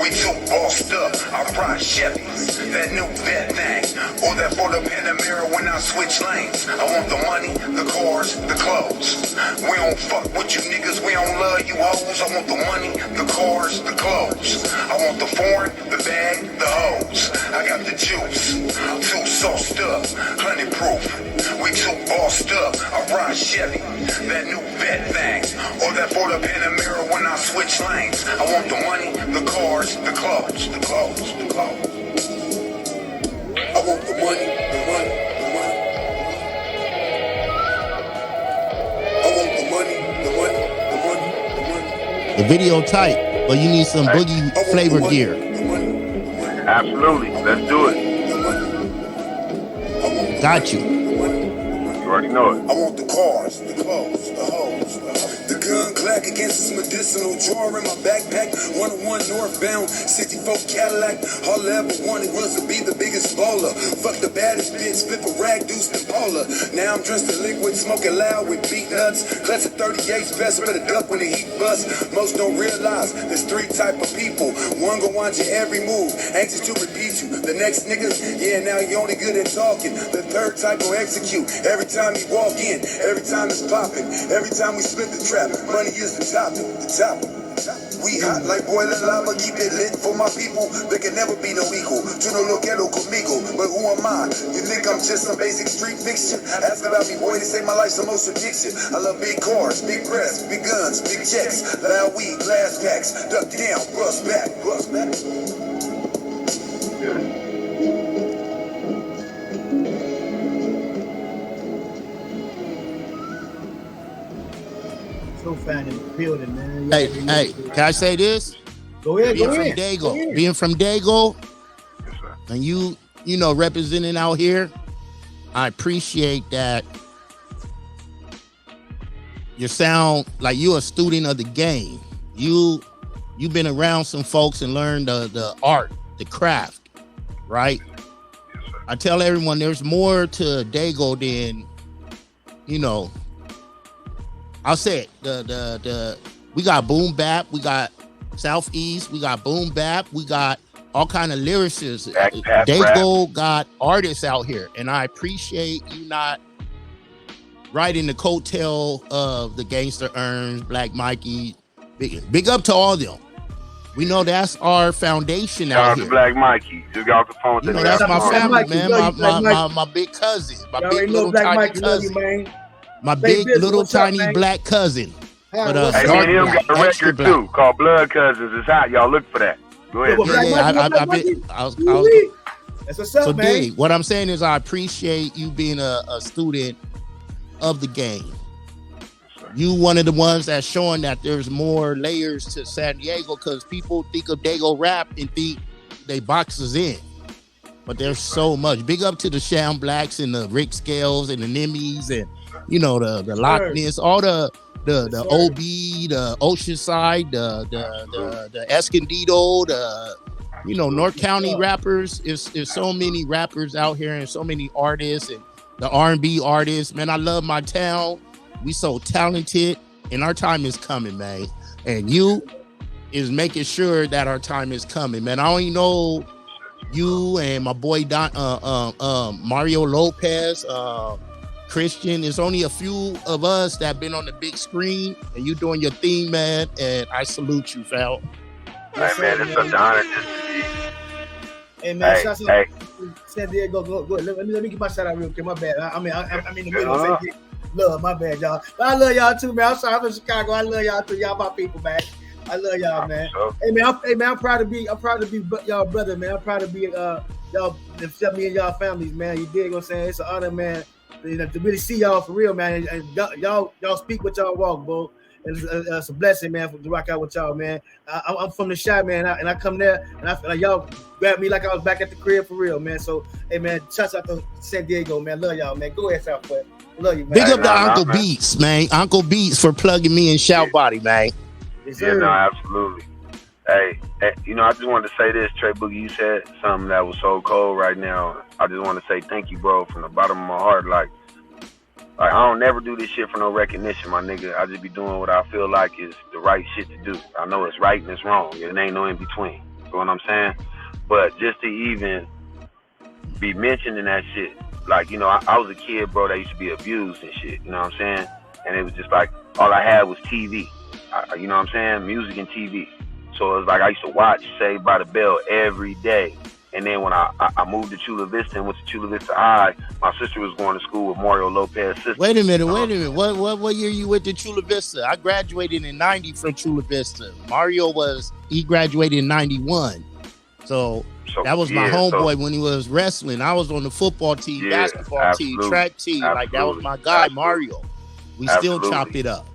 We too bossed up. I ride Chevys, that new vet thing, or that for the Panamera when I switch lanes. I want the money, the cars, the clothes. We don't fuck with you niggas, we don't love you hoes. I want the money, the cars, the clothes. I want the foreign, the bag, the hoes. I got the juice. I'm too sauced up, honeyproof. We too bossed up. I ride Chevy, that new vet thing, or that for the Panamera when I switch lanes. I want the money, the cars, the clothes, the clothes, the clothes. I want the money, the money, the money. I want the money, the money, the money, the money. The video tight, but you need some Boogie flavor gear. Absolutely. Let's do it. Got you. You already know it. I want the cars, the clothes, the hoes, the gun clack against this medicinal drawer in my backpack. 101 northbound, 64 Cadillac. All I ever wanted was to be the biggest baller. Fuck the baddest bitch, flip a rag, deuce and Paula. Now I'm dressed in liquid, smoking loud with beat nuts. Clutch a 38's best, better duck when the heat busts. Most don't realize there's three type of people. One gon' watch your every move, anxious to repeat you. The next nigga, yeah, now you only good at talking. The third type will execute every time you walk in, every time it's popping, every time we split the trap. Money is the topic, the topic. We hot like boiling lava, keep it lit for my people. There can never be no equal to no little ghetto conmigo. But who am I? You think I'm just some basic street fiction? Ask about me, boy, they say my life's the most addiction. I love big cars, big breasts, big guns, big checks, loud weed, glass packs, duck down, bust back, bust back. SOPHYNE in the building, man. Hey, can I say this? Go ahead, being go from ahead. Dago, being from Dago, and you know, representing out here, I appreciate that you sound like you're a student of the game. You've been around some folks and learned the art, the craft, right? I tell everyone there's more to Dago than, you know, I'll say it. We got boom bap, we got Southeast, we got boom bap, we got all kind of lyricists. Dago got artists out here, and I appreciate you not riding the coattail of the Gangster Earns, Black Mikey. Big up to all of them. We know that's our foundation out here. Black Mikey, just got off the phone. You know, that's my family, man. My big cousin, my big little tiny cousin. My big little tiny black cousin. But hey, me and him got a record too called Blood Cousins. It's hot. Y'all look for that. Go ahead. That's what's up, man. Dig, what I'm saying is I appreciate you being a student of the game. You one of the ones that's showing that there's more layers to San Diego, because people think of Dago rap and think they boxes in. But there's so much. Big up to the Sham Blacks and the Rick Scales and the Nimmies and, you know, the Loch Ness, all the OB, the Oceanside, the Escondido, the, you know, North County rappers. There's so many rappers out here and so many artists and the R&B artists. Man, I love my town. We so talented, and our time is coming, man. And you is making sure that our time is coming, man. I only know you and my boy Mario Lopez, Christian. There's only a few of us that been on the big screen, and you doing your thing, man. And I salute you, Val. Hey, man, it's such an honor just to be. Hey, man, shout out to San Diego. Go. Let me get my shout out real quick. My bad. I'm in the middle of San Diego. Love, my bad, y'all. But I love y'all too, man. I'm sorry, I'm from Chicago. I love y'all too. Y'all my people, man. I love y'all, man. Hey, man, I'm proud to be y'all brother, man. I'm proud to be y'all, accept me and y'all families, man. You dig what I'm saying? It's an honor, man, to really see y'all for real, man. And y'all speak what y'all walk, bro. It's a blessing, man, to rock out with y'all, man. I'm from the Chi, man, and I come there, and I feel like y'all grabbed me like I was back at the crib for real, man. So, hey, man, shouts out to San Diego, man. Love y'all, man. Go ahead, Southwest. Love you, man. Big up to Uncle Beats, man. Uncle Beats for plugging me in Shout Body, man. Yeah, no, absolutely. Hey, you know, I just wanted to say this, Trey Boogie. You said something that was so cold right now. I just want to say thank you, bro, from the bottom of my heart. Like I don't never do this shit for no recognition, my nigga. I just be doing what I feel like is the right shit to do. I know it's right and it's wrong. It ain't no in between. You know what I'm saying? But just to even be mentioning that shit, like, you know, I was a kid, bro, that used to be abused and shit. You know what I'm saying? And it was just like all I had was TV. You know what I'm saying? Music and TV. So it was like I used to watch Saved by the Bell every day. And then when I moved to Chula Vista and went to Chula Vista High, my sister was going to school with Mario Lopez's sister. Wait a minute. What year you went to Chula Vista? I graduated in 90 from Chula Vista. Mario he graduated in 91. So that was my homeboy when he was wrestling. I was on the football team, basketball team, track team. Like, that was my guy, Mario. We still chopped it up.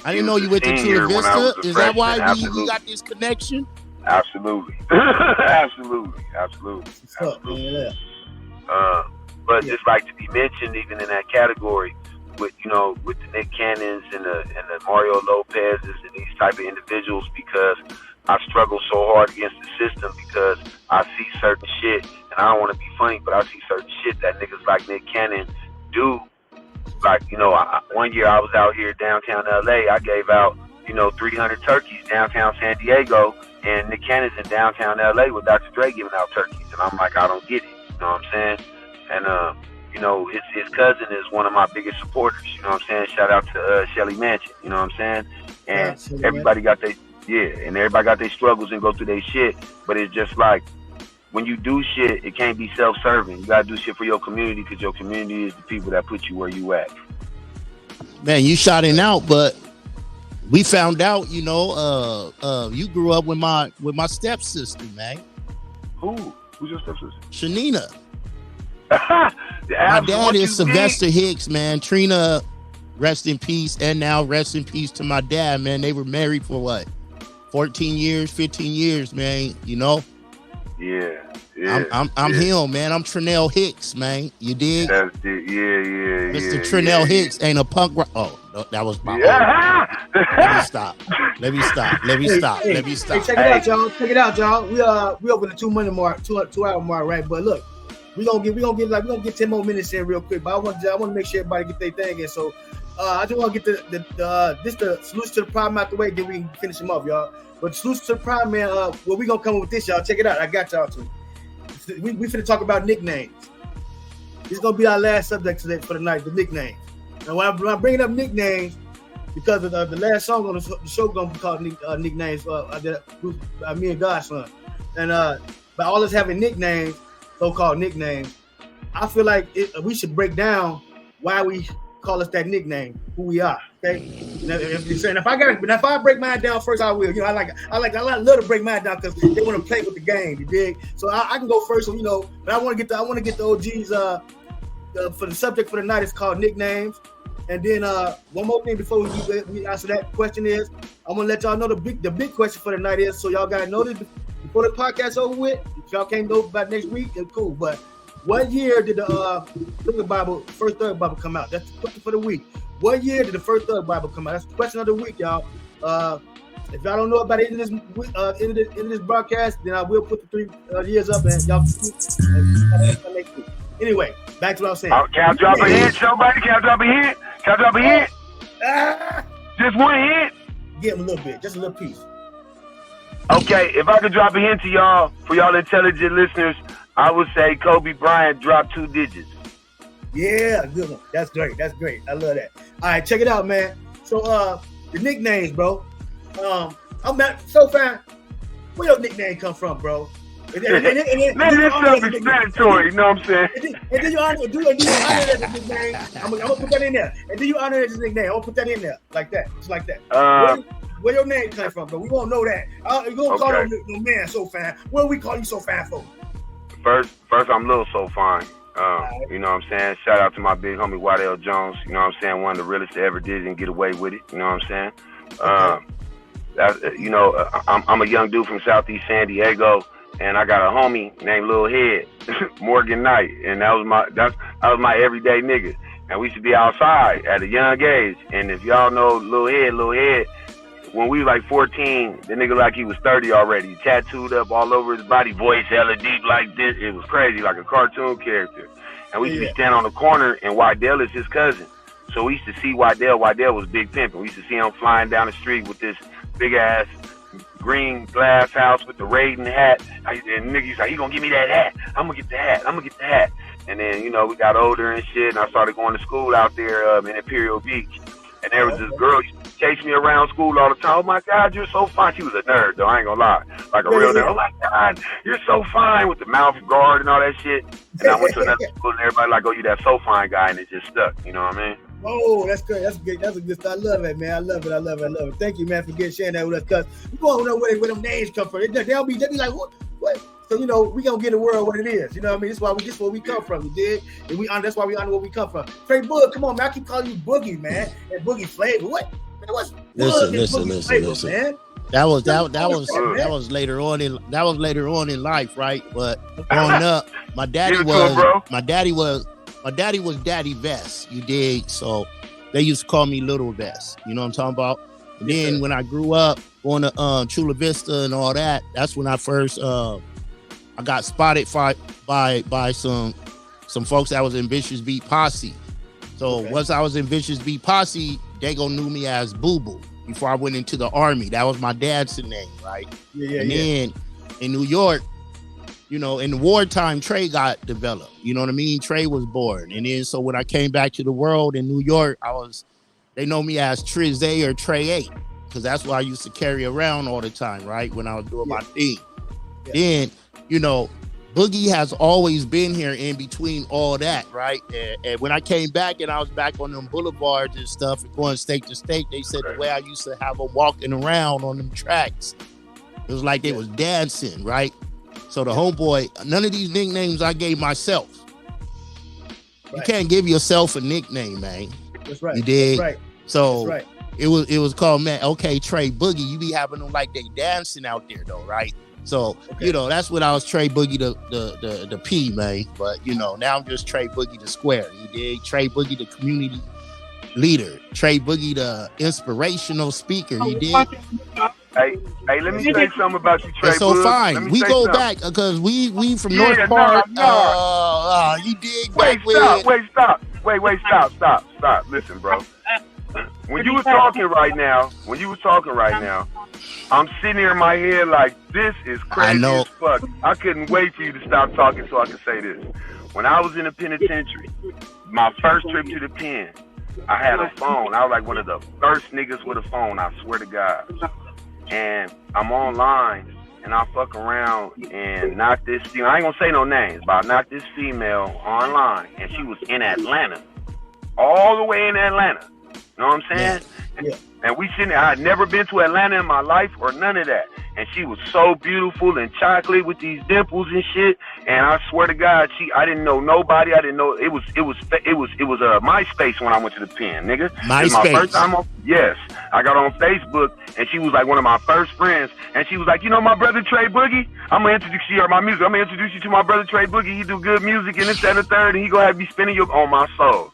I didn't know you went to Chula Vista. Is that why we got this connection? Absolutely. Absolutely. But just like to be mentioned even in that category with, you know, with the Nick Cannons and the Mario Lopez's and these type of individuals, because I struggle so hard against the system because I see certain shit, and I don't want to be funny, but I see certain shit that niggas like Nick Cannon do. Like, you know, one year I was out here downtown LA, I gave out, you know, 300 turkeys downtown San Diego, and Nick Cannon's in downtown LA with Dr. Dre giving out turkeys. And I'm like, I don't get it. You know what I'm saying? And, you know, his cousin is one of my biggest supporters. You know what I'm saying? Shout out to Shelly Mansion. You know what I'm saying? And everybody got Yeah, and everybody got their struggles and go through their shit, but it's just like when you do shit, it can't be self-serving. You gotta do shit for your community because your community is the people that put you where you at. Man, you shouting out, but we found out, you know, you grew up with my stepsister, man. Who's your stepsister? Shanina. My dad is Sylvester Hicks, man. Trina, rest in peace, and now rest in peace to my dad, man. They were married for what, 14 years, 15 years, man. You know. Yeah. I'm him, man. I'm Trinell Hicks, man. You dig? That's it. Yeah. Mr. Trinell Hicks ain't a punk rock. Oh, no, that was my Let me stop. Hey, check it out, y'all. We over the 2 minute mark, 2 hour mark, right? But look, we gonna get 10 more minutes in real quick. But I want to make sure everybody get their thing in. So I just want to get the solution to the problem out the way, then we can finish them off, y'all. But the solution to the problem, man, well, we gonna come up with this, y'all. Check it out. I got y'all too. We finna talk about nicknames. This is gonna be our last subject today for the night, the nicknames. And when I'm bringing up nicknames, because of the last song on the show gonna be called nicknames, me and Godson, and by all us having nicknames, so-called nicknames, I feel like we should break down why we call us that nickname, who we are. Okay, and if I break mine down first, I will. You know, I love to break mine down because they want to play with the game. You dig? So I can go first. So, you know, but I want to get the OGs for the subject for the night is called nicknames. And then one more thing before we answer that question is I'm gonna let y'all know the big question for the night is, so y'all gotta know this before the podcast over with. If y'all can't know about next week, it's cool. But what year did the first Thug Bible come out? That's the question for the week. What year did the first Thug Bible come out? That's the question of the week, y'all. If y'all don't know about it in this broadcast, then I will put the 3 years up and y'all next week. Anyway, back to what I was saying. Can I drop a hint, somebody? Can I drop a hint? Just one hint? Give him a little bit, just a little piece. Okay, if I could drop a hint to y'all, for y'all intelligent listeners, I would say Kobe Bryant dropped 2 digits. Yeah, good one. That's great. I love that. All right, check it out, man. So, the nicknames, bro. I'm not so fine. Where your nickname come from, bro? Man, it's self-explanatory, you know what I'm saying? And then you honor it as a nickname. I'm gonna put that in there. And then you honor it as a nickname. I'm gonna put that in there, like that, just like that. Where your name come from, bro? We won't know that. You gonna call him no man so fine? What do we call you so fine for? First, I'm Lil So Fine. You know what I'm saying? Shout out to my big homie Waddell Jones. You know what I'm saying? One of the realest that ever did and get away with it. You know what I'm saying? You know, I'm a young dude from Southeast San Diego, and I got a homie named Lil Head, Morgan Knight, and that was my everyday nigga. And we used to be outside at a young age. And if y'all know Lil Head, when we was like 14, the nigga like he was 30 already, tattooed up all over his body, voice hella deep like this. It was crazy, like a cartoon character. And we used to be standing on the corner, and Waddell is his cousin. So we used to see Waddell. Waddell was Big Pimpin'. We used to see him flying down the street with this big ass green glass house with the Raiden hat. And niggas like, he gonna give me that hat. I'm gonna get the hat. And then, you know, we got older and shit, and I started going to school out there in Imperial Beach. And there was this girl used to chase me around school all the time. Oh my God, you're so fine. She was a nerd though, I ain't gonna lie. Like a real nerd. Oh my God, you're so fine, with the mouth guard and all that shit. And I went to another school and everybody like, oh, you that so fine guy, and it just stuck. You know what I mean? Oh, that's good. That's good. That's a good stuff. I love it, man. I love it. Thank you, man, for sharing that with us. Cause we don't know where them names come from. They'll be like, what? So, you know, we gonna get the world what it is. You know what I mean? This is where we come from. You did, and that's why we honor where we come from. Trey Boog, come on, man. I keep calling you Boogie, man. And Boogie Flavor. What? Man, what's Listen. Man? That was later on in life, right? But growing up, my daddy was Daddy Vest. You dig? So they used to call me Little Vest. You know what I'm talking about? And then when I grew up, going to Chula Vista and all that, that's when I first I got spotted by some folks that was in Vicious Beat Posse. So once I was in Vicious Beat Posse, they knew me as Boo Boo before I went into the Army. That was my dad's name, right? Then in New York, you know, in the wartime, Trey got developed. You know what I mean? Trey was born. And then so when I came back to the world in New York, they know me as Trizay or Trey 8. because that's what I used to carry around all the time, right? When I was doing my thing. Then, you know, Boogie has always been here in between all that, right? And when I came back and I was back on them boulevards and stuff and going state to state, they said the way I used to have them walking around on them tracks, it was like they was dancing, right? So the homeboy, none of these nicknames I gave myself. You can't give yourself a nickname, man. That's right. You did. That's right. So That's right. it was called, man, okay, Trey Boogie. You be having them like they dancing out there though, right? So, you know, that's what I was Trey Boogie the P, man. But, you know, now I'm just Trey Boogie the Square. You dig? Trey Boogie the community leader. Trey Boogie the inspirational speaker. You dig? Hey, let me say something about you, Trey. It's so fine. We go back because we from North Park. You dig? Wait, stop. Listen, bro. When you was talking right now, I'm sitting here in my head like, this is crazy as fuck. I couldn't wait for you to stop talking so I could say this. When I was in the penitentiary, my first trip to the pen, I had a phone. I was like one of the first niggas with a phone, I swear to God. And I'm online, and I fuck around and knock this female. I ain't gonna say no names, but I knocked this female online, and she was in Atlanta. All the way in Atlanta. You know what I'm saying? Yeah. And we sitting there. I had never been to Atlanta in my life or none of that. And she was so beautiful and chocolate with these dimples and shit. And I swear to God, I didn't know nobody. I didn't know it was MySpace when I went to the pen, nigga. MySpace. My first time on, yes. I got on Facebook and she was like one of my first friends. And she was like, you know my brother Trey Boogie? I'm gonna introduce you to my music. I'm gonna introduce you to my brother Trey Boogie. He do good music and this, that, and the third, and he gonna have me spinning you on my soul.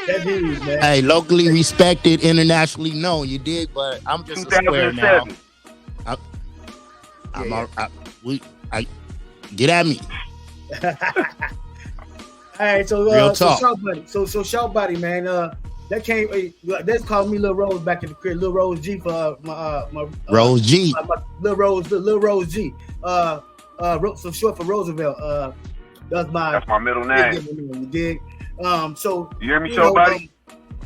That's huge, man. Hey, locally respected, internationally known. You did, but I'm just a square now. Get at me. All right, so real talk. So Shout Body, man. That came. That's called me Lil Rose back in the crib. Lil Rose G for my Rose G. Lil Rose G. So short for Roosevelt. That's my middle name. You dig? So you hear me, Shout Body?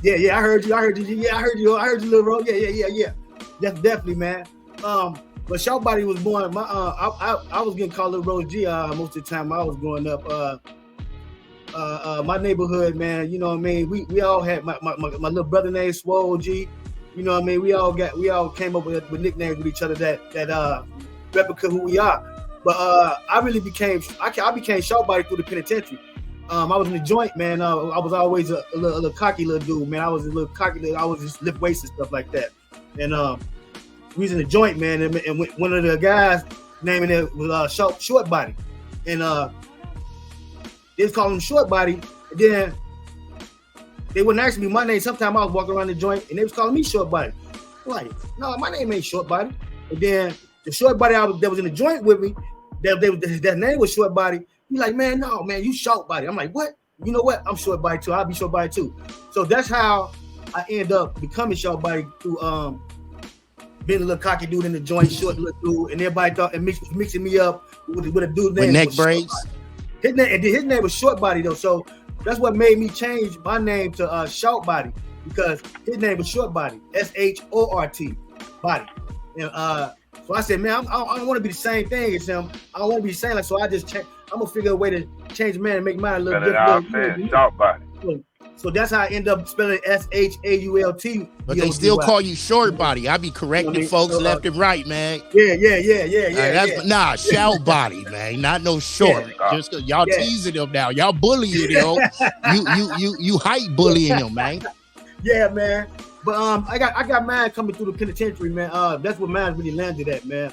Yeah, I heard you. Yeah, I heard you, Lil Rose. Yeah. That's definitely, man. But Shout Body was born. I was getting called Lil Rose G most of the time I was growing up. My neighborhood, man. You know what I mean? We all had my little brother named Swole G. You know what I mean? We all came up with nicknames with each other that replicate who we are. But I became Shout Body through the penitentiary. I was in the joint, man. I was always a little cocky little dude, man. I was a little cocky. I was just lift weights and stuff like that. And we was in the joint, man. And one of the guys naming it was Short Body, and they was calling him Short Body. And then they wouldn't ask me my name. Sometimes I was walking around the joint, and they was calling me Short Body. I'm like, no, my name ain't Short Body. And then the Short Body that was in the joint with me, that name was Short Body. He's like, man, no, man, you Short Body. I'm like, what? You know what? I'm Short Body too. I'll be Short Body too. So that's how I end up becoming Short Body through being a little cocky dude in the joint, short little dude, and everybody thought and mixing me up with a dude's name. With neck braids. His name was Short Body though, so that's what made me change my name to Shout Body, because his name was Short Body, SHORT Body, and so I said, man, I don't want to be the same thing as him. I don't want to be the same. Like, so I just I'm gonna figure a way to change man and make mine a little different. Shout Body. So that's how I end up spelling SHAULT. But they still call you Short Body. I be correcting folks left and right, man. Yeah. Shout Body, man. Not no short. Just cause y'all teasing them now. Y'all bullying them. you hype bullying them, man. Yeah, man. But I got mine coming through the penitentiary, man. That's what mine really landed at, man.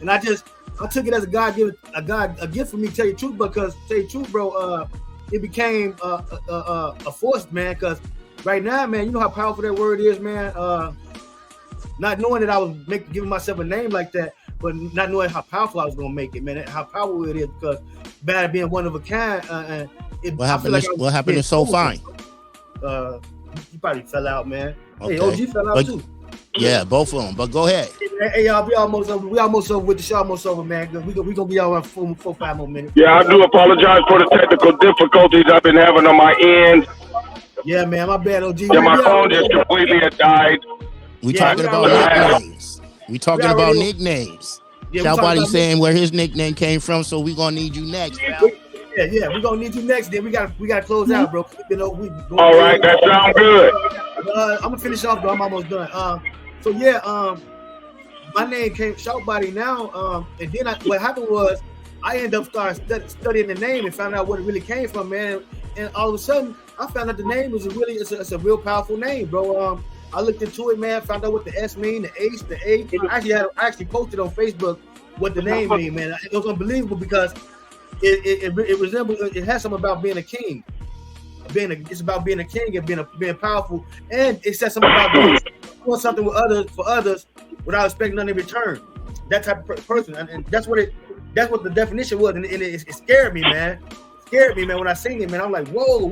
And I took it as a gift for me, tell you the truth, because tell you the truth, bro, it became a force, man, because right now, man, you know how powerful that word is, man. Not knowing that I was giving myself a name like that, but not knowing how powerful I was gonna make it, man. How powerful it is, because bad being one of a kind. What happened to SOPHYNE? He probably fell out, man. Okay. Hey, OG fell out too. Yeah, both of them. But go ahead. Hey, y'all, we almost over with the show. Almost over, man. We gonna be out in 4-5 more minutes. Yeah, I do apologize for the technical difficulties I've been having on my end. The Yeah, man, my bad, OG. Yeah, my phone just completely had died. We talking about nicknames. We talking about nicknames. Shout Body saying where his nickname came from, so we gonna need you next, pal. Yeah, we gonna need you next. Then we gotta close out, bro. All right, that sounds good. I'm gonna finish off, bro. I'm almost done. So yeah, my name came Shout Body now. And then what happened was I ended up studying the name and found out what it really came from, man. And all of a sudden, I found out the name was it's a real powerful name, bro. I looked into it, man. Found out what the S mean, the H, the A. I actually posted on Facebook what the name mean, man. It was unbelievable because it resembles. It has something about being a king. It's about being a king and being powerful, and it says something about doing something with others without expecting nothing in return. That type of person, and that's what the definition was, and it scared me, man. It scared me, man. When I seen it, man, I'm like, whoa,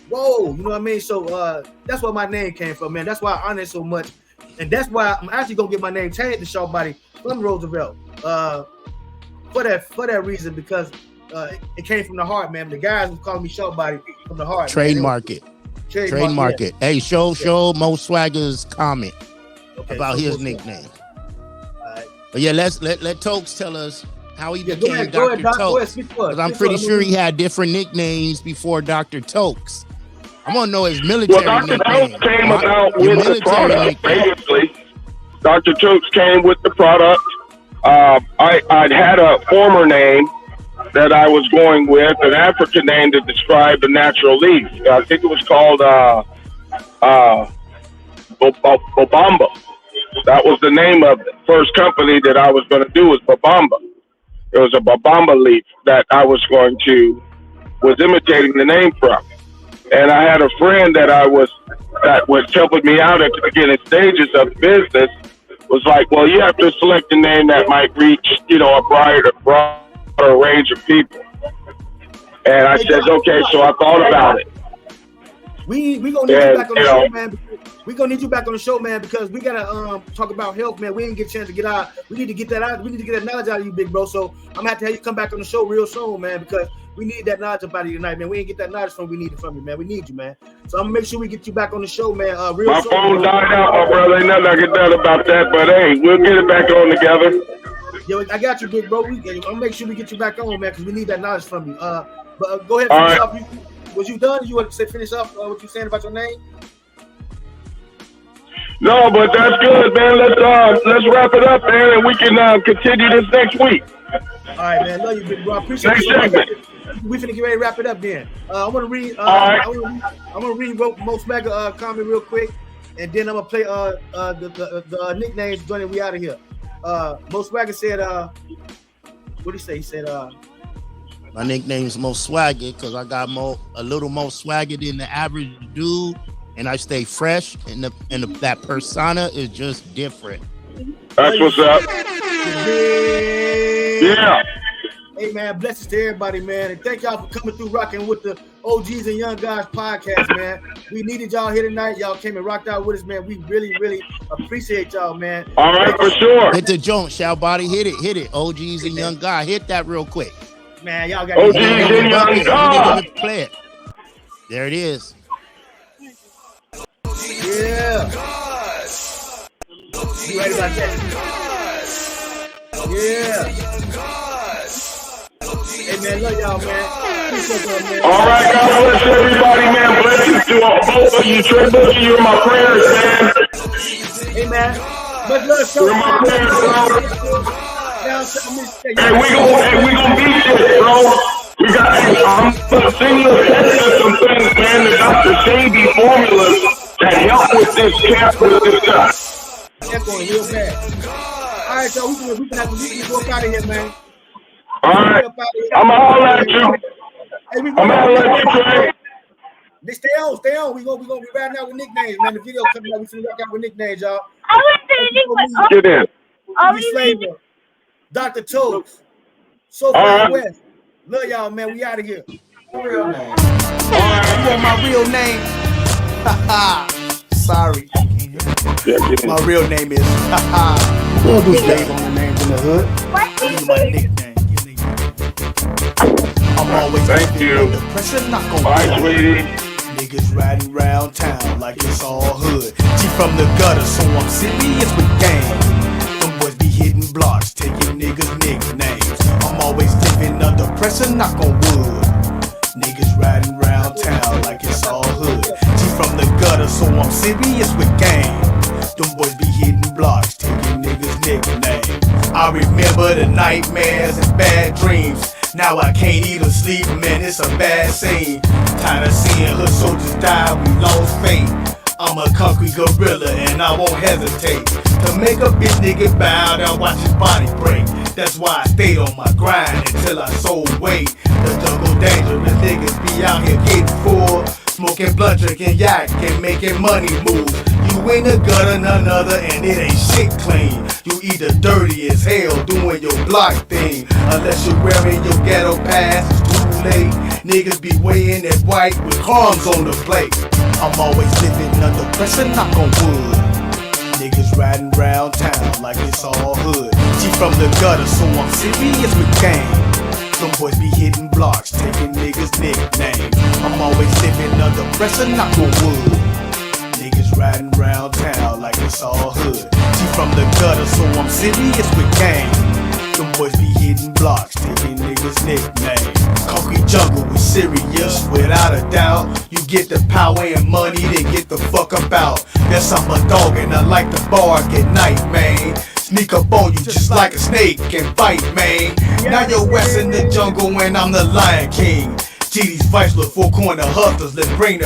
whoa, you know what I mean? So that's where my name came from, man. That's why I honor it so much, and that's why I'm actually gonna get my name changed to Shout Body from Roosevelt. For that reason, because it came from the heart, man. The guys was calling me Shout Body from the heart. Trademark it. Trademark it. Hey, show Mo Swagger's comment about his nickname. But yeah, let Tokes tell us how he became Dr. Tokes. Because I'm pretty sure he had different nicknames before Dr. Tokes. I want to know his military nickname. Dr. Tokes came about with the product, basically. Dr. Tokes came with the product. I'd had a former name that I was going with, an African name to describe the natural leaf. I think it was called Bobamba. That was the name of the first company that I was going to do, was Bobamba. It was a Bobamba leaf that I was imitating the name from. And I had a friend that was helping me out at the beginning stages of the business, was like, well, you have to select a name that might reach, a broader range of people. And I said, okay, so I thought about it. We gonna need you back on the show, man. We gonna need you back on the show, man, because we gotta talk about health, man. We didn't get a chance to get out. We need to get that out. We need to get that knowledge out of you, big bro. So I'm gonna have to have you come back on the show real soon, man, because we need that knowledge about you tonight, man. We didn't get that knowledge from. We need it from you, man. We need you, man. So I'm gonna make sure we get you back on the show, man. Real my soon. My phone died out, my brother. Ain't nothing I can do about that, but hey, we'll get it back on together. Yo, I got you, big bro. I'm gonna make sure we get you back on, man, because we need that knowledge from you. But go ahead, finish off. Was you done? You want to finish up what you saying about your name? No, but that's good, man. Let's wrap it up, man, and we can continue this next week. All right, man. Love you, big bro. I appreciate it. We finna get ready to wrap it up then. I want to read. I'm gonna read Mo Swagger comment real quick, and then I'm gonna play the nicknames. Joining we out of here. Mo Swagger said, "What did he say?" He said, "My nickname's Mo Swagger because I got a little more swagger than the average dude, and I stay fresh, and that persona is just different." That's what's up. Yeah. Hey, man, blessings to everybody, man. And thank y'all for coming through rocking with the OGz and Young Godz podcast, man. We needed y'all here tonight. Y'all came and rocked out with us, man. We really, really appreciate y'all, man. All right, for sure. Hit the joint, Shout Body. Hit it. OGz and Young Godz. Hit that real quick. Man, y'all got OGz and Young Godz. Play it. There it is. Yeah. You ready about that? Yeah. Hey, man, love y'all, man. All right, God bless everybody, man. Blessings to both of you. Trey Boogie, you're my prayers, man. Hey, man. Much love, you're my prayers, bro. Hey, we gonna beat this, bro. I'm gonna send you a text of some things, man. The Dr. Shady formulas that help with this camp with this stuff. That's going real bad. All right, so we can have to walk out of here, man. All right, I'm gonna holler at you. Hey, I'm gonna holler at you, Trey. Stay on. We gonna be riding out with nicknames, man. The video coming out. We finna rock out with nicknames, y'all. Get in. Flavor, Dr. Tokes, SOPHYNE West. Love y'all, man. We out of here. Real name. You want my real name? Sorry. My real name is Slave on the names in the hood. This is my nickname. I'm always thank you. Pressure not gonna bye, sweetie. Niggas riding round town like it's all hood. G from the gutter, so I'm serious with game. Them boys be hitting blocks, taking niggas' nicknames. I'm always living under pressure, knock on wood. Niggas riding round town like it's all hood. G from the gutter, so I'm serious with game. Them boys be hitting blocks, taking niggas' nicknames. I remember the nightmares and bad dreams. Now I can't even sleep, man, it's a bad scene. Tired of seeing hood soldiers die, we lost faith. I'm a concrete gorilla and I won't hesitate to make a bitch nigga bow down, watch his body break. That's why I stayed on my grind until I sold weight. The jungle dangerous, niggas be out here getting full, smoking blunt, drinking yak, and making money moves. You ain't a gutter, none other, and it ain't shit clean. You either dirty as hell doing your block thing, unless you're wearing your ghetto pass, it's too late. Niggas be weighing that white with crumbs on the plate. I'm always living under pressure, knock on wood. Niggas riding round town like it's all hood. G from the gutter, so I'm serious with game. Them boys be hitting blocks, taking niggas' nicknames. I'm always living under pressure, knock on wood. Niggas riding round town like it's all hood. G from the gutter, so I'm serious with game. Them boys be hitting blocks, taking niggas' nicknames. Concrete jungle, we serious, without a doubt. You get the power and money, then get the fuck up out. Guess I'm a dog and I like to bark at night, man. Sneak up on you just like a snake and bite, man. Now you're west in the jungle and I'm the Lion King. GD's vice with four corner hustlers, let's bring the